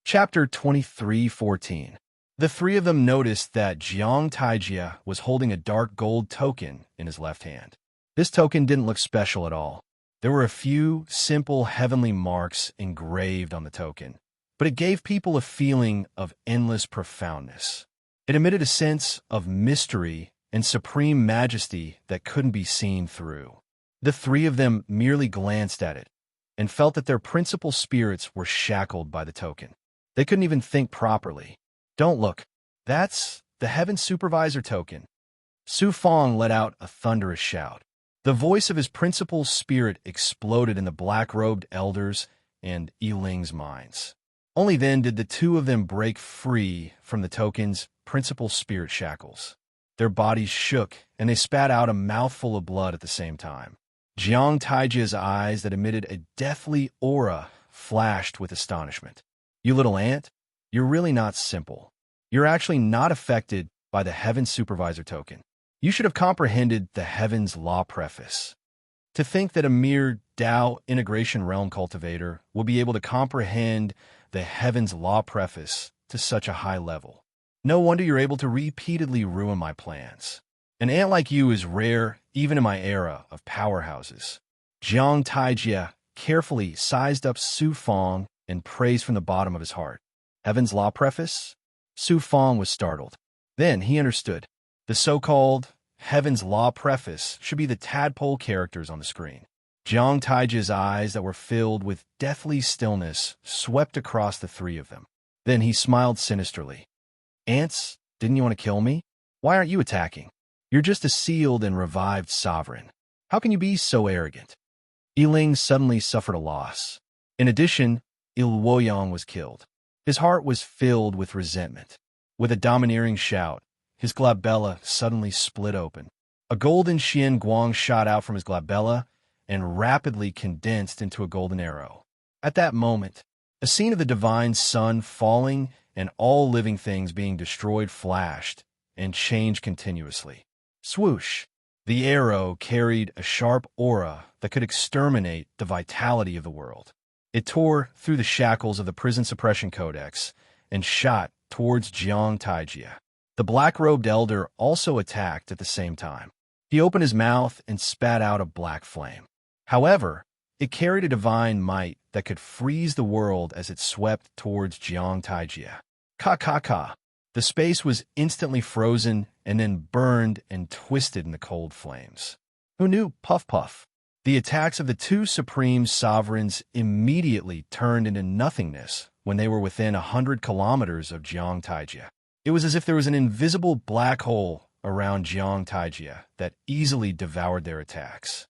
Chapter 23:14. The three of them noticed that Jiang Taijia was holding a dark gold token in his left hand. This token didn't look special at all. There were a few simple heavenly marks engraved on the token, but it gave people a feeling of endless profoundness. It emitted a sense of mystery and supreme majesty that couldn't be seen through. The three of them merely glanced at it and felt that their principal spirits were shackled by the token. They couldn't even think properly. Don't look. That's the Heaven Supervisor token. Su Fong let out a thunderous shout. The voice of his principal spirit exploded in the black-robed elders and Yiling's minds. Only then did the two of them break free from the token's principal spirit shackles. Their bodies shook, and they spat out a mouthful of blood at the same time. Jiang Taijia's eyes that emitted a deathly aura flashed with astonishment. You little ant, you're really not simple. You're actually not affected by the Heaven Supervisor token. You should have comprehended the Heaven's Law preface. To think that a mere Tao integration realm cultivator will be able to comprehend the Heaven's Law preface to such a high level. No wonder you're able to repeatedly ruin my plans. An ant like you is rare even in my era of powerhouses. Jiang Taijia carefully sized up Su Fong and praised from the bottom of his heart. Heaven's Law preface? Su Fong was startled. Then he understood. The so-called Heaven's Law preface should be the tadpole characters on the screen. Jiang Taijia's eyes that were filled with deathly stillness swept across the three of them. Then he smiled sinisterly. Ants, didn't you want to kill me? Why aren't you attacking? You're just a sealed and revived sovereign. How can you be so arrogant? Yiling suddenly suffered a loss. In addition, Il Woyang was killed. His heart was filled with resentment. With a domineering shout, his glabella suddenly split open. A golden Xian Guang shot out from his glabella and rapidly condensed into a golden arrow. At that moment, a scene of the divine sun falling and all living things being destroyed flashed and changed continuously. Swoosh! The arrow carried a sharp aura that could exterminate the vitality of the world. It tore through the shackles of the Prison Suppression Codex and shot towards Jiang Taijia. The black-robed elder also attacked at the same time. He opened his mouth and spat out a black flame. However, it carried a divine might that could freeze the world as it swept towards Jiang Taijia. Ka. The space was instantly frozen and then burned and twisted in the cold flames. Who knew? Puff puff. The attacks of the two supreme sovereigns immediately turned into nothingness when they were within 100 kilometers of Jiang Taijia. It was as if there was an invisible black hole around Jiang Taijia that easily devoured their attacks.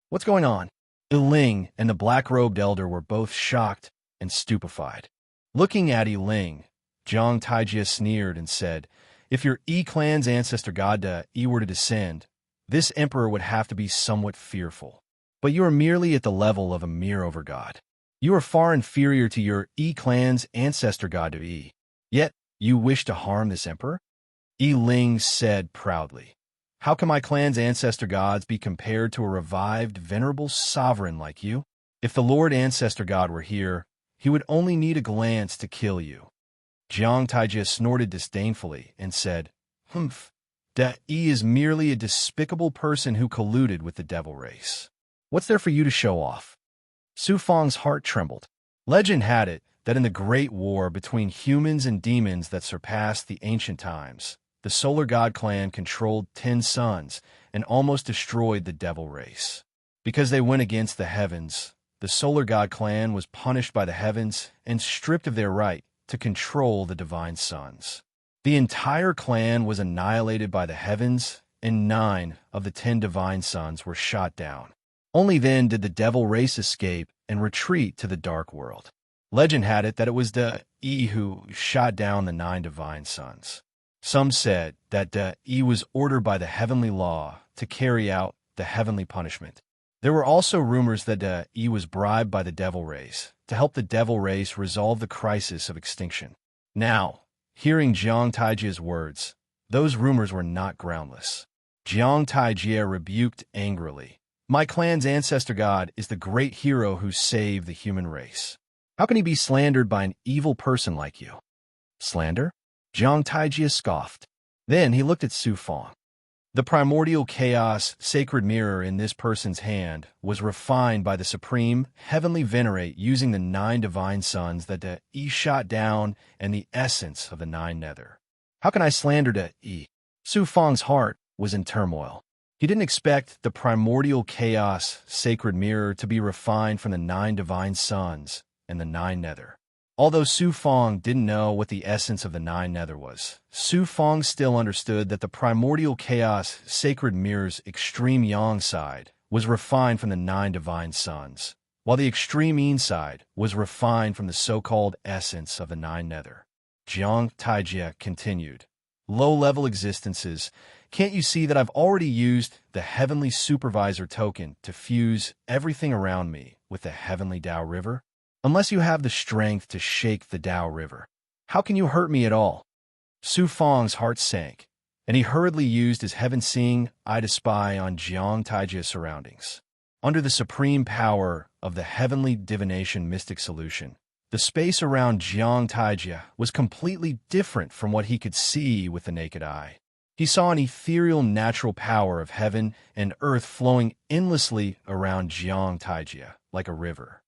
What's going on? Yiling and the black-robed elder were both shocked and stupefied. Looking at Yiling, Jiang Taijia sneered and said, if your Yi-clan's ancestor god Yi were to descend, this emperor would have to be somewhat fearful. But you are merely at the level of a mere overgod. You are far inferior to your Yi-clan's ancestor god Yi. Yet, you wish to harm this emperor? Yiling said proudly. How can my clan's ancestor gods be compared to a revived, venerable sovereign like you? If the Lord Ancestor God were here, he would only need a glance to kill you. Jiang Taijia snorted disdainfully and said, Humph, Yi is merely a despicable person who colluded with the devil race. What's there for you to show off? Su Fong's heart trembled. Legend had it that in the great war between humans and demons that surpassed the ancient times, the Solar God clan controlled 10 suns and almost destroyed the devil race. Because they went against the heavens, the Solar God clan was punished by the heavens and stripped of their right to control the divine suns. The entire clan was annihilated by the heavens, and 9 of the 10 divine suns were shot down. Only then did the devil race escape and retreat to the dark world. Legend had it that it was Yi who shot down the 9 divine suns. Some said that Yi was ordered by the heavenly law to carry out the heavenly punishment. There were also rumors that Yi was bribed by the devil race to help the devil race resolve the crisis of extinction. Now, hearing Jiang Taijia's words, those rumors were not groundless. Jiang Taijia rebuked angrily. My clan's ancestor god is the great hero who saved the human race. How can he be slandered by an evil person like you? Slander? Jiang Taijia scoffed. Then he looked at Su Fang. The primordial chaos sacred mirror in this person's hand was refined by the supreme heavenly venerate using the 9 divine suns that the Yi shot down and the essence of the 9 nether. How can I slander the Yi? Su Fang's heart was in turmoil. He didn't expect the primordial chaos sacred mirror to be refined from the 9 divine suns and the 9 nether. Although Su Fang didn't know what the essence of the 9 nether was, Su Fang still understood that the primordial chaos sacred mirror's extreme yang side was refined from the 9 divine suns, while the extreme yin side was refined from the so-called essence of the 9 nether. Jiang Taijia continued, "Low-level existences, can't you see that I've already used the Heavenly Supervisor token to fuse everything around me with the Heavenly Tao River? Unless you have the strength to shake the Tao River, how can you hurt me at all?" Su Fang's heart sank, and he hurriedly used his heaven-seeing eye to spy on Jiang Taijia's surroundings. Under the supreme power of the heavenly divination mystic solution, the space around Jiang Taijia was completely different from what he could see with the naked eye. He saw an ethereal natural power of heaven and earth flowing endlessly around Jiang Taijia like a river.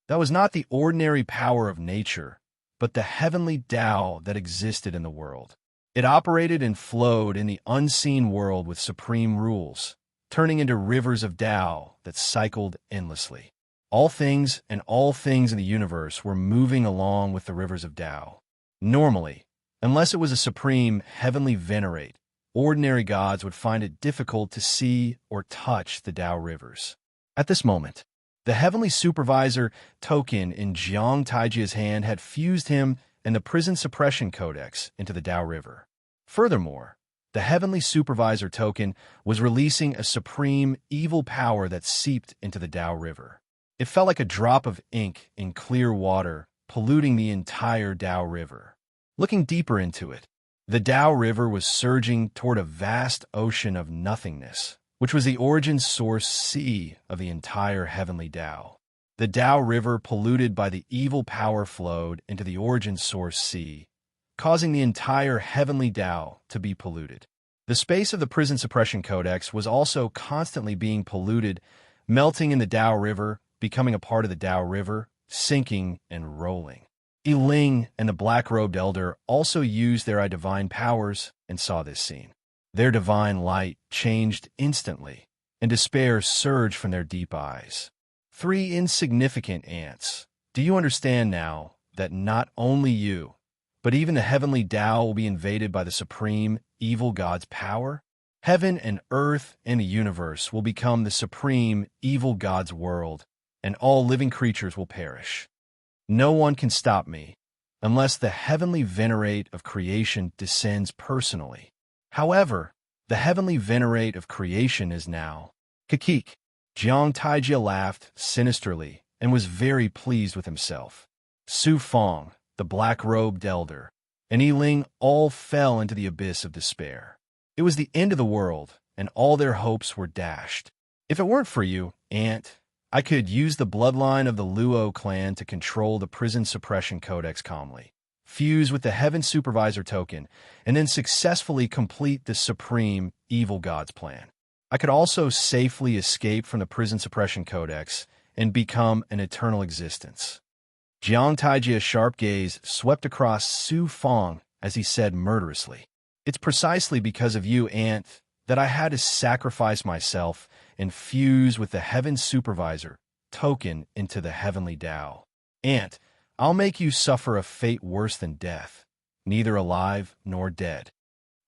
That was not the ordinary power of nature, but the heavenly Tao that existed in the world. It operated and flowed in the unseen world with supreme rules, turning into rivers of Tao that cycled endlessly. All things and all things in the universe were moving along with the rivers of Tao. Normally, unless it was a supreme heavenly venerate, ordinary gods would find it difficult to see or touch the Tao rivers. At this moment, the Heavenly Supervisor token in Jiang Taijia's hand had fused him and the Prison Suppression Codex into the Tao River. Furthermore, the Heavenly Supervisor token was releasing a supreme evil power that seeped into the Tao River. It felt like a drop of ink in clear water, polluting the entire Tao River. Looking deeper into it, the Tao River was surging toward a vast ocean of nothingness, which was the origin source sea of the entire heavenly Tao. The Tao River polluted by the evil power flowed into the origin source sea, causing the entire heavenly Tao to be polluted. The space of the Prison Suppression Codex was also constantly being polluted, melting in the Tao River, becoming a part of the Tao River, sinking and rolling. Yi Ling and the black-robed elder also used their divine powers and saw this scene. Their divine light changed instantly, and despair surged from their deep eyes. 3 insignificant ants. Do you understand now that not only you, but even the heavenly Tao will be invaded by the supreme evil god's power? Heaven and earth and the universe will become the supreme evil god's world, and all living creatures will perish. No one can stop me unless the heavenly venerate of creation descends personally. However, the heavenly venerate of creation is now Kakik. Jiang Taijia laughed sinisterly and was very pleased with himself. Su Fang, the black-robed elder, and Yi Ling all fell into the abyss of despair. It was the end of the world, and all their hopes were dashed. If it weren't for you, Aunt, I could use the bloodline of the Luo clan to control the Prison Suppression Codex calmly, fuse with the Heaven Supervisor token, and then successfully complete the supreme evil god's plan. I could also safely escape from the Prison Suppression Codex and become an eternal existence. Jiang Taijia's sharp gaze swept across Su Fang as he said murderously, "It's precisely because of you, Aunt, that I had to sacrifice myself and fuse with the Heaven Supervisor token into the Heavenly Tao. Aunt, I'll make you suffer a fate worse than death, neither alive nor dead."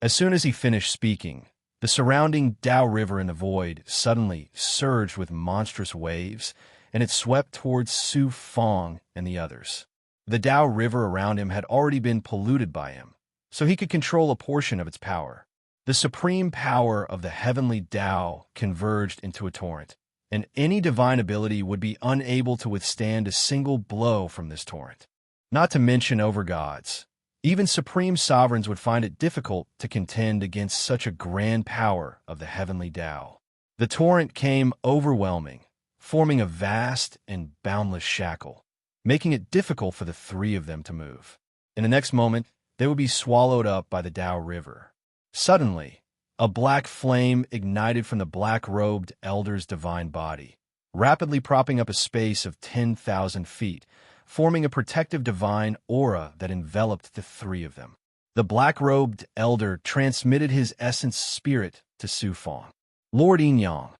As soon as he finished speaking, the surrounding Tao River in the void suddenly surged with monstrous waves, and it swept towards Su Fang and the others. The Tao River around him had already been polluted by him, so he could control a portion of its power. The supreme power of the heavenly Tao converged into a torrent, and any divine ability would be unable to withstand a single blow from this torrent. Not to mention over gods. Even supreme sovereigns would find it difficult to contend against such a grand power of the heavenly Tao. The torrent came overwhelming, forming a vast and boundless shackle. making it difficult for the three of them to move. In the next moment, they would be swallowed up by the Tao River. Suddenly, a black flame ignited from the black-robed elder's divine body, rapidly propping up a space of 10,000 feet, forming a protective divine aura that enveloped the three of them. The black-robed elder transmitted his essence spirit to Su Fang. Lord Yin-Yang,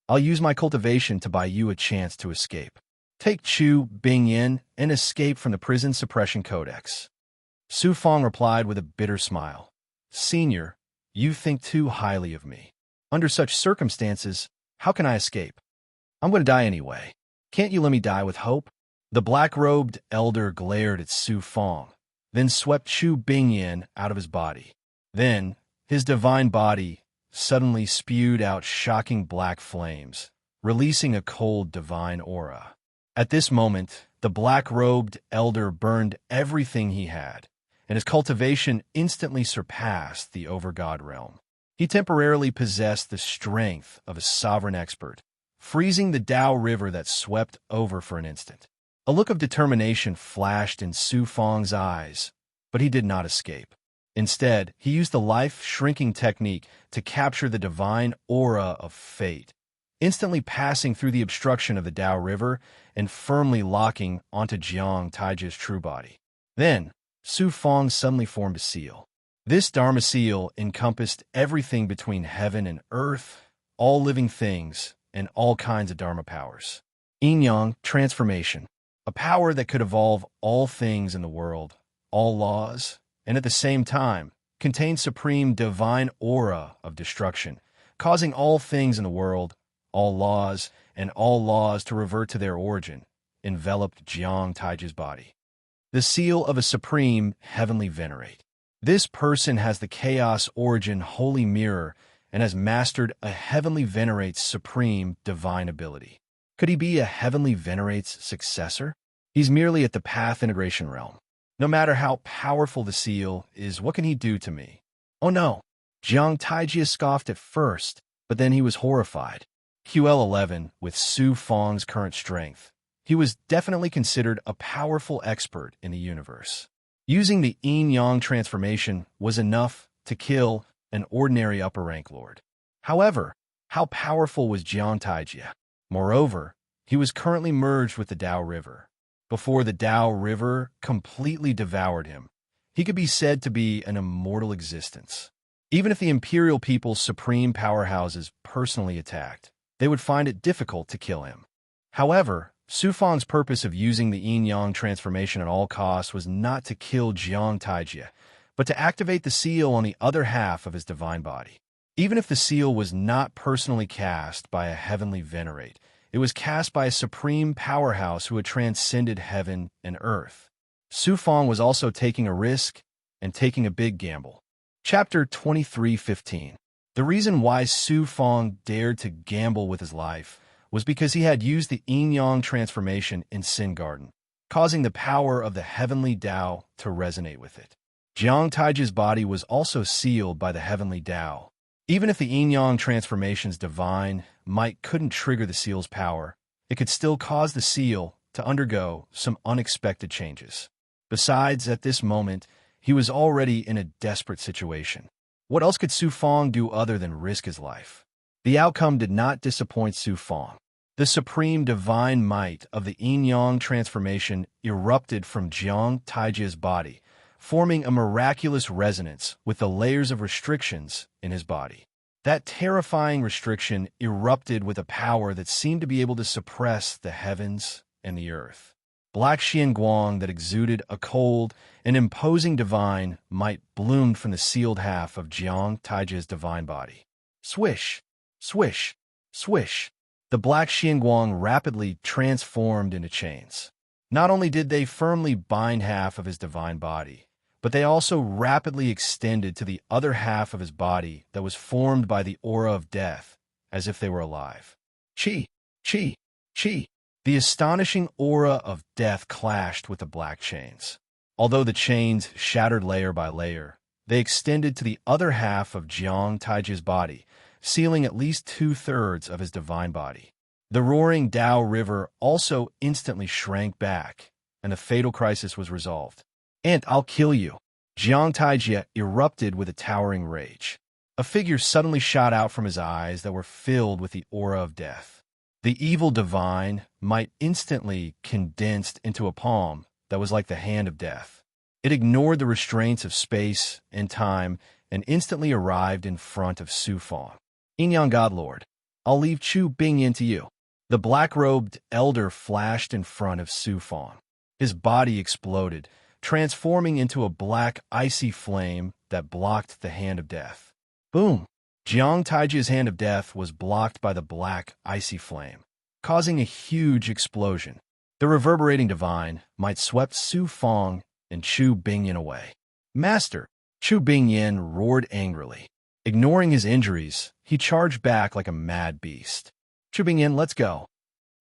I'll use my cultivation to buy you a chance to escape. Take Chu Bingyin and escape from the prison suppression codex. Su Fang replied with a bitter smile. Senior, you think too highly of me. Under such circumstances, how can I escape? I'm going to die anyway. Can't you let me die with hope? The black-robed elder glared at Su Fang, then swept Chu Bingyin out of his body. Then, his divine body suddenly spewed out shocking black flames, releasing a cold divine aura. At this moment, the black-robed elder burned everything he had, and his cultivation instantly surpassed the over-god realm. He temporarily possessed the strength of a sovereign expert, freezing the Tao River that swept over for an instant. A look of determination flashed in Su Fang's eyes, but he did not escape. Instead, he used the life-shrinking technique to capture the divine aura of fate, instantly passing through the obstruction of the Tao River and firmly locking onto Jiang Taiji's true body. Then, Su Fang suddenly formed a seal. This Dharma seal encompassed everything between heaven and earth, all living things, and all kinds of Dharma powers. Yin-Yang transformation, a power that could evolve all things in the world, all laws, and at the same time, contained supreme divine aura of destruction, causing all things in the world, all laws, and all laws to revert to their origin, enveloped Jiang Taiji's body. The seal of a supreme heavenly venerate. This person has the chaos origin holy mirror and has mastered a heavenly venerate's supreme divine ability. Could he be a heavenly venerate's successor? He's merely at the path integration realm. No matter how powerful the seal is, what can he do to me? Oh no! Jiang Taiji scoffed at first, but then he was horrified. QL11, with Su Fang's current strength, he was definitely considered a powerful expert in the universe. Using the yin-yang transformation was enough to kill an ordinary upper-rank lord. However, how powerful was Jiang Taiji? Moreover, he was currently merged with the Tao River. Before the Tao River completely devoured him, he could be said to be an immortal existence. Even if the imperial people's supreme powerhouses personally attacked, they would find it difficult to kill him. However, Su Fang's purpose of using the yin-yang transformation at all costs was not to kill Jiang Taiji, but to activate the seal on the other half of his divine body. Even if the seal was not personally cast by a heavenly venerate, it was cast by a supreme powerhouse who had transcended heaven and earth. Su Fang was also taking a risk and taking a big gamble. Chapter 23:15. The reason why Su Fang dared to gamble with his life was because he had used the yin-yang transformation in Sin Garden, causing the power of the heavenly Tao to resonate with it. Jiang Taiji's body was also sealed by the heavenly Tao. Even if the yin-yang transformation's divine might couldn't trigger the seal's power, it could still cause the seal to undergo some unexpected changes. Besides, at this moment, he was already in a desperate situation. What else could Su Fang do other than risk his life? The outcome did not disappoint Su Fang. The supreme divine might of the yin-yang transformation erupted from Jiang Taiji's body, forming a miraculous resonance with the layers of restrictions in his body. That terrifying restriction erupted with a power that seemed to be able to suppress the heavens and the earth. Black Xianguang that exuded a cold and imposing divine might bloomed from the sealed half of Jiang Taiji's divine body. Swish! Swish! Swish! The black Xianguang rapidly transformed into chains. Not only did they firmly bind half of his divine body, but they also rapidly extended to the other half of his body that was formed by the aura of death, as if they were alive. Chi! Chi! Chi! The astonishing aura of death clashed with the black chains. Although the chains shattered layer by layer, they extended to the other half of Jiang Taiji's body, sealing at least 2/3 of his divine body. The roaring Tao River also instantly shrank back, and the fatal crisis was resolved. "And I'll kill you." Jiang Taijia erupted with a towering rage. A figure suddenly shot out from his eyes that were filled with the aura of death. The evil divine might instantly condensed into a palm that was like the hand of death. It ignored the restraints of space and time and instantly arrived in front of Su Fang. "Yin God Lord, I'll leave Chu Bingyin to you." The black-robed elder flashed in front of Su Fang. His body exploded, transforming into a black, icy flame that blocked the hand of death. Boom! Jiang Taiji's hand of death was blocked by the black, icy flame, causing a huge explosion. The reverberating divine might swept Su Fang and Chu Bingyin away. "Master!" Chu Bingyin roared angrily. Ignoring his injuries, he charged back like a mad beast. "Chu Bingyin, let's go."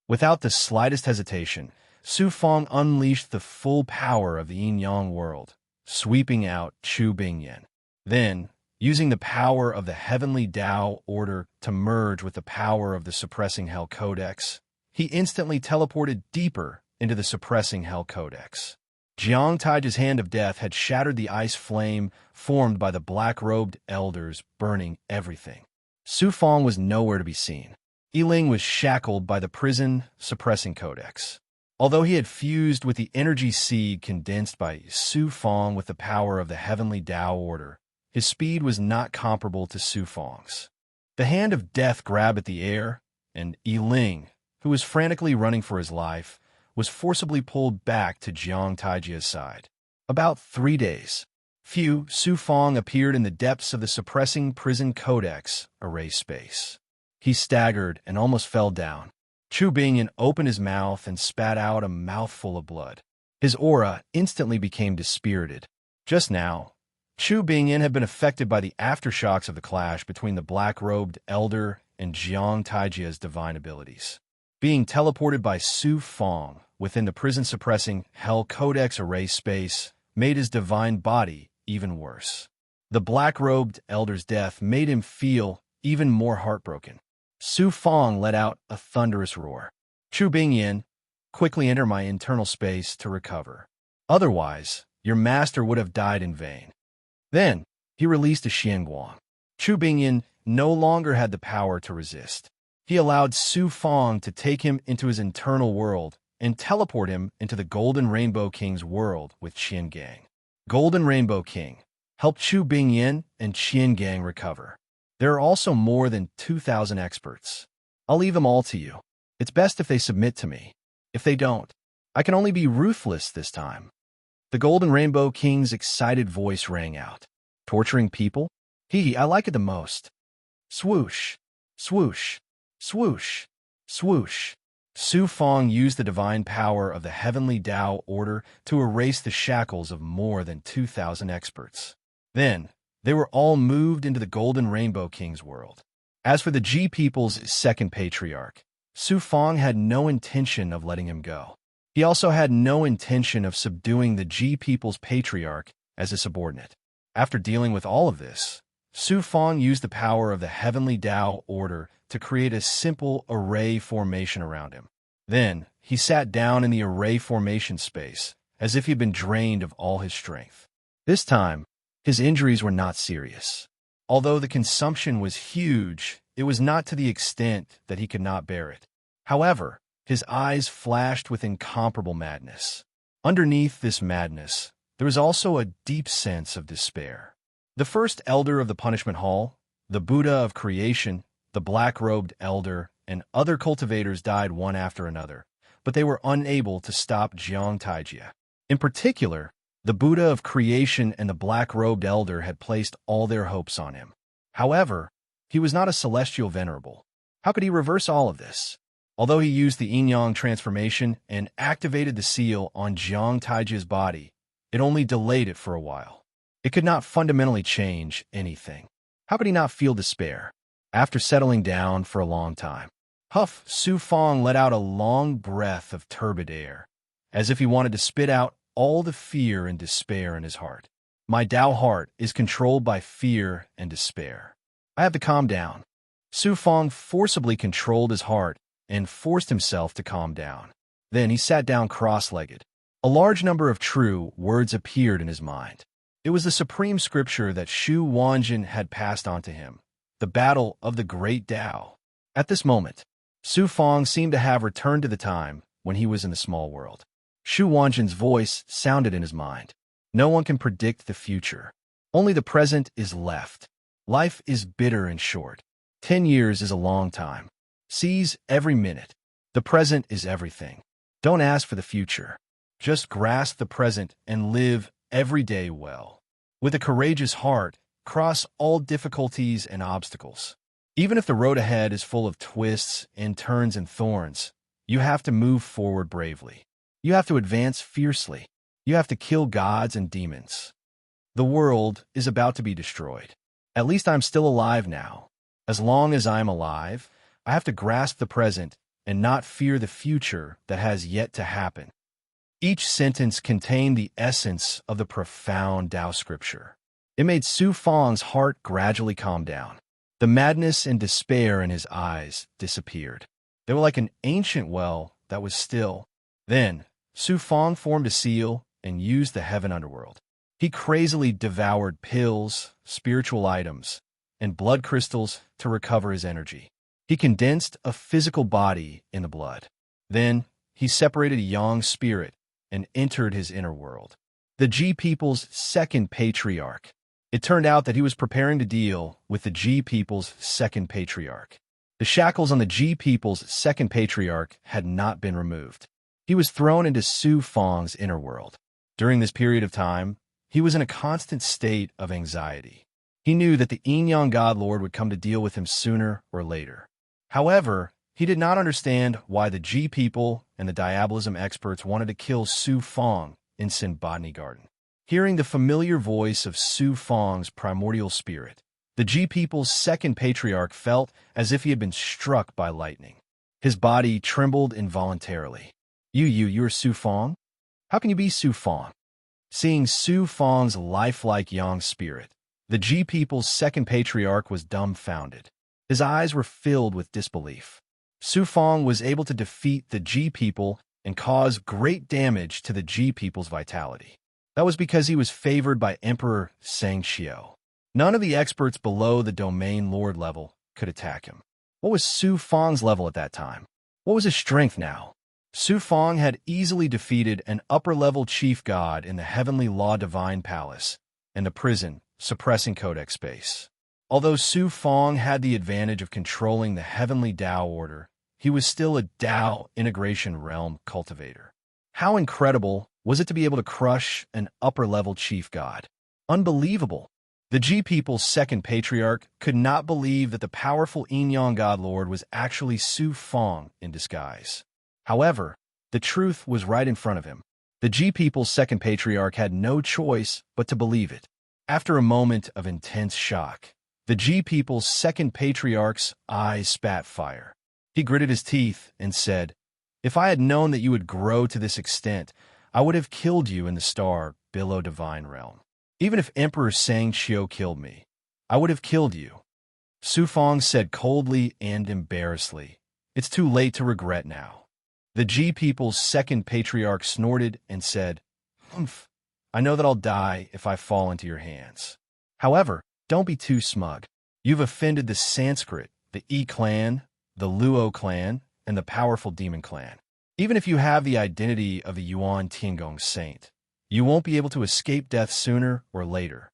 Without the slightest hesitation, Su Fang unleashed the full power of the yin-yang world, sweeping out Chu Bingyin. Then, using the power of the heavenly Tao order to merge with the power of the suppressing Hell Codex, he instantly teleported deeper into the suppressing Hell Codex. Jiang Taiji's hand of death had shattered the ice flame formed by the black-robed elders, burning everything. Su Fang was nowhere to be seen. Yiling was shackled by the prison suppressing codex. Although he had fused with the energy seed condensed by Su Fang with the power of the heavenly Tao order, his speed was not comparable to Su Fang's. The hand of death grabbed at the air, and Yiling, who was frantically running for his life, was forcibly pulled back to Jiang Taijia's side. About 3 days. Su Fang appeared in the depths of the suppressing prison codex array space. He staggered and almost fell down. Chu Bingyin opened his mouth and spat out a mouthful of blood. His aura instantly became dispirited. Just now, Chu Bingyin had been affected by the aftershocks of the clash between the black-robed elder and Jiang Taijia's divine abilities. Being teleported by Su Fang within the prison-suppressing Hell Codex array space made his divine body even worse. The black-robed elder's death made him feel even more heartbroken. Su Fang let out a thunderous roar. "Chu Bingyin, quickly enter my internal space to recover. Otherwise, your master would have died in vain." Then, he released a Xianguang. Chu Bingyin no longer had the power to resist. He allowed Su Fang to take him into his internal world and teleport him into the Golden Rainbow King's world with Qiangang. Golden Rainbow King helped Chu Bingyin and Qiangang recover. There are also more than 2,000 experts. I'll leave them all to you. It's best if they submit to me. If they don't, I can only be ruthless this time. The Golden Rainbow King's excited voice rang out. Torturing people? I like it the most. Swoosh, swoosh, swoosh, swoosh. Su Fang used the divine power of the heavenly Tao order to erase the shackles of more than 2,000 experts. Then, they were all moved into the Golden Rainbow King's world. As for the G people's second patriarch, Su Fang had no intention of letting him go. He also had no intention of subduing the G people's patriarch as a subordinate. After dealing with all of this, Su Fang used the power of the heavenly Tao order to create a simple array formation around him. Then, he sat down in the array formation space, as if he'd been drained of all his strength. This time, his injuries were not serious. Although the consumption was huge, it was not to the extent that he could not bear it. However, his eyes flashed with incomparable madness. Underneath this madness, there was also a deep sense of despair. The first elder of the punishment hall, the Buddha of creation, the black-robed elder, and other cultivators died one after another, but they were unable to stop Jiang Taijia. In particular, the Buddha of creation and the black-robed elder had placed all their hopes on him. However, he was not a celestial venerable. How could he reverse all of this? Although he used the yin-yang transformation and activated the seal on Jiang Taijia's body, it only delayed it for a while. It could not fundamentally change anything. How could he not feel despair? After settling down for a long time, Su Fang let out a long breath of turbid air, as if he wanted to spit out all the fear and despair in his heart. My Tao heart is controlled by fear and despair. I have to calm down. Su Fang forcibly controlled his heart and forced himself to calm down. Then he sat down cross-legged. A large number of true words appeared in his mind. It was the supreme scripture that Shu Wanjin had passed on to him, the battle of the great Tao. At this moment, Su Fong seemed to have returned to the time when he was in the small world. Shu Wanjin's voice sounded in his mind. No one can predict the future. Only the present is left. Life is bitter and short. 10 years is a long time. Seize every minute. The present is everything. Don't ask for the future. Just grasp the present and live every day well. With a courageous heart, cross all difficulties and obstacles. Even if the road ahead is full of twists and turns and thorns, you have to move forward bravely. You have to advance fiercely. You have to kill gods and demons. The world is about to be destroyed. At least I'm still alive now. As long as I'm alive, I have to grasp the present and not fear the future that has yet to happen. Each sentence contained the essence of the profound Tao scripture. It made Su Fong's heart gradually calm down. The madness and despair in his eyes disappeared. They were like an ancient well that was still. Then, Su Fong formed a seal and used the heaven underworld. He crazily devoured pills, spiritual items, and blood crystals to recover his energy. He condensed a physical body in the blood. Then, he separated a young spirit and entered his inner world. The Ji people's second patriarch. It turned out that he was preparing to deal with the Ji people's second patriarch. The shackles on the Ji people's second patriarch had not been removed. He was thrown into Su Fong's inner world. During this period of time, he was in a constant state of anxiety. He knew that the Yin-Yang God Lord would come to deal with him sooner or later. However, he did not understand why the Ji people and the Diabolism experts wanted to kill Su Fong in Sin Botany Garden. Hearing the familiar voice of Su Fong's primordial spirit, the Ji people's second patriarch felt as if he had been struck by lightning. His body trembled involuntarily. You're Su Fong? How can you be Su Fong? Seeing Su Fong's lifelike young spirit, the Ji people's second patriarch was dumbfounded. His eyes were filled with disbelief. Su Fong was able to defeat the Ji people and cause great damage to the Ji people's vitality. That was because he was favored by Emperor Sang Xiao. None of the experts below the domain lord level could attack him. What was Su Fong's level at that time? What was his strength now? Su Fong had easily defeated an upper-level chief god in the Heavenly Law Divine Palace and the prison suppressing Codex space. Although Su Fong had the advantage of controlling the Heavenly Tao Order, he was still a Tao integration realm cultivator. How incredible was it to be able to crush an upper-level chief god? Unbelievable! The Ji people's second patriarch could not believe that the powerful Yin-Yang God Lord was actually Su Fong in disguise. However, the truth was right in front of him. The Ji people's second patriarch had no choice but to believe it. After a moment of intense shock, the Ji people's second patriarch's eyes spat fire. He gritted his teeth and said, "If I had known that you would grow to this extent, I would have killed you in the star below divine realm. Even if Emperor Sang Xiao killed me, I would have killed you." Su Fong said coldly and embarrassedly, "It's too late to regret now." The Ji people's second patriarch snorted and said, "Humph, I know that I'll die if I fall into your hands. However, don't be too smug. You've offended the Sanskrit, the Yi clan, the Luo clan, and the powerful demon clan. Even if you have the identity of the Yuan Tiangong saint, you won't be able to escape death sooner or later."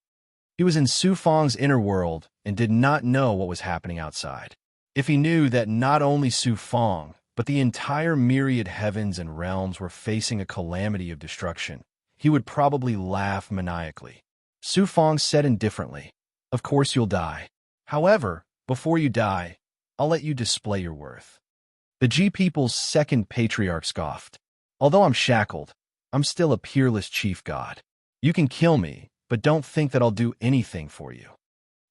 He was in Su Fong's inner world and did not know what was happening outside. If he knew that not only Su Fong, but the entire myriad heavens and realms were facing a calamity of destruction, he would probably laugh maniacally. Su Fong said indifferently, "Of course you'll die. However, before you die, I'll let you display your worth." The Ji people's second patriarch scoffed. "Although I'm shackled, I'm still a peerless chief god. You can kill me, but don't think that I'll do anything for you.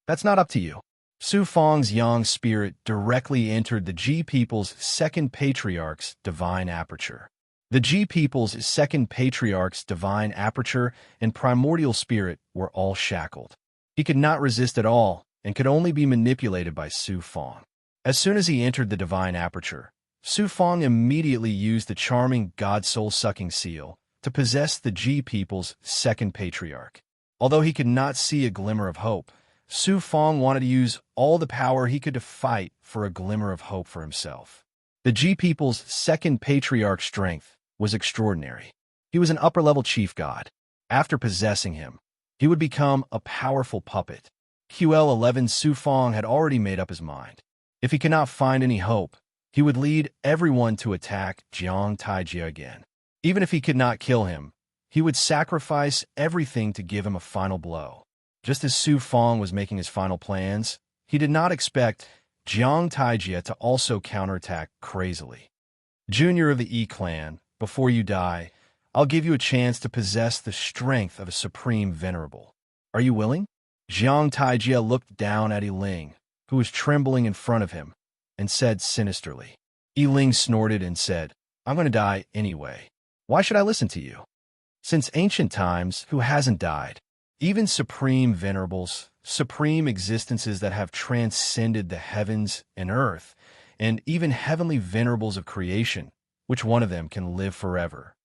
That's not up to you." Su Fong's young spirit directly entered the Ji people's second patriarch's divine aperture. The Ji people's second patriarch's divine aperture and primordial spirit were all shackled. He could not resist at all and could only be manipulated by Su Fong. As soon as he entered the divine aperture, Su Fong immediately used the charming god soul-sucking seal, to possess the Ji people's second patriarch. Although he could not see a glimmer of hope, Su Fong wanted to use all the power he could to fight for a glimmer of hope for himself. The Ji people's second patriarch's strength was extraordinary. He was an upper-level chief god. After possessing him, he would become a powerful puppet. QL11 Su Fong had already made up his mind. If he could not find any hope, he would lead everyone to attack Jiang Taijia again. Even if he could not kill him, he would sacrifice everything to give him a final blow. Just as Su Fong was making his final plans, he did not expect Jiang Taijia to also counterattack crazily. Junior of the E-clan, before you die, I'll give you a chance to possess the strength of a supreme venerable. Are you willing? Jiang Taijia looked down at Yiling, who was trembling in front of him, and said sinisterly. Yiling snorted and said, I'm going to die anyway. Why should I listen to you? Since ancient times, who hasn't died? Even supreme venerables, supreme existences that have transcended the heavens and earth, and even heavenly venerables of creation, which one of them can live forever?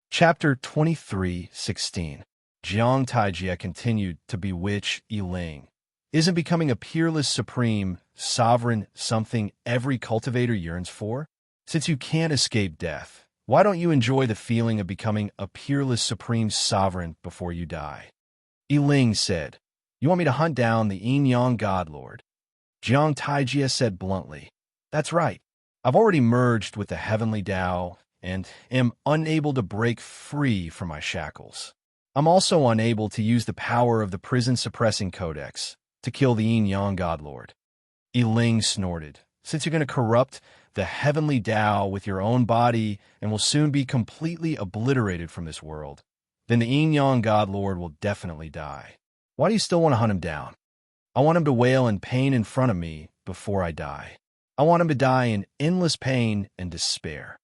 Chapter 23:16. Jiang Taijia continued to bewitch Yiling. Isn't becoming a peerless supreme sovereign something every cultivator yearns for? Since you can't escape death, why don't you enjoy the feeling of becoming a peerless supreme sovereign before you die? Yiling said, You want me to hunt down the Yin-Yang God Lord? Jiang Taijia said bluntly, That's right. I've already merged with the heavenly Tao and am unable to break free from my shackles. I'm also unable to use the power of the prison-suppressing codex to kill the Yin-Yang God Lord. Yiling snorted, Since you're going to corrupt the heavenly Tao with your own body and will soon be completely obliterated from this world, then the Yin-Yang God Lord will definitely die. Why do you still want to hunt him down? I want him to wail in pain in front of me before I die. I want him to die in endless pain and despair.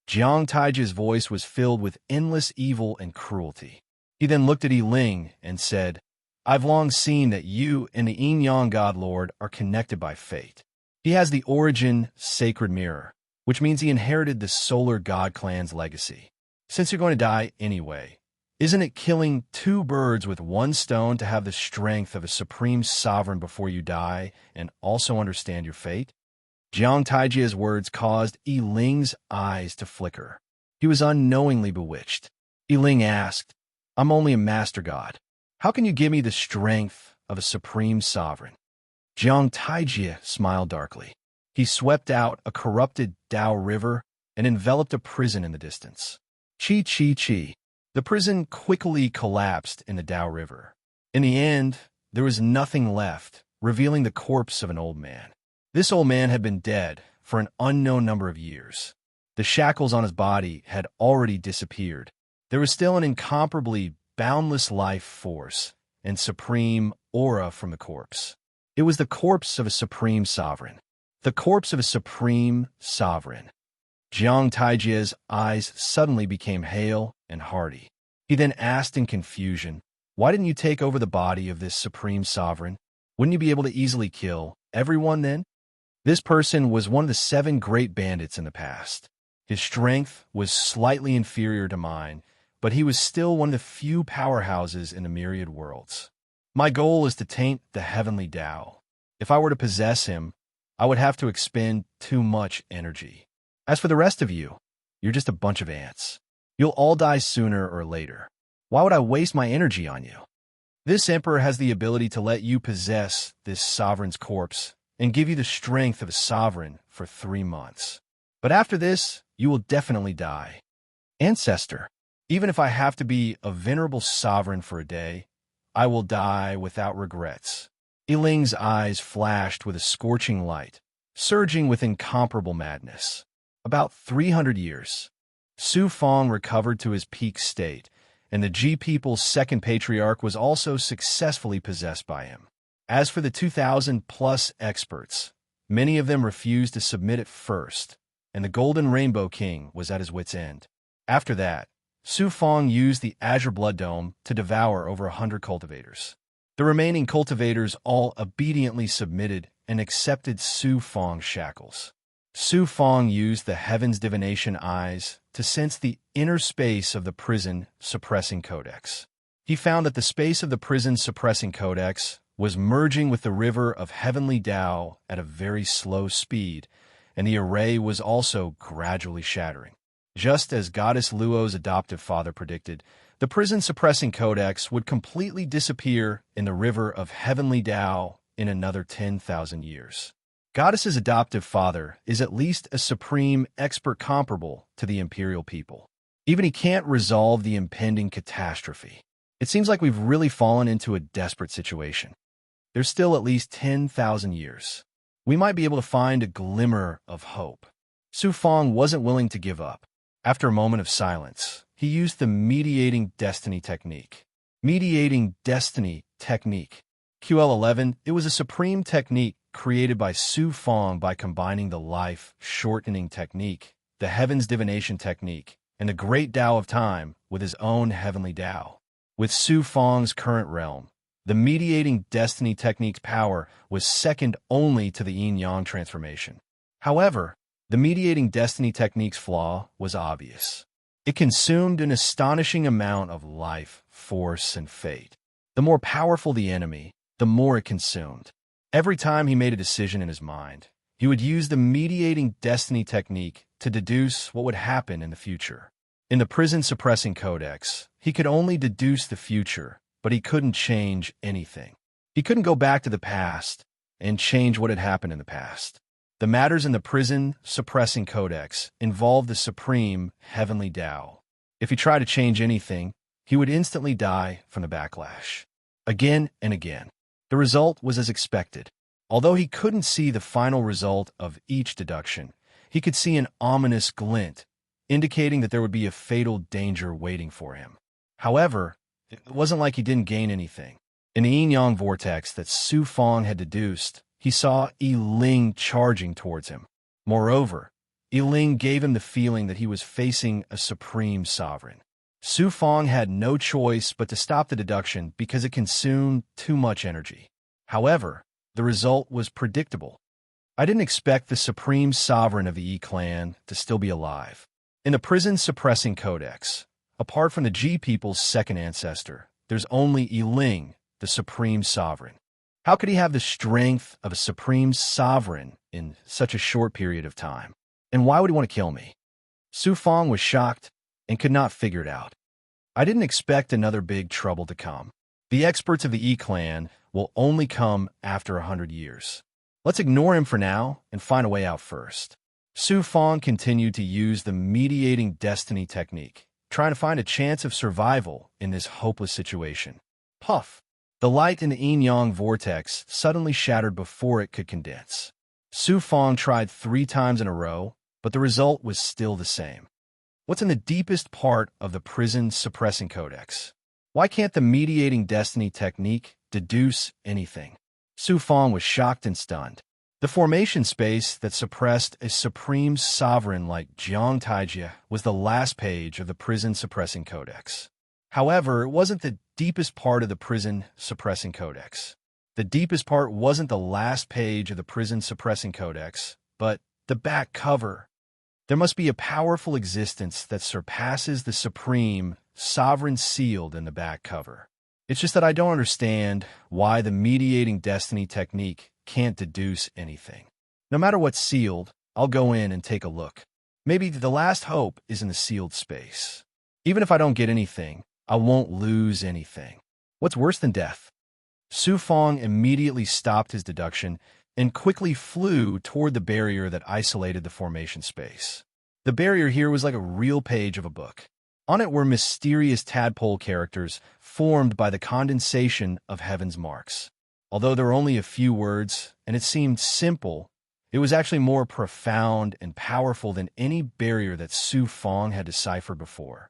Jiang Taijia's voice was filled with endless evil and cruelty. He then looked at Yiling and said, I've long seen that you and the Yin-Yang God Lord are connected by fate. He has the origin sacred mirror, which means he inherited the solar god clan's legacy. Since you're going to die anyway, isn't it killing two birds with one stone to have the strength of a supreme sovereign before you die and also understand your fate? Jiang Taijia's words caused Yiling's eyes to flicker. He was unknowingly bewitched. Yiling asked, I'm only a master god. How can you give me the strength of a supreme sovereign? Jiang Taijia smiled darkly. He swept out a corrupted Tao river and enveloped a prison in the distance. Chi chi chi. The prison quickly collapsed in the Tao river. In the end, there was nothing left, revealing the corpse of an old man. This old man had been dead for an unknown number of years. The shackles on his body had already disappeared. There was still an incomparably boundless life force and supreme aura from the corpse. It was the corpse of a supreme sovereign. The corpse of a supreme sovereign. Jiang Taijia's eyes suddenly became hale and hearty. He then asked in confusion, Why didn't you take over the body of this supreme sovereign? Wouldn't you be able to easily kill everyone then? This person was one of the 7 great bandits in the past. His strength was slightly inferior to mine, but he was still one of the few powerhouses in the myriad worlds. My goal is to taint the heavenly Tao. If I were to possess him, I would have to expend too much energy. As for the rest of you, you're just a bunch of ants. You'll all die sooner or later. Why would I waste my energy on you? This emperor has the ability to let you possess this sovereign's corpse and give you the strength of a sovereign for 3 months. But after this, you will definitely die. Ancestor, even if I have to be a venerable sovereign for a day, I will die without regrets. Yiling's eyes flashed with a scorching light, surging with incomparable madness. About 300 years. Su Fong recovered to his peak state, and the Ji people's second patriarch was also successfully possessed by him. As for the 2,000-plus experts, many of them refused to submit at first, and the Golden Rainbow King was at his wit's end. After that, Su Fong used the Azure Blood Dome to devour over 100 cultivators. The remaining cultivators all obediently submitted and accepted Su Fong's shackles. Su Fong used the Heaven's Divination Eyes to sense the inner space of the prison suppressing codex. He found that the space of the prison suppressing codex was merging with the river of heavenly Tao at a very slow speed, and the array was also gradually shattering. Just as Goddess Luo's adoptive father predicted, the prison-suppressing codex would completely disappear in the river of heavenly Tao in another 10,000 years. Goddess's adoptive father is at least a supreme expert comparable to the imperial people. Even he can't resolve the impending catastrophe. It seems like we've really fallen into a desperate situation. There's still at least 10,000 years. We might be able to find a glimmer of hope. Su Fong wasn't willing to give up. After a moment of silence, he used the mediating destiny technique. Mediating destiny technique. QL11, it was a supreme technique created by Su Fong by combining the life-shortening technique, the heavens divination technique, and the great Tao of time with his own heavenly Tao. With Su Fong's current realm, the mediating destiny technique's power was second only to the yin-yang transformation. However, the mediating destiny technique's flaw was obvious. It consumed an astonishing amount of life, force, and fate. The more powerful the enemy, the more it consumed. Every time he made a decision in his mind, he would use the mediating destiny technique to deduce what would happen in the future. In the prison-suppressing codex, he could only deduce the future, but he couldn't change anything. He couldn't go back to the past and change what had happened in the past. The matters in the prison-suppressing codex involved the supreme heavenly Tao. If he tried to change anything, he would instantly die from the backlash. Again and again. The result was as expected. Although he couldn't see the final result of each deduction, he could see an ominous glint, indicating that there would be a fatal danger waiting for him. However, it wasn't like he didn't gain anything. In the yin-yang vortex that Su Fong had deduced, he saw Yi Ling charging towards him. Moreover, Yi Ling gave him the feeling that he was facing a supreme sovereign. Su Fong had no choice but to stop the deduction because it consumed too much energy. However, the result was predictable. I didn't expect the supreme sovereign of the Yi clan to still be alive. In the prison-suppressing codex, apart from the Ji people's second ancestor, there's only Yi Ling, the supreme sovereign. How could he have the strength of a supreme sovereign in such a short period of time? And why would he want to kill me? Su Fong was shocked and could not figure it out. I didn't expect another big trouble to come. The experts of the Yi clan will only come after 100 years. Let's ignore him for now and find a way out first. Su Fong continued to use the mediating destiny technique, trying to find a chance of survival in this hopeless situation. Puff! The light in the yin-yang vortex suddenly shattered before it could condense. Su Fong tried 3 times in a row, but the result was still the same. What's in the deepest part of the prison-suppressing codex? Why can't the mediating destiny technique deduce anything? Su Fong was shocked and stunned. The formation space that suppressed a supreme sovereign like Jiang Taijia was the last page of the prison-suppressing codex. However, it wasn't the deepest part of the prison-suppressing codex. The deepest part wasn't the last page of the prison-suppressing codex, but the back cover. There must be a powerful existence that surpasses the supreme, sovereign sealed in the back cover. It's just that I don't understand why the mediating destiny technique can't deduce anything. No matter what's sealed, I'll go in and take a look. Maybe the last hope is in the sealed space. Even if I don't get anything, I won't lose anything. What's worse than death? Su Fong immediately stopped his deduction and quickly flew toward the barrier that isolated the formation space. The barrier here was like a real page of a book. On it were mysterious tadpole characters formed by the condensation of heaven's marks. Although there were only a few words, and it seemed simple, it was actually more profound and powerful than any barrier that Su Fong had deciphered before.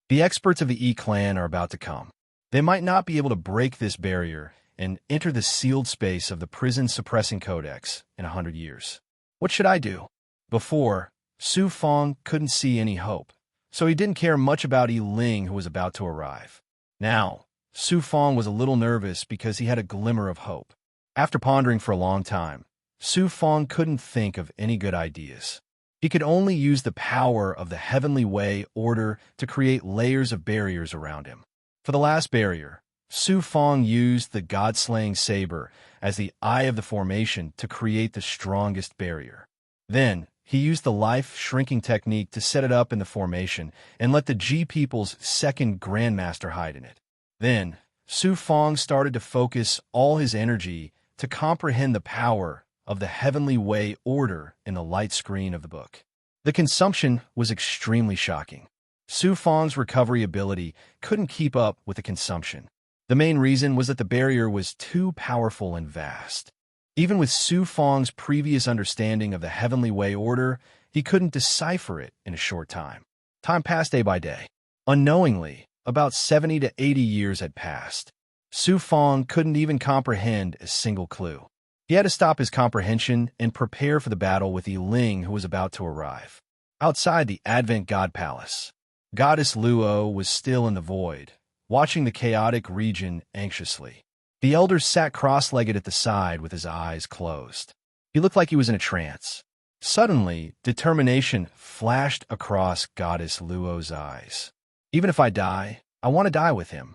The experts of the Yi clan are about to come. They might not be able to break this barrier and enter the sealed space of the prison-suppressing codex in 100 years. What should I do? Before, Su Fong couldn't see any hope, so he didn't care much about Yi Ling who was about to arrive. Now, Su Fong was a little nervous because he had a glimmer of hope. After pondering for a long time, Su Fong couldn't think of any good ideas. He could only use the power of the heavenly way order to create layers of barriers around him. For the last barrier, Su Fong used the god-slaying saber as the eye of the formation to create the strongest barrier. Then, he used the life-shrinking technique to set it up in the formation and let the G People's second Grandmaster hide in it. Then, Su Fong started to focus all his energy to comprehend the power of the heavenly way order in the light screen of the book. The consumption was extremely shocking. Su Fong's recovery ability couldn't keep up with the consumption. The main reason was that the barrier was too powerful and vast. Even with Su Fong's previous understanding of the heavenly way order, he couldn't decipher it in a short time. Time passed day by day. Unknowingly, about 70 to 80 years had passed. Su Fong couldn't even comprehend a single clue. He had to stop his comprehension and prepare for the battle with Ling, who was about to arrive. Outside the Advent God Palace, Goddess Luo was still in the void, watching the chaotic region anxiously. The elder sat cross-legged at the side with his eyes closed. He looked like he was in a trance. Suddenly, determination flashed across Goddess Luo's eyes. Even if I die, I want to die with him.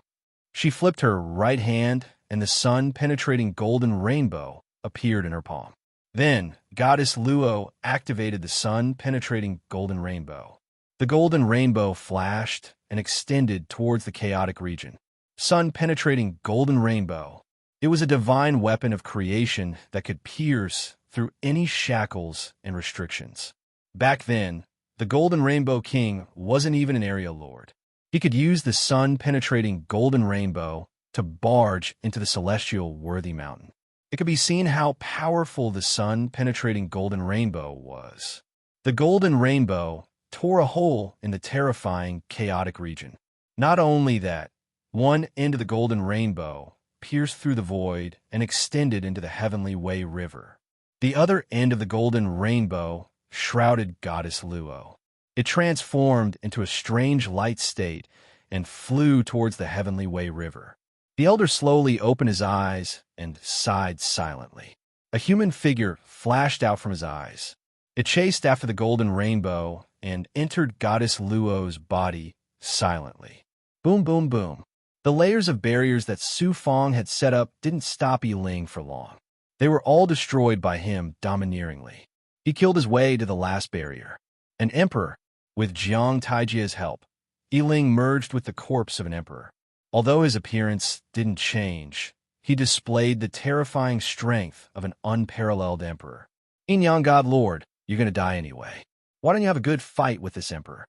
She flipped her right hand, and the sun-penetrating golden rainbow appeared in her palm. Then, Goddess Luo activated the sun-penetrating golden rainbow. The golden rainbow flashed and extended towards the chaotic region. Sun-penetrating golden rainbow. It was a divine weapon of creation that could pierce through any shackles and restrictions. Back then, the Golden Rainbow King wasn't even an area lord. He could use the sun-penetrating golden rainbow to barge into the celestial Worthy Mountain. It could be seen how powerful the sun-penetrating golden rainbow was. The golden rainbow tore a hole in the terrifying, chaotic region. Not only that, one end of the golden rainbow pierced through the void and extended into the Heavenly Way River. The other end of the golden rainbow shrouded Goddess Luo. It transformed into a strange light state and flew towards the Heavenly Way River. The elder slowly opened his eyes and sighed silently. A human figure flashed out from his eyes. It chased after the golden rainbow and entered Goddess Luo's body silently. Boom, boom, boom. The layers of barriers that Su Fong had set up didn't stop Ling for long. They were all destroyed by him domineeringly. He killed his way to the last barrier. An emperor, with Jiang Taijia's help, Ling merged with the corpse of an emperor. Although his appearance didn't change, he displayed the terrifying strength of an unparalleled emperor. Yang God Lord, you're going to die anyway. Why don't you have a good fight with this emperor?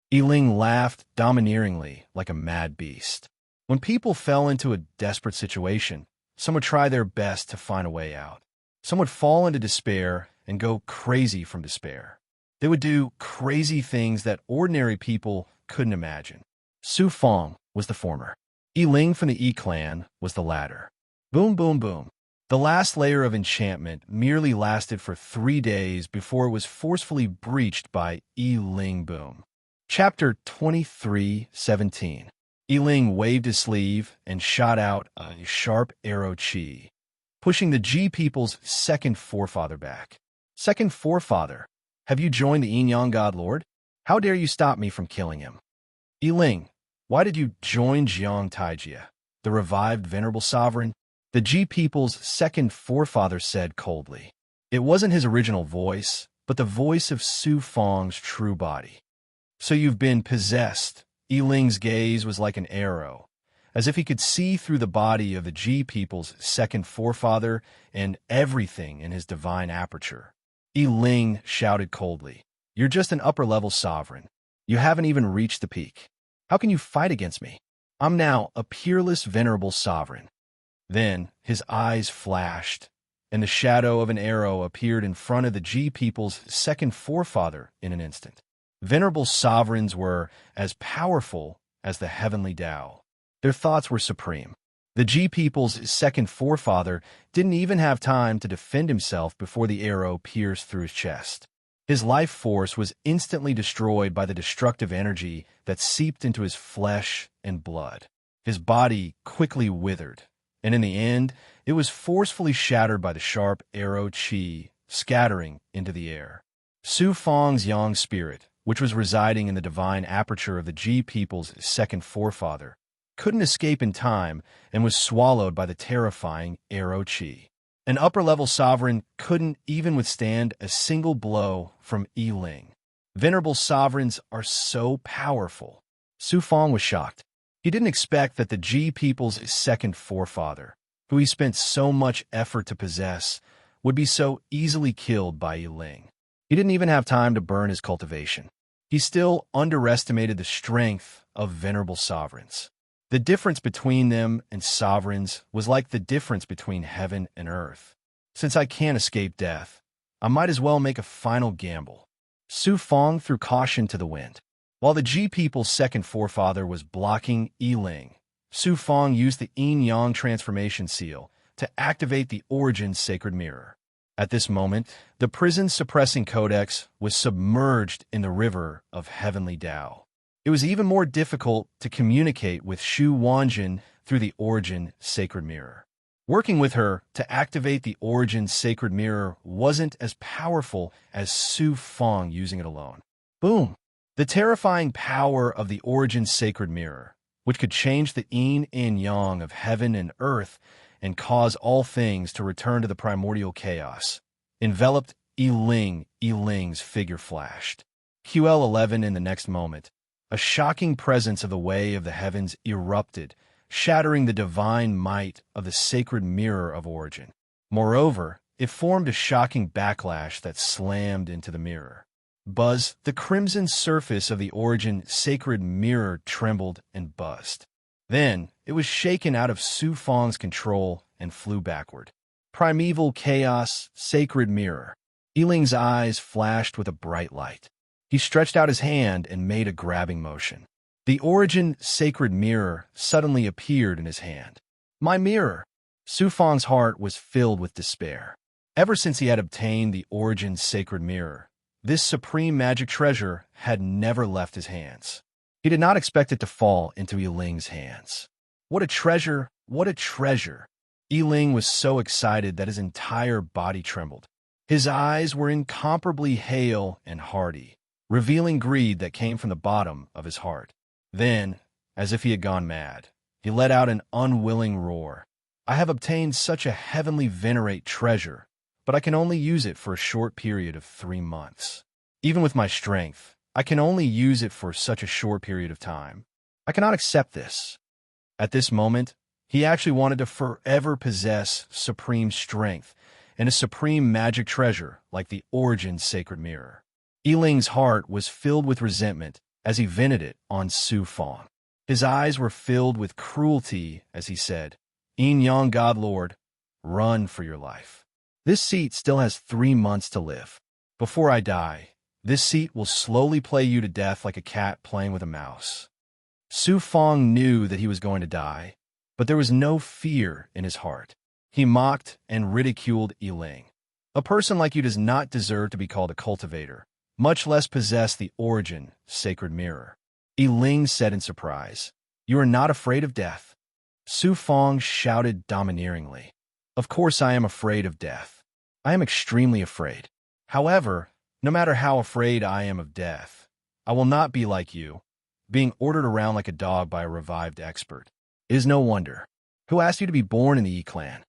Ling laughed domineeringly like a mad beast. When people fell into a desperate situation, some would try their best to find a way out. Some would fall into despair and go crazy from despair. They would do crazy things that ordinary people couldn't imagine. Su Fong was the former. Ling from the clan was the latter. Boom, boom, boom. The last layer of enchantment merely lasted for 3 days before it was forcefully breached by Ling Boom. Chapter 23:17. Ling waved his sleeve and shot out a sharp arrow chi, pushing the G People's second forefather back. Second forefather, have you joined the Yang God Lord? How dare you stop me from killing him? Ling, why did you join Jiang Taijia, the revived venerable sovereign? The G People's second forefather said coldly. It wasn't his original voice, but the voice of Su Fong's true body. So you've been possessed. Ling's gaze was like an arrow, as if he could see through the body of the G People's second forefather and everything in his divine aperture. Ling shouted coldly, "You're just an upper-level sovereign. You haven't even reached the peak. How can you fight against me? I'm now a peerless, venerable sovereign." Then his eyes flashed, and the shadow of an arrow appeared in front of the G People's second forefather in an instant. Venerable sovereigns were as powerful as the heavenly Tao. Their thoughts were supreme. The G People's second forefather didn't even have time to defend himself before the arrow pierced through his chest. His life force was instantly destroyed by the destructive energy that seeped into his flesh and blood. His body quickly withered, and in the end, it was forcefully shattered by the sharp arrow chi, scattering into the air. Su Fang's yang spirit, which was residing in the divine aperture of the Ji people's second forefather, couldn't escape in time and was swallowed by the terrifying arrow qi. An upper-level sovereign couldn't even withstand a single blow from Yi Ling. Venerable sovereigns are so powerful. Su Fang was shocked. He didn't expect that the Ji people's second forefather, who he spent so much effort to possess, would be so easily killed by Yi Ling. He didn't even have time to burn his cultivation. He still underestimated the strength of venerable sovereigns. The difference between them and sovereigns was like the difference between heaven and earth. Since I can't escape death, I might as well make a final gamble. Su Fang threw caution to the wind. While the Ji people's second forefather was blocking Yi Ling, Su Fang used the yin-yang transformation seal to activate the Origin's sacred mirror. At this moment, the prison's suppressing codex was submerged in the river of heavenly Tao. It was even more difficult to communicate with Shu Wanjin through the Origin sacred mirror. Working with her to activate the Origin sacred mirror wasn't as powerful as Su Fang using it alone. Boom! The terrifying power of the Origin sacred mirror, which could change the yin and yang of heaven and earth and cause all things to return to the primordial chaos, enveloped Yi Ling. Yi Ling's figure flashed. QL11 in the next moment. A shocking presence of the way of the heavens erupted, shattering the divine might of the sacred mirror of Origin. Moreover, it formed a shocking backlash that slammed into the mirror. Buzz, the crimson surface of the Origin sacred mirror trembled and buzzed. Then, it was shaken out of Su Fang's control and flew backward. Primeval chaos, sacred mirror. Yi Ling's eyes flashed with a bright light. He stretched out his hand and made a grabbing motion. The Origin sacred mirror suddenly appeared in his hand. My mirror! Su Fang's heart was filled with despair. Ever since he had obtained the Origin sacred mirror, this supreme magic treasure had never left his hands. He did not expect it to fall into Yi Ling's hands. What a treasure! What a treasure! Yi Ling was so excited that his entire body trembled. His eyes were incomparably hale and hearty, revealing greed that came from the bottom of his heart. Then, as if he had gone mad, he let out an unwilling roar. I have obtained such a heavenly venerate treasure, but I can only use it for a short period of 3 months. Even with my strength, I can only use it for such a short period of time. I cannot accept this. At this moment, he actually wanted to forever possess supreme strength and a supreme magic treasure like the Origin sacred mirror. Yi Ling's heart was filled with resentment as he vented it on Su Fang. His eyes were filled with cruelty as he said, Yin Yang God Lord, run for your life. This seat still has 3 months to live. Before I die, this seat will slowly play you to death like a cat playing with a mouse. Su Fang knew that he was going to die, but there was no fear in his heart. He mocked and ridiculed Yi Ling. A person like you does not deserve to be called a cultivator, much less possess the Origin sacred mirror. Yi Ling said in surprise, You are not afraid of death? Su Fang shouted domineeringly. Of course I am afraid of death. I am extremely afraid. However, no matter how afraid I am of death, I will not be like you, being ordered around like a dog by a revived expert. It is no wonder. Who asked you to be born in the Yi clan?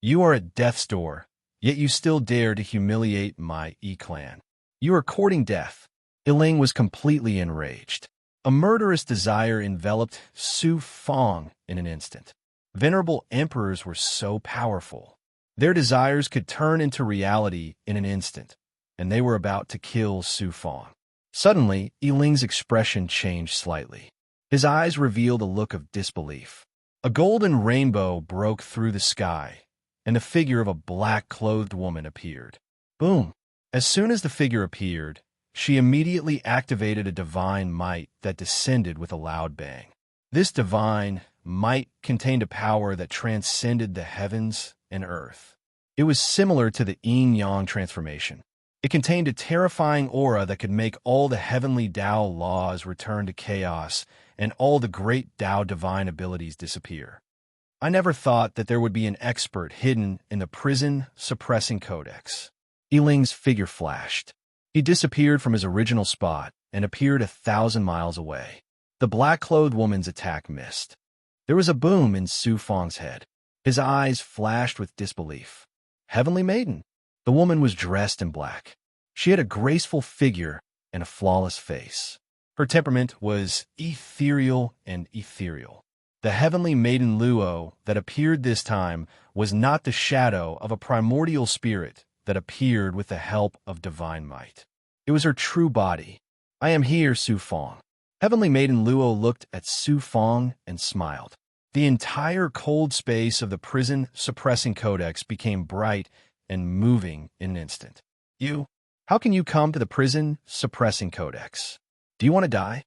You are at death's door, yet you still dare to humiliate my Yi clan. You are courting death. Yi Ling was completely enraged. A murderous desire enveloped Su Fang in an instant. Venerable emperors were so powerful. Their desires could turn into reality in an instant, and they were about to kill Su Fang. Suddenly, Yi Ling's expression changed slightly. His eyes revealed a look of disbelief. A golden rainbow broke through the sky, and the figure of a black-clothed woman appeared. Boom! As soon as the figure appeared, she immediately activated a divine might that descended with a loud bang. This divine might contained a power that transcended the heavens and earth. It was similar to the yin-yang transformation. It contained a terrifying aura that could make all the heavenly Tao laws return to chaos and all the great Tao divine abilities disappear. I never thought that there would be an expert hidden in the prison suppressing codex. Yi Ling's figure flashed. He disappeared from his original spot and appeared 1,000 miles away. The black-clothed woman's attack missed. There was a boom in Su Fong's head. His eyes flashed with disbelief. Heavenly Maiden! The woman was dressed in black. She had a graceful figure and a flawless face. Her temperament was ethereal and ethereal. The Heavenly Maiden Luo that appeared this time was not the shadow of a primordial spirit that appeared with the help of divine might. It was her true body. I am here, Su Fong. Heavenly Maiden Luo looked at Su Fong and smiled. The entire cold space of the prison suppressing codex became bright and moving in an instant. You? How can you come to the prison suppressing codex? Do you want to die?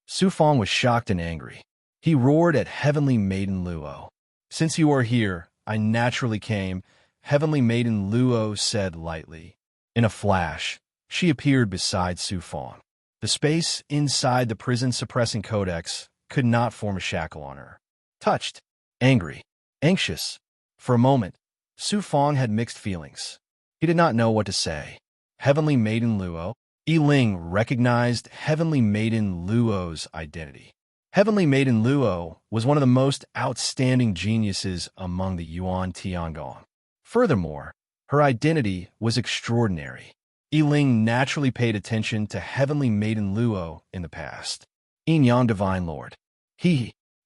Su Fong was shocked and angry. He roared at Heavenly Maiden Luo. Since you are here, I naturally came, Heavenly Maiden Luo said lightly. In a flash, she appeared beside Su Fong. The space inside the prison suppressing codex could not form a shackle on her. Touched, angry, anxious. For a moment, Su Fong had mixed feelings. He did not know what to say. Heavenly Maiden Luo? Yi Ling recognized Heavenly Maiden Luo's identity. Heavenly Maiden Luo was one of the most outstanding geniuses among the Yuan Tiangong. Furthermore, her identity was extraordinary. Yi Ling naturally paid attention to Heavenly Maiden Luo in the past. Yin Yang Divine Lord.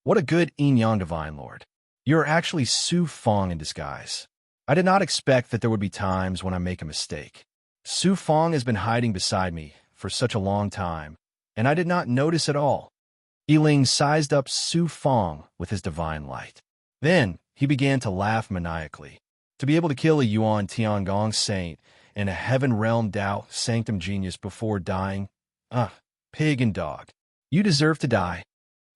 What a good Yin Yang Divine Lord. You're actually Su Fong in disguise. I did not expect that there would be times when I make a mistake. Su Fong has been hiding beside me for such a long time, and I did not notice at all. Yi Ling sized up Su Fong with his divine light. Then he began to laugh maniacally. To be able to kill a Yuan Tiangong saint and a Heaven Realm Dao Sanctum genius before dying? Pig and dog. You deserve to die.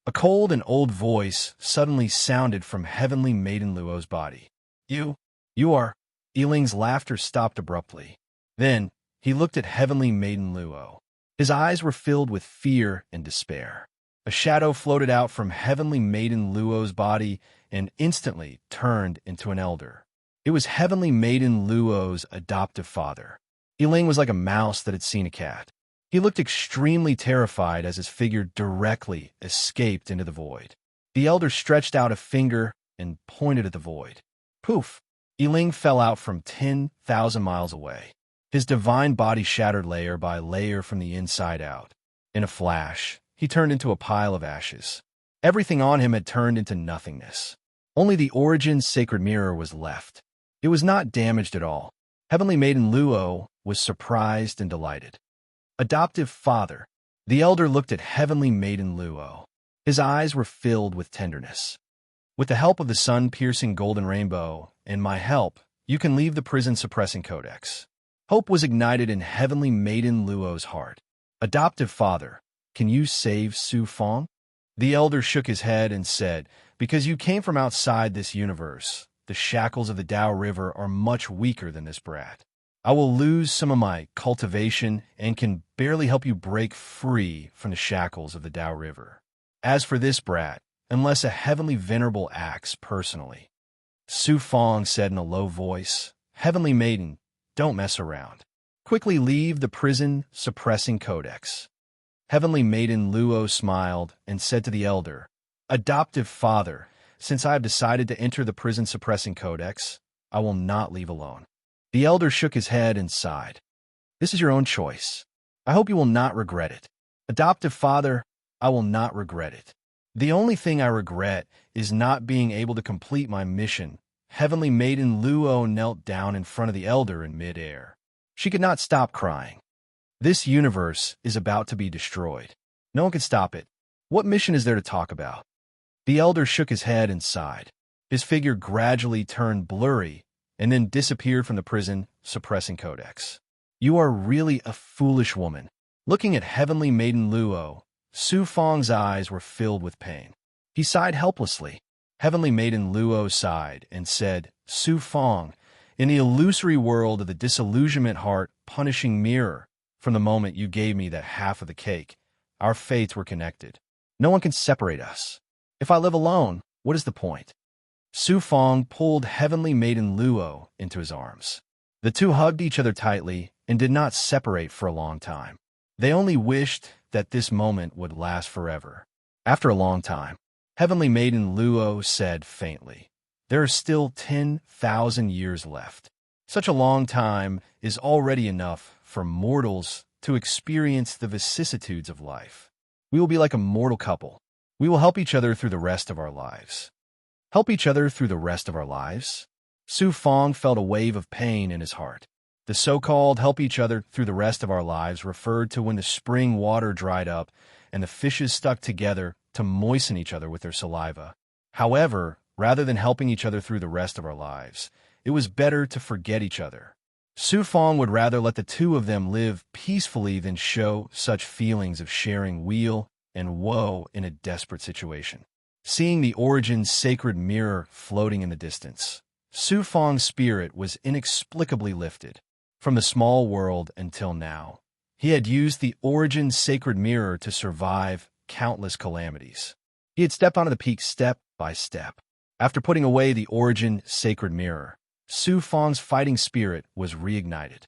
A cold and old voice suddenly sounded from Heavenly Maiden Luo's body. You are... Yi Ling's laughter stopped abruptly. Then he looked at Heavenly Maiden Luo. His eyes were filled with fear and despair. A shadow floated out from Heavenly Maiden Luo's body and instantly turned into an elder. It was Heavenly Maiden Luo's adoptive father. Yi Ling was like a mouse that had seen a cat. He looked extremely terrified as his figure directly escaped into the void. The elder stretched out a finger and pointed at the void. Poof! Yi Ling fell out from 10,000 miles away. His divine body shattered layer by layer from the inside out. In a flash, he turned into a pile of ashes. Everything on him had turned into nothingness. Only the Origin's sacred mirror was left. It was not damaged at all. Heavenly Maiden Luo was surprised and delighted. Adoptive father. The elder looked at Heavenly Maiden Luo. His eyes were filled with tenderness. With the help of the sun-piercing golden rainbow and my help, you can leave the prison-suppressing codex. Hope was ignited in Heavenly Maiden Luo's heart. Adoptive father, can you save Su Fong? The elder shook his head and said, because you came from outside this universe, the shackles of the Tao River are much weaker than this brat. I will lose some of my cultivation and can barely help you break free from the shackles of the Tao River. As for this brat, unless a heavenly venerable acts personally. Su Fong said in a low voice, Heavenly Maiden, don't mess around. Quickly leave the prison suppressing codex. Heavenly Maiden Luo smiled and said to the elder, Adoptive father, since I have decided to enter the prison suppressing codex, I will not leave alone. The elder shook his head and sighed. This is your own choice. I hope you will not regret it. Adoptive father, I will not regret it. The only thing I regret is not being able to complete my mission. Heavenly Maiden Luo knelt down in front of the elder in mid-air. She could not stop crying. This universe is about to be destroyed. No one can stop it. What mission is there to talk about? The elder shook his head and sighed. His figure gradually turned blurry and then disappeared from the prison suppressing codex. You are really a foolish woman. Looking at Heavenly Maiden Luo, Su Fong's eyes were filled with pain. He sighed helplessly. Heavenly Maiden Luo sighed and said, Su Fong, in the illusory world of the disillusionment heart punishing mirror, from the moment you gave me that half of the cake, our fates were connected. No one can separate us. If I live alone, what is the point? Su Fong pulled Heavenly Maiden Luo into his arms. The two hugged each other tightly and did not separate for a long time. They only wished that this moment would last forever. After a long time, Heavenly Maiden Luo said faintly, "There are still 10,000 years left." Such a long time is already enough for mortals to experience the vicissitudes of life. We will be like a mortal couple. We will help each other through the rest of our lives. Help each other through the rest of our lives? Su Fong felt a wave of pain in his heart. The so-called help each other through the rest of our lives referred to when the spring water dried up and the fishes stuck together to moisten each other with their saliva. However, rather than helping each other through the rest of our lives, it was better to forget each other. Su Fong would rather let the two of them live peacefully than show such feelings of sharing weal and woe in a desperate situation. Seeing the Origin's sacred mirror floating in the distance, Su Fong's spirit was inexplicably lifted. From the small world until now, he had used the Origin's sacred mirror to survive countless calamities. He had stepped onto the peak step by step. After putting away the Origin sacred mirror, Su Fong's fighting spirit was reignited.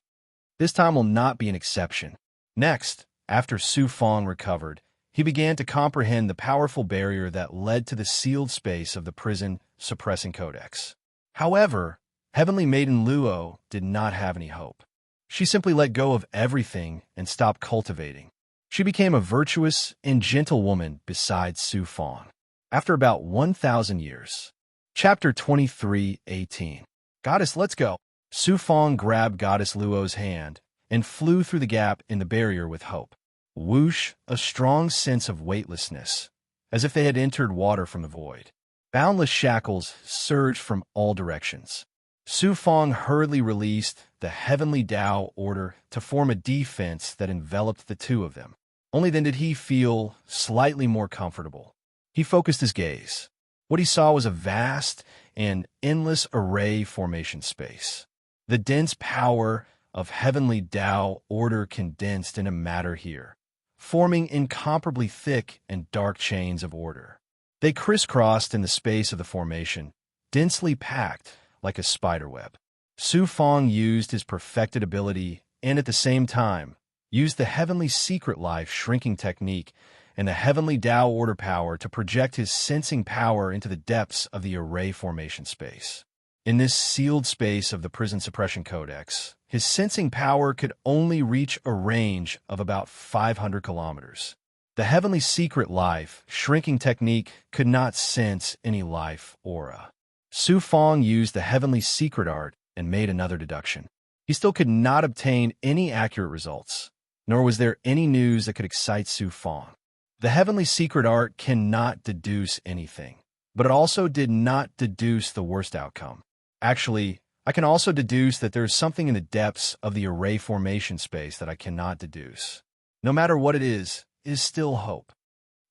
This time will not be an exception. Next, after Su Fong recovered, he began to comprehend the powerful barrier that led to the sealed space of the prison suppressing codex. However, Heavenly Maiden Luo did not have any hope. She simply let go of everything and stopped cultivating. She became a virtuous and gentle woman beside Su Fong. After about 1,000 years. Chapter 23:18. Goddess, let's go. Su Fong grabbed Goddess Luo's hand and flew through the gap in the barrier with hope. Whoosh, a strong sense of weightlessness, as if they had entered water from the void. Boundless shackles surged from all directions. Su Fong hurriedly released the heavenly Tao order to form a defense that enveloped the two of them. Only then did he feel slightly more comfortable. He focused his gaze. What he saw was a vast and endless array formation space. The dense power of heavenly Tao order condensed into matter here, forming incomparably thick and dark chains of order. They crisscrossed in the space of the formation, densely packed like a spiderweb. Su Fong used his perfected ability and at the same time used the heavenly secret life shrinking technique and the heavenly Tao order power to project his sensing power into the depths of the array formation space. In this sealed space of the prison suppression codex, his sensing power could only reach a range of about 500 kilometers. The heavenly secret life shrinking technique could not sense any life aura. Su Fong used the heavenly secret art and made another deduction. He still could not obtain any accurate results, nor was there any news that could excite Su Fong. The heavenly secret art cannot deduce anything, but it also did not deduce the worst outcome. Actually, I can also deduce that there is something in the depths of the array formation space that I cannot deduce. No matter what it is still hope.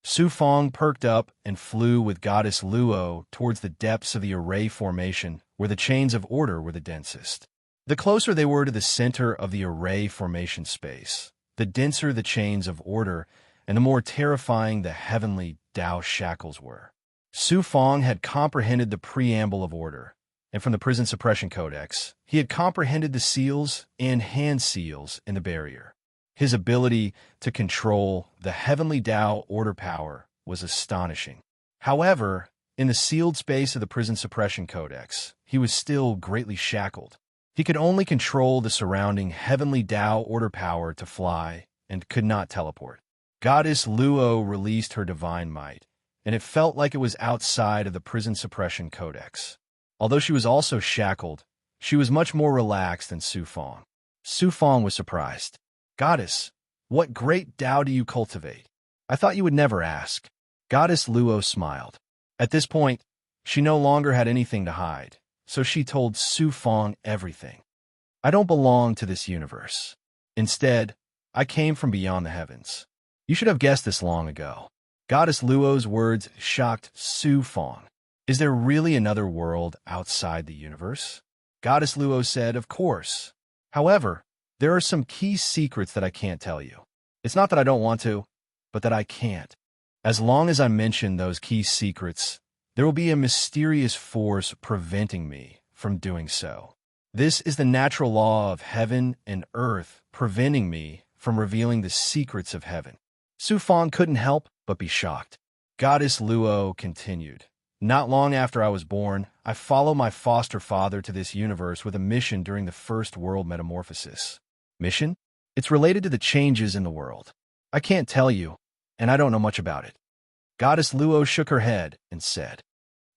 Su Fong perked up and flew with Goddess Luo towards the depths of the array formation where the chains of order were the densest. The closer they were to the center of the array formation space, the denser the chains of order and the more terrifying the heavenly Tao shackles were. Su Fong had comprehended the preamble of order, and from the prison suppression codex, he had comprehended the seals and hand seals in the barrier. His ability to control the heavenly Tao order power was astonishing. However, in the sealed space of the prison suppression codex, he was still greatly shackled. He could only control the surrounding heavenly Tao order power to fly and could not teleport. Goddess Luo released her divine might, and it felt like it was outside of the prison suppression codex. Although she was also shackled, she was much more relaxed than Su Fong. Su Fong was surprised. Goddess, what great Tao do you cultivate? I thought you would never ask. Goddess Luo smiled. At this point, she no longer had anything to hide, so she told Su Fong everything. I don't belong to this universe. Instead, I came from beyond the heavens. You should have guessed this long ago. Goddess Luo's words shocked Su Fong. Is there really another world outside the universe? Goddess Luo said, of course. However, there are some key secrets that I can't tell you. It's not that I don't want to, but that I can't. As long as I mention those key secrets, there will be a mysterious force preventing me from doing so. This is the natural law of heaven and earth, preventing me from revealing the secrets of heaven. Su Fong couldn't help but be shocked. Goddess Luo continued. Not long after I was born, I followed my foster father to this universe with a mission during the first world metamorphosis. Mission? It's related to the changes in the world. I can't tell you, and I don't know much about it. Goddess Luo shook her head and said,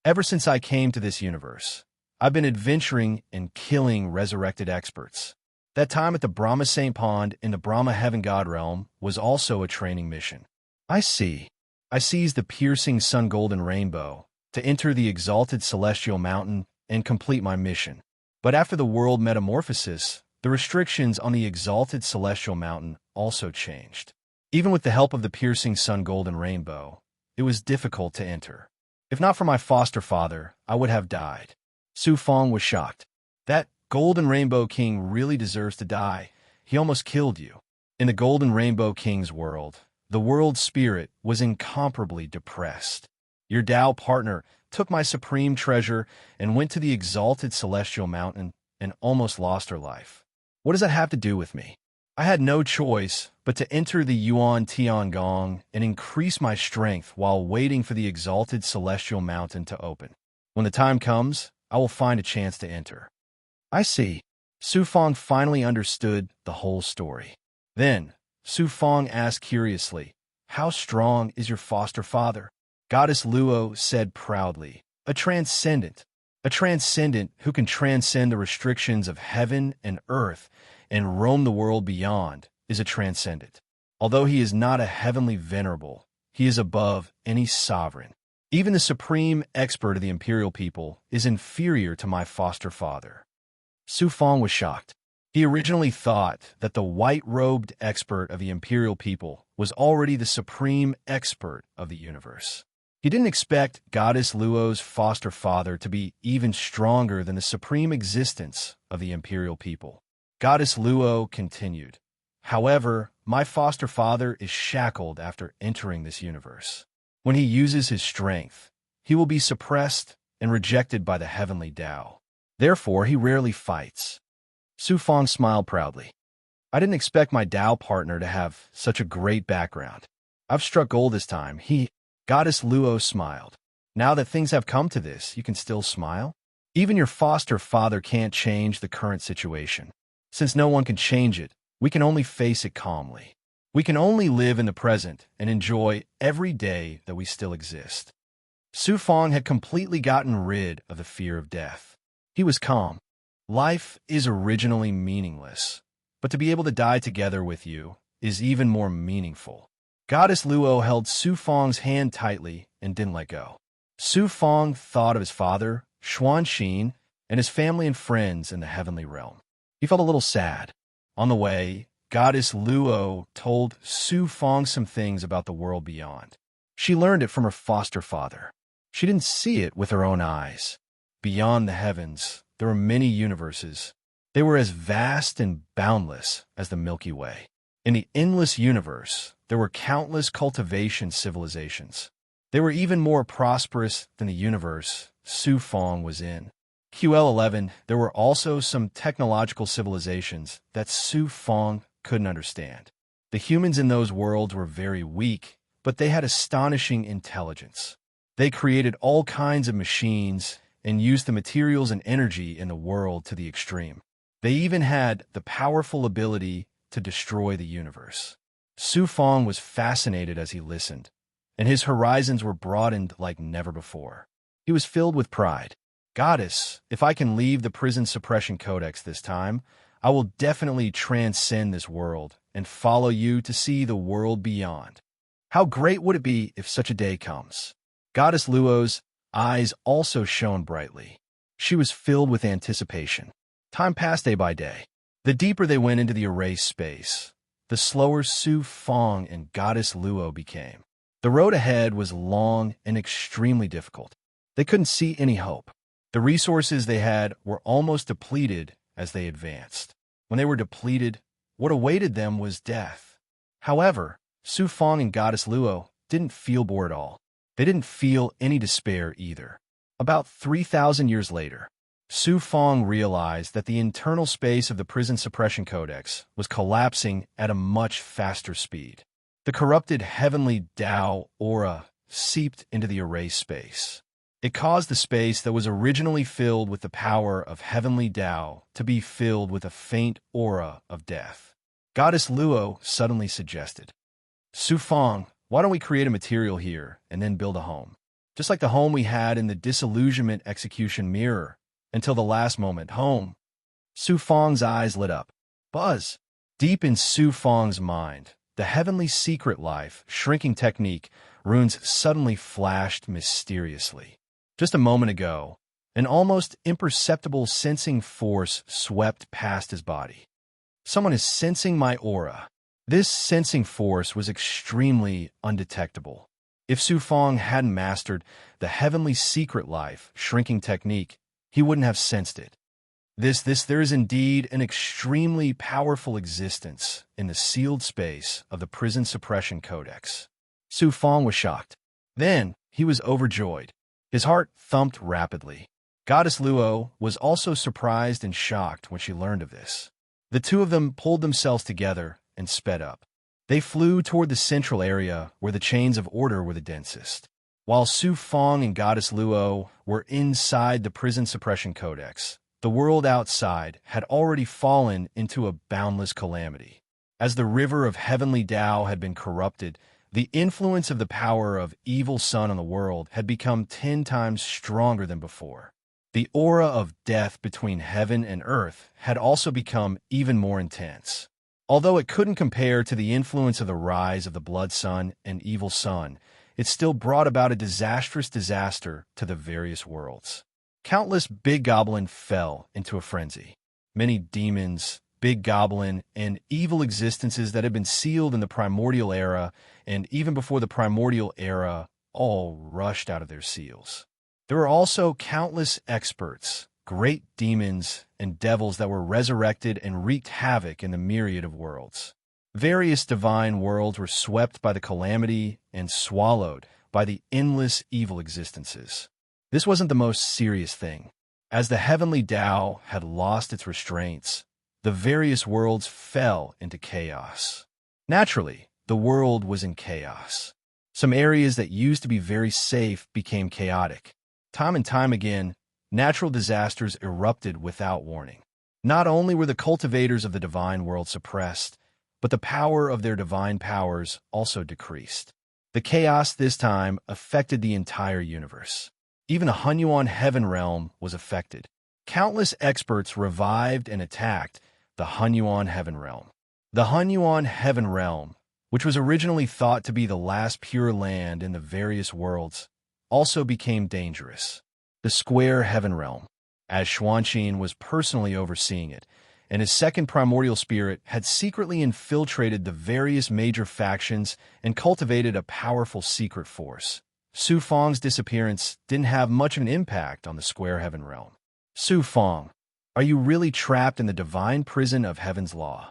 Ever since I came to this universe, I've been adventuring and killing resurrected experts. That time at the Brahma Saint Pond in the Brahma Heaven God realm was also a training mission. I see. I seized the piercing sun golden rainbow to enter the exalted celestial mountain and complete my mission. But after the world metamorphosis, the restrictions on the exalted celestial mountain also changed. Even with the help of the piercing sun golden rainbow, it was difficult to enter. If not for my foster father, I would have died. Su Fong was shocked. That Golden Rainbow King really deserves to die. He almost killed you. In the Golden Rainbow King's world, the world spirit was incomparably depressed. Your Tao partner took my supreme treasure and went to the exalted celestial mountain and almost lost her life. What does that have to do with me? I had no choice but to enter the Yuan Tiangong and increase my strength while waiting for the exalted celestial mountain to open. When the time comes, I will find a chance to enter. I see. Su Fong finally understood the whole story. Then, Su Fong asked curiously, How strong is your foster father? Goddess Luo said proudly, A transcendent who can transcend the restrictions of heaven and earth and roam the world beyond, is a transcendent. Although he is not a heavenly venerable, he is above any sovereign. Even the supreme expert of the imperial people is inferior to my foster father. Su Fong was shocked. He originally thought that the white-robed expert of the imperial people was already the supreme expert of the universe. He didn't expect Goddess Luo's foster father to be even stronger than the supreme existence of the imperial people. Goddess Luo continued, However, my foster father is shackled after entering this universe. When he uses his strength, he will be suppressed and rejected by the heavenly Tao. Therefore, he rarely fights. Su Fong smiled proudly. I didn't expect my Tao partner to have such a great background. I've struck gold this time. Goddess Luo smiled. Now that things have come to this, you can still smile? Even your foster father can't change the current situation. Since no one can change it, we can only face it calmly. We can only live in the present and enjoy every day that we still exist. Su Fong had completely gotten rid of the fear of death. He was calm. Life is originally meaningless, but to be able to die together with you is even more meaningful. Goddess Luo held Su Fong's hand tightly and didn't let go. Su Fong thought of his father, Xuan Xin, and his family and friends in the heavenly realm. He felt a little sad. On the way, Goddess Luo told Su Fong some things about the world beyond. She learned it from her foster father. She didn't see it with her own eyes. Beyond the heavens, there were many universes. They were as vast and boundless as the Milky Way. In the endless universe, there were countless cultivation civilizations. They were even more prosperous than the universe Su Fong was in. QL11, there were also some technological civilizations that Su Fong couldn't understand. The humans in those worlds were very weak, but they had astonishing intelligence. They created all kinds of machines and used the materials and energy in the world to the extreme. They even had the powerful ability to destroy the universe. Su Fong was fascinated as he listened, and his horizons were broadened like never before. He was filled with pride. Goddess, if I can leave the prison suppression codex this time, I will definitely transcend this world and follow you to see the world beyond. How great would it be if such a day comes? Goddess Luo's eyes also shone brightly. She was filled with anticipation. Time passed day by day. The deeper they went into the erased space, the slower Su Fong and Goddess Luo became. The road ahead was long and extremely difficult. They couldn't see any hope. The resources they had were almost depleted as they advanced. When they were depleted, what awaited them was death. However, Su Fong and Goddess Luo didn't feel bored at all. They didn't feel any despair either. About 3,000 years later, Su Fong realized that the internal space of the prison suppression codex was collapsing at a much faster speed. The corrupted heavenly Tao aura seeped into the erased space. It caused the space that was originally filled with the power of heavenly Tao to be filled with a faint aura of death. Goddess Luo suddenly suggested, Su Fong, why don't we create a material here and then build a home? Just like the home we had in the disillusionment execution mirror. Until the last moment, home. Su Fong's eyes lit up. Buzz. Deep in Su Fong's mind, the heavenly secret life shrinking technique runes suddenly flashed mysteriously. Just a moment ago, an almost imperceptible sensing force swept past his body. Someone is sensing my aura. This sensing force was extremely undetectable. If Su Fong hadn't mastered the heavenly secret life shrinking technique, he wouldn't have sensed it. There is indeed an extremely powerful existence in the sealed space of the prison suppression codex. Su Fong was shocked. Then he was overjoyed. His heart thumped rapidly. Goddess Luo was also surprised and shocked when she learned of this. The two of them pulled themselves together and sped up. They flew toward the central area where the chains of order were the densest. While Su Fong and Goddess Luo were inside the prison suppression codex, the world outside had already fallen into a boundless calamity. As the river of heavenly Tao had been corrupted, the influence of the power of evil sun on the world had become 10 times stronger than before. The aura of death between heaven and earth had also become even more intense. Although it couldn't compare to the influence of the rise of the blood sun and evil sun, it still brought about a disastrous disaster to the various worlds. Countless big goblin fell into a frenzy. Many demons, big goblin, and evil existences that had been sealed in the primordial era and even before the primordial era all rushed out of their seals. There were also countless experts, great demons, and devils that were resurrected and wreaked havoc in the myriad of worlds. Various divine worlds were swept by the calamity and swallowed by the endless evil existences. This wasn't the most serious thing. As the heavenly Tao had lost its restraints, the various worlds fell into chaos. Naturally, the world was in chaos. Some areas that used to be very safe became chaotic. Time and time again, natural disasters erupted without warning. Not only were the cultivators of the divine world suppressed, but the power of their divine powers also decreased. The chaos this time affected the entire universe. Even the Hunyuan heaven realm was affected. Countless experts revived and attacked the Hunyuan heaven realm. The Hunyuan heaven realm, which was originally thought to be the last pure land in the various worlds, also became dangerous. The square heaven realm, as Xuanqin was personally overseeing it, and his second primordial spirit had secretly infiltrated the various major factions and cultivated a powerful secret force. Su Fong's disappearance didn't have much of an impact on the square heaven realm. Su Fong, are you really trapped in the divine prison of heaven's law?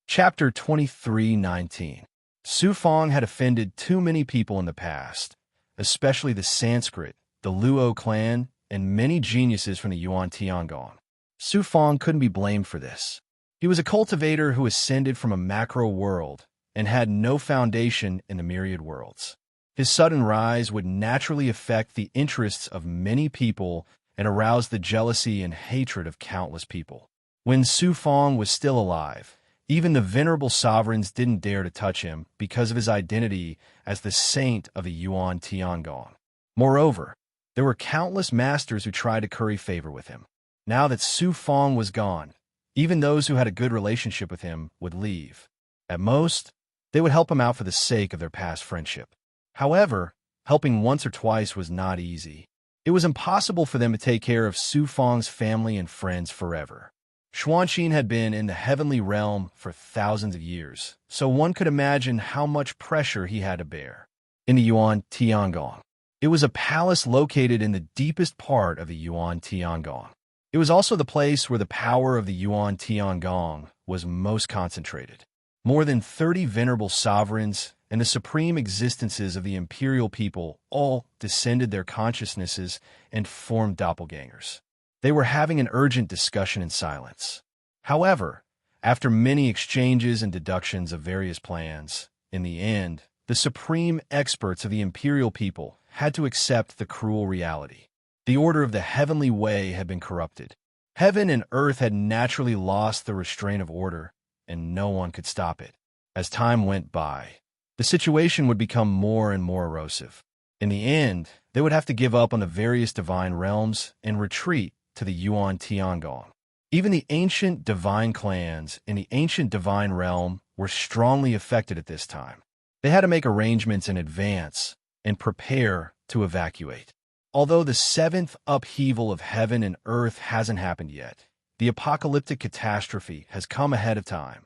Chapter 23:19. Su Fong had offended too many people in the past, especially the Sanskrit, the Luo clan, and many geniuses from the Yuan Tiangong. Su Fong couldn't be blamed for this. He was a cultivator who ascended from a macro world and had no foundation in the myriad worlds. His sudden rise would naturally affect the interests of many people and arouse the jealousy and hatred of countless people. When Su Fong was still alive, even the venerable sovereigns didn't dare to touch him because of his identity as the saint of the Yuan Tiangong. Moreover, there were countless masters who tried to curry favor with him. Now that Su Fong was gone, even those who had a good relationship with him would leave. At most, they would help him out for the sake of their past friendship. However, helping once or twice was not easy. It was impossible for them to take care of Su Fong's family and friends forever. Xuanqin had been in the heavenly realm for thousands of years, so one could imagine how much pressure he had to bear. In the Yuan Tiangong, it was a palace located in the deepest part of the Yuan Tiangong. It was also the place where the power of the Yuan Tiangong was most concentrated. More than 30 venerable sovereigns and the supreme existences of the imperial people all descended their consciousnesses and formed doppelgangers. They were having an urgent discussion in silence. However, after many exchanges and deductions of various plans, in the end, the supreme experts of the imperial people had to accept the cruel reality. The order of the heavenly way had been corrupted. Heaven and earth had naturally lost the restraint of order, and no one could stop it. As time went by, the situation would become more and more erosive. In the end, they would have to give up on the various divine realms and retreat to the Yuan Tiangong. Even the ancient divine clans in the ancient divine realm were strongly affected at this time. They had to make arrangements in advance and prepare to evacuate. Although the seventh upheaval of heaven and earth hasn't happened yet, the apocalyptic catastrophe has come ahead of time.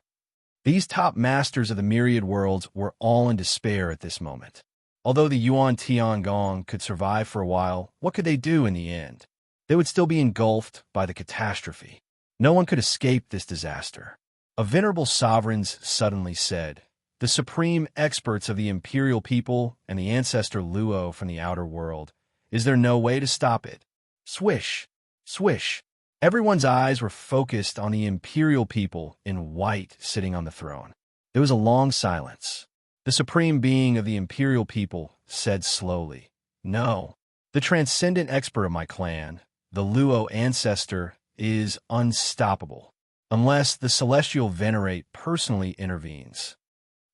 These top masters of the myriad worlds were all in despair at this moment. Although the Yuan Tiangong could survive for a while, what could they do in the end? They would still be engulfed by the catastrophe. No one could escape this disaster. A venerable sovereigns suddenly said, "The supreme experts of the imperial people and the ancestor Luo from the outer world, is there no way to stop it?" Swish, swish. Everyone's eyes were focused on the imperial people in white sitting on the throne. There was a long silence. The supreme being of the imperial people said slowly, "No, the transcendent expert of my clan, the Luo ancestor, is unstoppable, unless the celestial venerate personally intervenes."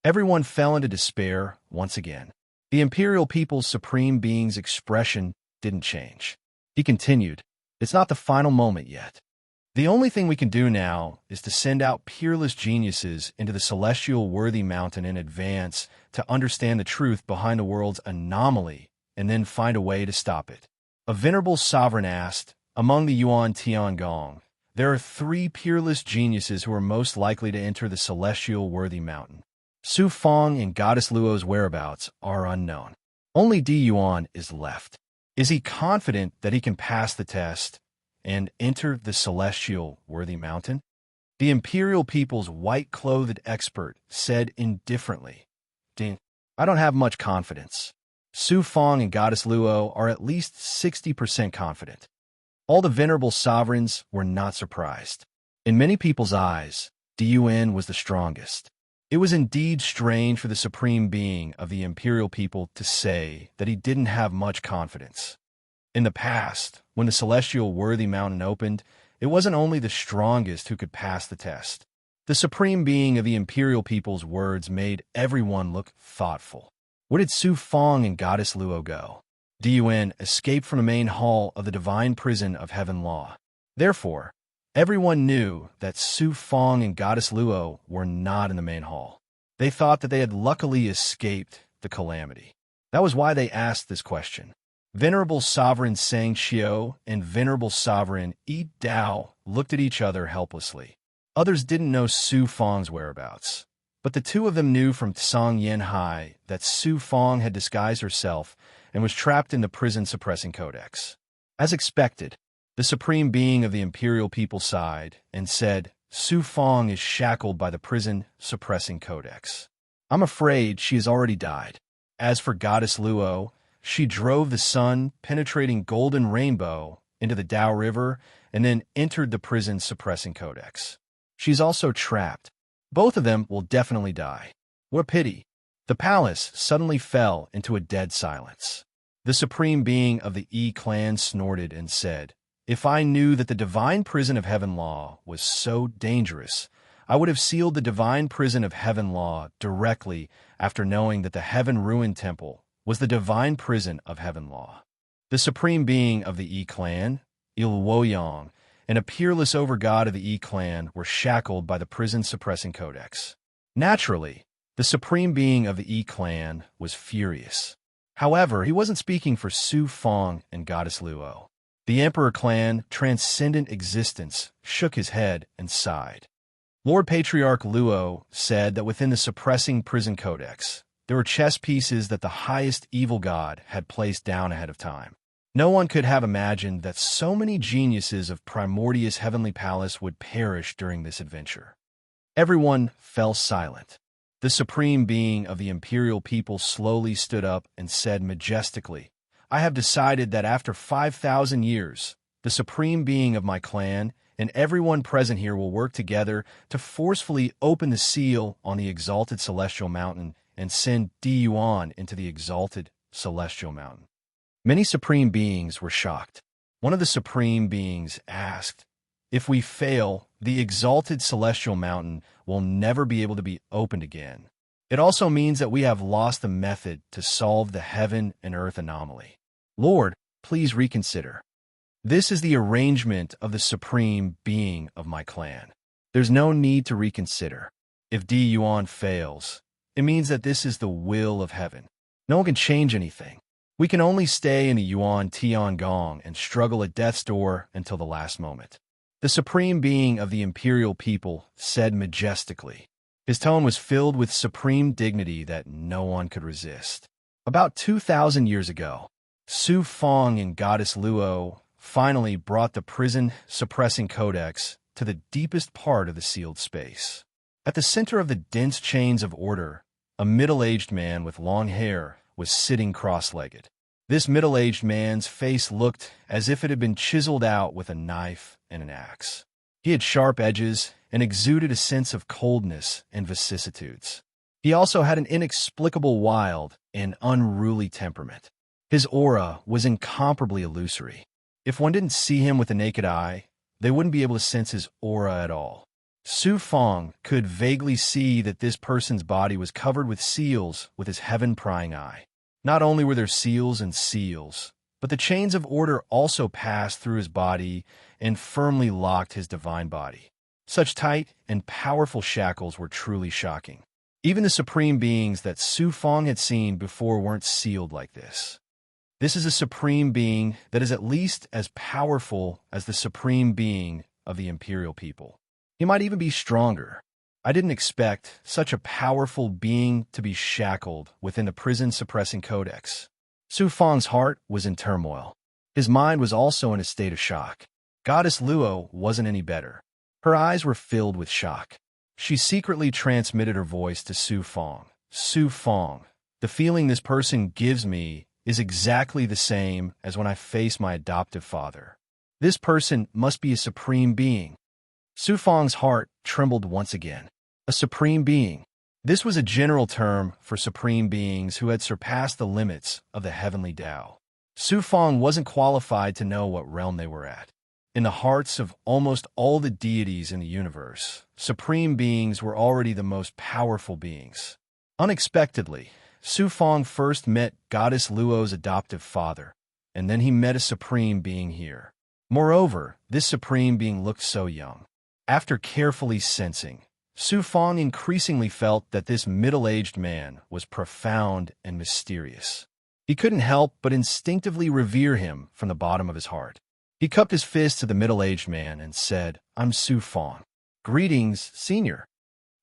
Everyone fell into despair once again. The imperial people's supreme being's expression didn't change. He continued, "It's not the final moment yet. The only thing we can do now is to send out peerless geniuses into the celestial worthy mountain in advance to understand the truth behind the world's anomaly and then find a way to stop it." A venerable sovereign asked, "Among the Yuan Tiangong, there are 3 peerless geniuses who are most likely to enter the celestial worthy mountain. Su Fong and Goddess Luo's whereabouts are unknown. Only Di Yuan is left. Is he confident that he can pass the test and enter the celestial worthy mountain?" The imperial people's white-clothed expert said indifferently, "Ding, I don't have much confidence. Su Fong and Goddess Luo are at least 60% confident." All the venerable sovereigns were not surprised. In many people's eyes, Di Yuan was the strongest. It was indeed strange for the supreme being of the imperial people to say that he didn't have much confidence. In the past, when the celestial worthy mountain opened, it wasn't only the strongest who could pass the test. The supreme being of the imperial people's words made everyone look thoughtful. Where did Su Fong and Goddess Luo go? Di Yuan escaped from the main hall of the divine prison of heaven law. Therefore, everyone knew that Su Fong and Goddess Luo were not in the main hall. They thought that they had luckily escaped the calamity. That was why they asked this question. Venerable Sovereign Sang Xiao and Venerable Sovereign Yi Dao looked at each other helplessly. Others didn't know Su Fong's whereabouts, but the two of them knew from Tsang Yanhai that Su Fong had disguised herself and was trapped in the prison suppressing codex. As expected, the supreme being of the imperial people sighed and said, "Su Fong is shackled by the prison suppressing codex. I'm afraid she has already died. As for Goddess Luo, she drove the sun-penetrating golden rainbow into the Dao River and then entered the prison suppressing codex. She's also trapped. Both of them will definitely die. What a pity." The palace suddenly fell into a dead silence. The supreme being of the Yi clan snorted and said, "If I knew that the divine prison of heaven law was so dangerous, I would have sealed the divine prison of heaven law directly after knowing that the heaven ruined temple was the divine prison of heaven law." The supreme being of the Yi clan, Il Woyang, and a peerless overgod of the Yi clan were shackled by the prison suppressing codex. Naturally, the supreme being of the Yi clan was furious. However, he wasn't speaking for Su Fong and Goddess Luo. The Emperor clan, transcendent existence, shook his head and sighed. Lord Patriarch Luo said that within the suppressing prison codex, there were chess pieces that the highest evil god had placed down ahead of time. No one could have imagined that so many geniuses of Primordius Heavenly Palace would perish during this adventure. Everyone fell silent. The supreme being of the imperial people slowly stood up and said majestically, "I have decided that after 5,000 years, the supreme being of my clan, and everyone present here will work together to forcefully open the seal on the exalted celestial mountain and send Yuan into the exalted celestial mountain. Many supreme beings were shocked. One of the supreme beings asked, "If we fail, the exalted celestial mountain will never be able to be opened again. It also means that we have lost the method to solve the heaven and earth anomaly. Lord, please reconsider. This is the arrangement of the supreme being of my clan. There's no need to reconsider. If Yuan fails, it means that this is the will of heaven. No one can change anything. We can only stay in the Yuan Tiangong and struggle at death's door until the last moment." The supreme being of the imperial people said majestically. His tone was filled with supreme dignity that no one could resist. About 2,000 years ago, Su Fong and Goddess Luo finally brought the prison-suppressing codex to the deepest part of the sealed space. At the center of the dense chains of order, a middle-aged man with long hair was sitting cross-legged. This middle-aged man's face looked as if it had been chiseled out with a knife and an axe. He had sharp edges and exuded a sense of coldness and vicissitudes. He also had an inexplicable wild and unruly temperament. His aura was incomparably illusory. If one didn't see him with the naked eye, they wouldn't be able to sense his aura at all. Su Fong could vaguely see that this person's body was covered with seals with his heaven-prying eye. Not only were there seals and seals, but the chains of order also passed through his body and firmly locked his divine body. Such tight and powerful shackles were truly shocking. Even the supreme beings that Su Fong had seen before weren't sealed like this. This is a supreme being that is at least as powerful as the supreme being of the imperial people. He might even be stronger. I didn't expect such a powerful being to be shackled within the prison-suppressing codex. Su Fong's heart was in turmoil. His mind was also in a state of shock. Goddess Luo wasn't any better. Her eyes were filled with shock. She secretly transmitted her voice to Su Fong. "Su Fong, the feeling this person gives me is exactly the same as when I face my adoptive father. This person must be a supreme being." Su Fong's heart trembled once again. A supreme being. This was a general term for supreme beings who had surpassed the limits of the heavenly Tao. Su Fong wasn't qualified to know what realm they were at. In the hearts of almost all the deities in the universe, supreme beings were already the most powerful beings. Unexpectedly, Su Fong first met Goddess Luo's adoptive father, and then he met a supreme being here. Moreover, this supreme being looked so young. After carefully sensing, Su Fong increasingly felt that this middle-aged man was profound and mysterious. He couldn't help but instinctively revere him from the bottom of his heart. He cupped his fist to the middle-aged man and said, "I'm Su Fong. Greetings, senior."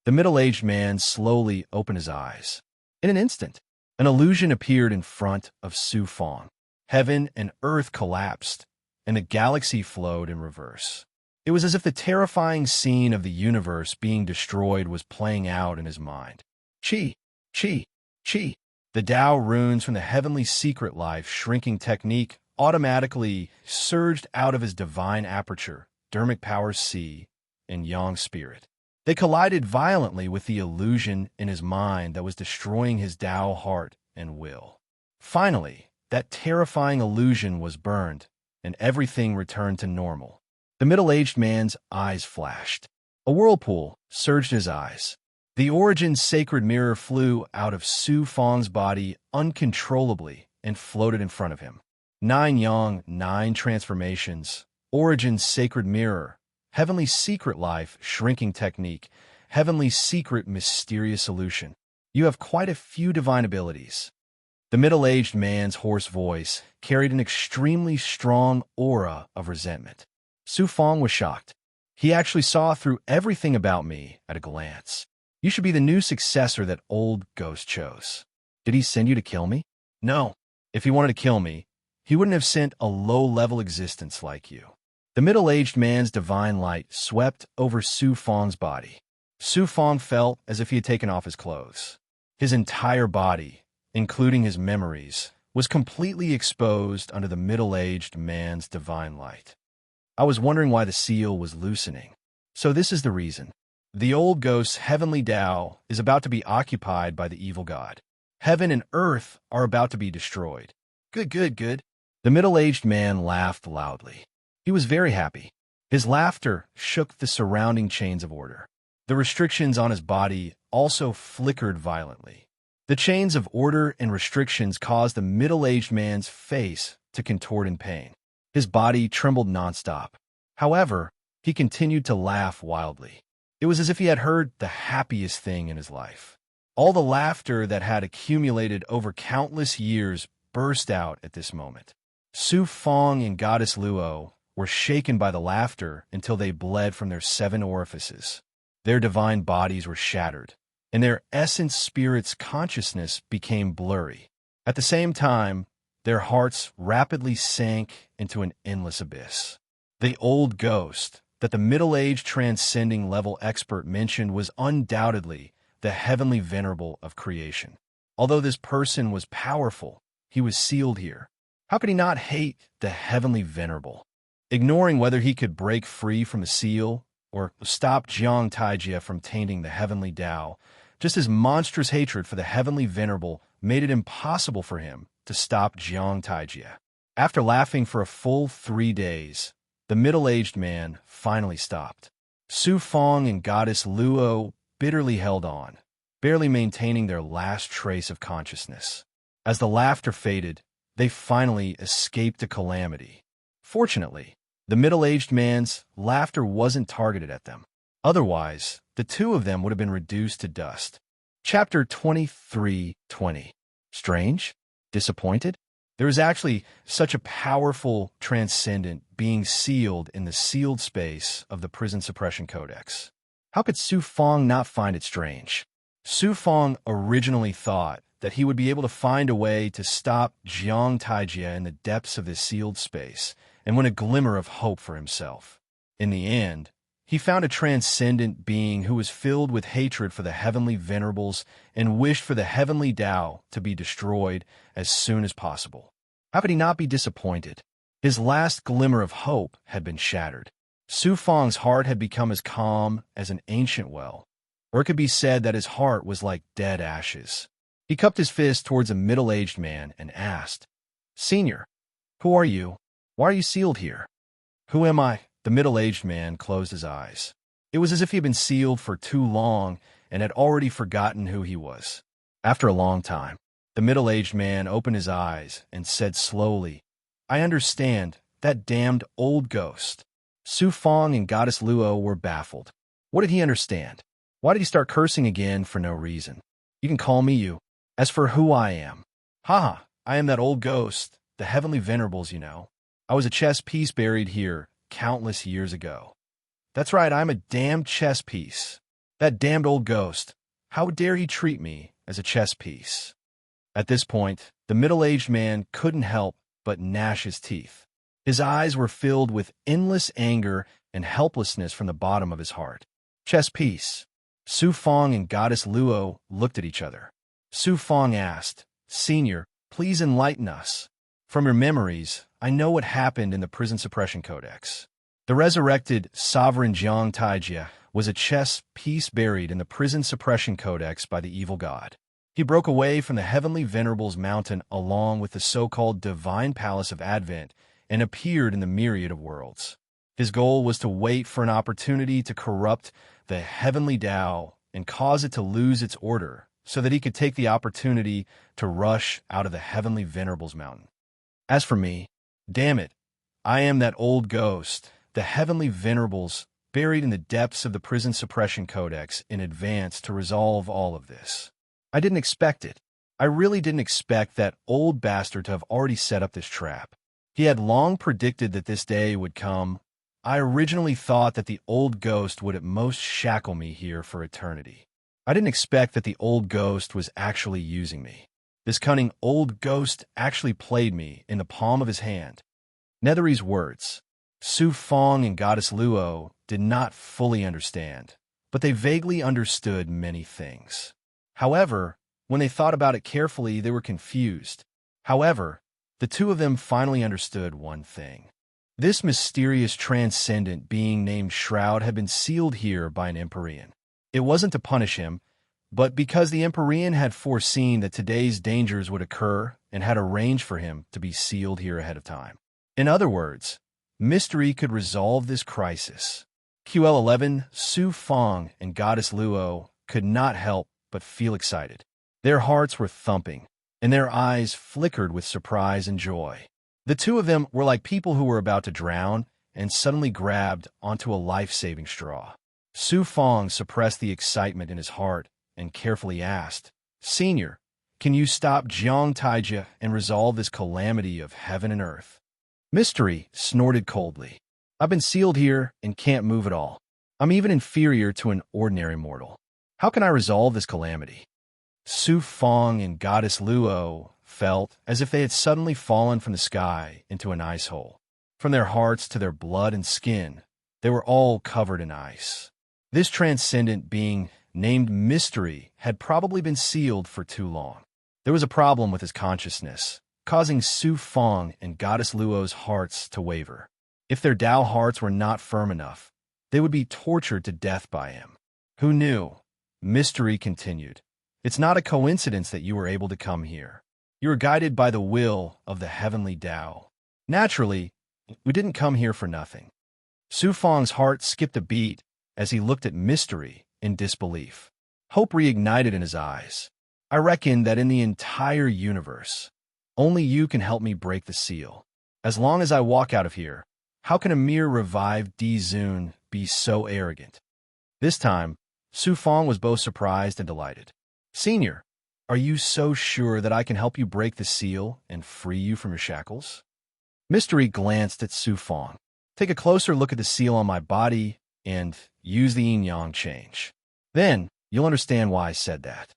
The middle-aged man slowly opened his eyes. In an instant, an illusion appeared in front of Su Fong. Heaven and earth collapsed, and the galaxy flowed in reverse. It was as if the terrifying scene of the universe being destroyed was playing out in his mind. Chi, Chi, Chi. The Tao runes from the heavenly secret life shrinking technique automatically surged out of his divine aperture, Dermic Powers C, and Yang Spirit. They collided violently with the illusion in his mind that was destroying his Tao heart and will. Finally, that terrifying illusion was burned, and everything returned to normal. The middle-aged man's eyes flashed. A whirlpool surged in his eyes. The Origin's sacred mirror flew out of Su Fong's body uncontrollably and floated in front of him. 9 Yang, 9 transformations, Origin's sacred mirror, heavenly secret life, shrinking technique, heavenly secret mysterious solution. You have quite a few divine abilities. The middle-aged man's hoarse voice carried an extremely strong aura of resentment. Su Fong was shocked. He actually saw through everything about me at a glance. You should be the new successor that old ghost chose. Did he send you to kill me? No. If he wanted to kill me, he wouldn't have sent a low-level existence like you. The middle-aged man's divine light swept over Su Fong's body. Su Fong felt as if he had taken off his clothes. His entire body, including his memories, was completely exposed under the middle-aged man's divine light. I was wondering why the seal was loosening. So this is the reason. The old ghost's heavenly Tao is about to be occupied by the evil god. Heaven and earth are about to be destroyed. Good, good, good. The middle-aged man laughed loudly. He was very happy. His laughter shook the surrounding chains of order. The restrictions on his body also flickered violently. The chains of order and restrictions caused the middle-aged man's face to contort in pain. His body trembled nonstop. However, he continued to laugh wildly. It was as if he had heard the happiest thing in his life. All the laughter that had accumulated over countless years burst out at this moment. Su Fong and Goddess Luo were shaken by the laughter until they bled from their 7 orifices. Their divine bodies were shattered, and their essence spirit's consciousness became blurry. At the same time, their hearts rapidly sank into an endless abyss. The old ghost that the middle-aged transcending level expert mentioned was undoubtedly the heavenly venerable of creation. Although this person was powerful, he was sealed here. How could he not hate the heavenly venerable? Ignoring whether he could break free from the seal or stop Jiang Taijia from tainting the heavenly Tao, just his monstrous hatred for the heavenly venerable made it impossible for him to stop Jiang Taijia. After laughing for a full 3 days, the middle-aged man finally stopped. Su Fong and Goddess Luo bitterly held on, barely maintaining their last trace of consciousness. As the laughter faded, they finally escaped a calamity. Fortunately, the middle-aged man's laughter wasn't targeted at them. Otherwise, the two of them would have been reduced to dust. Chapter 23:20. Strange? Disappointed? There is actually such a powerful transcendent being sealed in the sealed space of the Prison Suppression Codex. How could Su Fong not find it strange? Su Fong originally thought that he would be able to find a way to stop Jiang Taijia in the depths of this sealed space and win a glimmer of hope for himself. In the end, he found a transcendent being who was filled with hatred for the heavenly venerables and wished for the heavenly Tao to be destroyed as soon as possible. How could he not be disappointed? His last glimmer of hope had been shattered. Su Fong's heart had become as calm as an ancient well, or it could be said that his heart was like dead ashes. He cupped his fist towards a middle-aged man and asked, "Senior, who are you? Why are you sealed here?" "Who am I?" The middle-aged man closed his eyes. It was as if he had been sealed for too long and had already forgotten who he was. After a long time, the middle-aged man opened his eyes and said slowly, "I understand, that damned old ghost." Su Fong and Goddess Luo were baffled. What did he understand? Why did he start cursing again for no reason? "You can call me you. As for who I am, haha, I am that old ghost, the heavenly venerables, you know. I was a chess piece buried here countless years ago." "That's right, I'm a damned chess piece. That damned old ghost. How dare he treat me as a chess piece?" At this point, the middle-aged man couldn't help but gnash his teeth. His eyes were filled with endless anger and helplessness from the bottom of his heart. Chess piece. Su Fong and Goddess Luo looked at each other. Su Fong asked, "Senior, please enlighten us. From your memories, I know what happened in the Prison Suppression Codex. The resurrected sovereign Jiang Taijia was a chess piece buried in the Prison Suppression Codex by the evil god. He broke away from the heavenly venerables mountain along with the so-called divine palace of Advent and appeared in the myriad of worlds. His goal was to wait for an opportunity to corrupt the heavenly Tao and cause it to lose its order so that he could take the opportunity to rush out of the heavenly venerables mountain. As for me, damn it, I am that old ghost, the heavenly venerables buried in the depths of the Prison Suppression Codex in advance to resolve all of this. I didn't expect it. I really didn't expect that old bastard to have already set up this trap. He had long predicted that this day would come. I originally thought that the old ghost would at most shackle me here for eternity. I didn't expect that the old ghost was actually using me. This cunning old ghost actually played me in the palm of his hand." Nethery's words. Su Fong and Goddess Luo did not fully understand, but they vaguely understood many things. However, when they thought about it carefully, they were confused. However, the two of them finally understood one thing. This mysterious transcendent being named Shroud had been sealed here by an Empyrean. It wasn't to punish him, but because the Empyrean had foreseen that today's dangers would occur and had arranged for him to be sealed here ahead of time. In other words, Mystery could resolve this crisis. QL11, Su Fong, and Goddess Luo could not help but feel excited. Their hearts were thumping, and their eyes flickered with surprise and joy. The two of them were like people who were about to drown and suddenly grabbed onto a life-saving straw. Su Fong suppressed the excitement in his heart and carefully asked, "Senior, can you stop Jiang Taijia and resolve this calamity of heaven and earth?" Mystery snorted coldly. "I've been sealed here and can't move at all. I'm even inferior to an ordinary mortal. How can I resolve this calamity?" Su Fong and Goddess Luo felt as if they had suddenly fallen from the sky into an ice hole. From their hearts to their blood and skin, they were all covered in ice. This transcendent being, named Mystery, had probably been sealed for too long. There was a problem with his consciousness, causing Su Fong and Goddess Luo's hearts to waver. If their Tao hearts were not firm enough, they would be tortured to death by him. Who knew? Mystery continued. "It's not a coincidence that you were able to come here. You are guided by the will of the heavenly Tao. Naturally, we didn't come here for nothing." Su Fong's heart skipped a beat as he looked at Mystery in disbelief. Hope reignited in his eyes. "I reckon that in the entire universe, only you can help me break the seal. As long as I walk out of here, how can a mere revived Di Zun be so arrogant?" This time, Su Fong was both surprised and delighted. "Senior, are you so sure that I can help you break the seal and free you from your shackles?" Mystery glanced at Su Fong. "Take a closer look at the seal on my body and use the yin-yang change. Then you'll understand why I said that."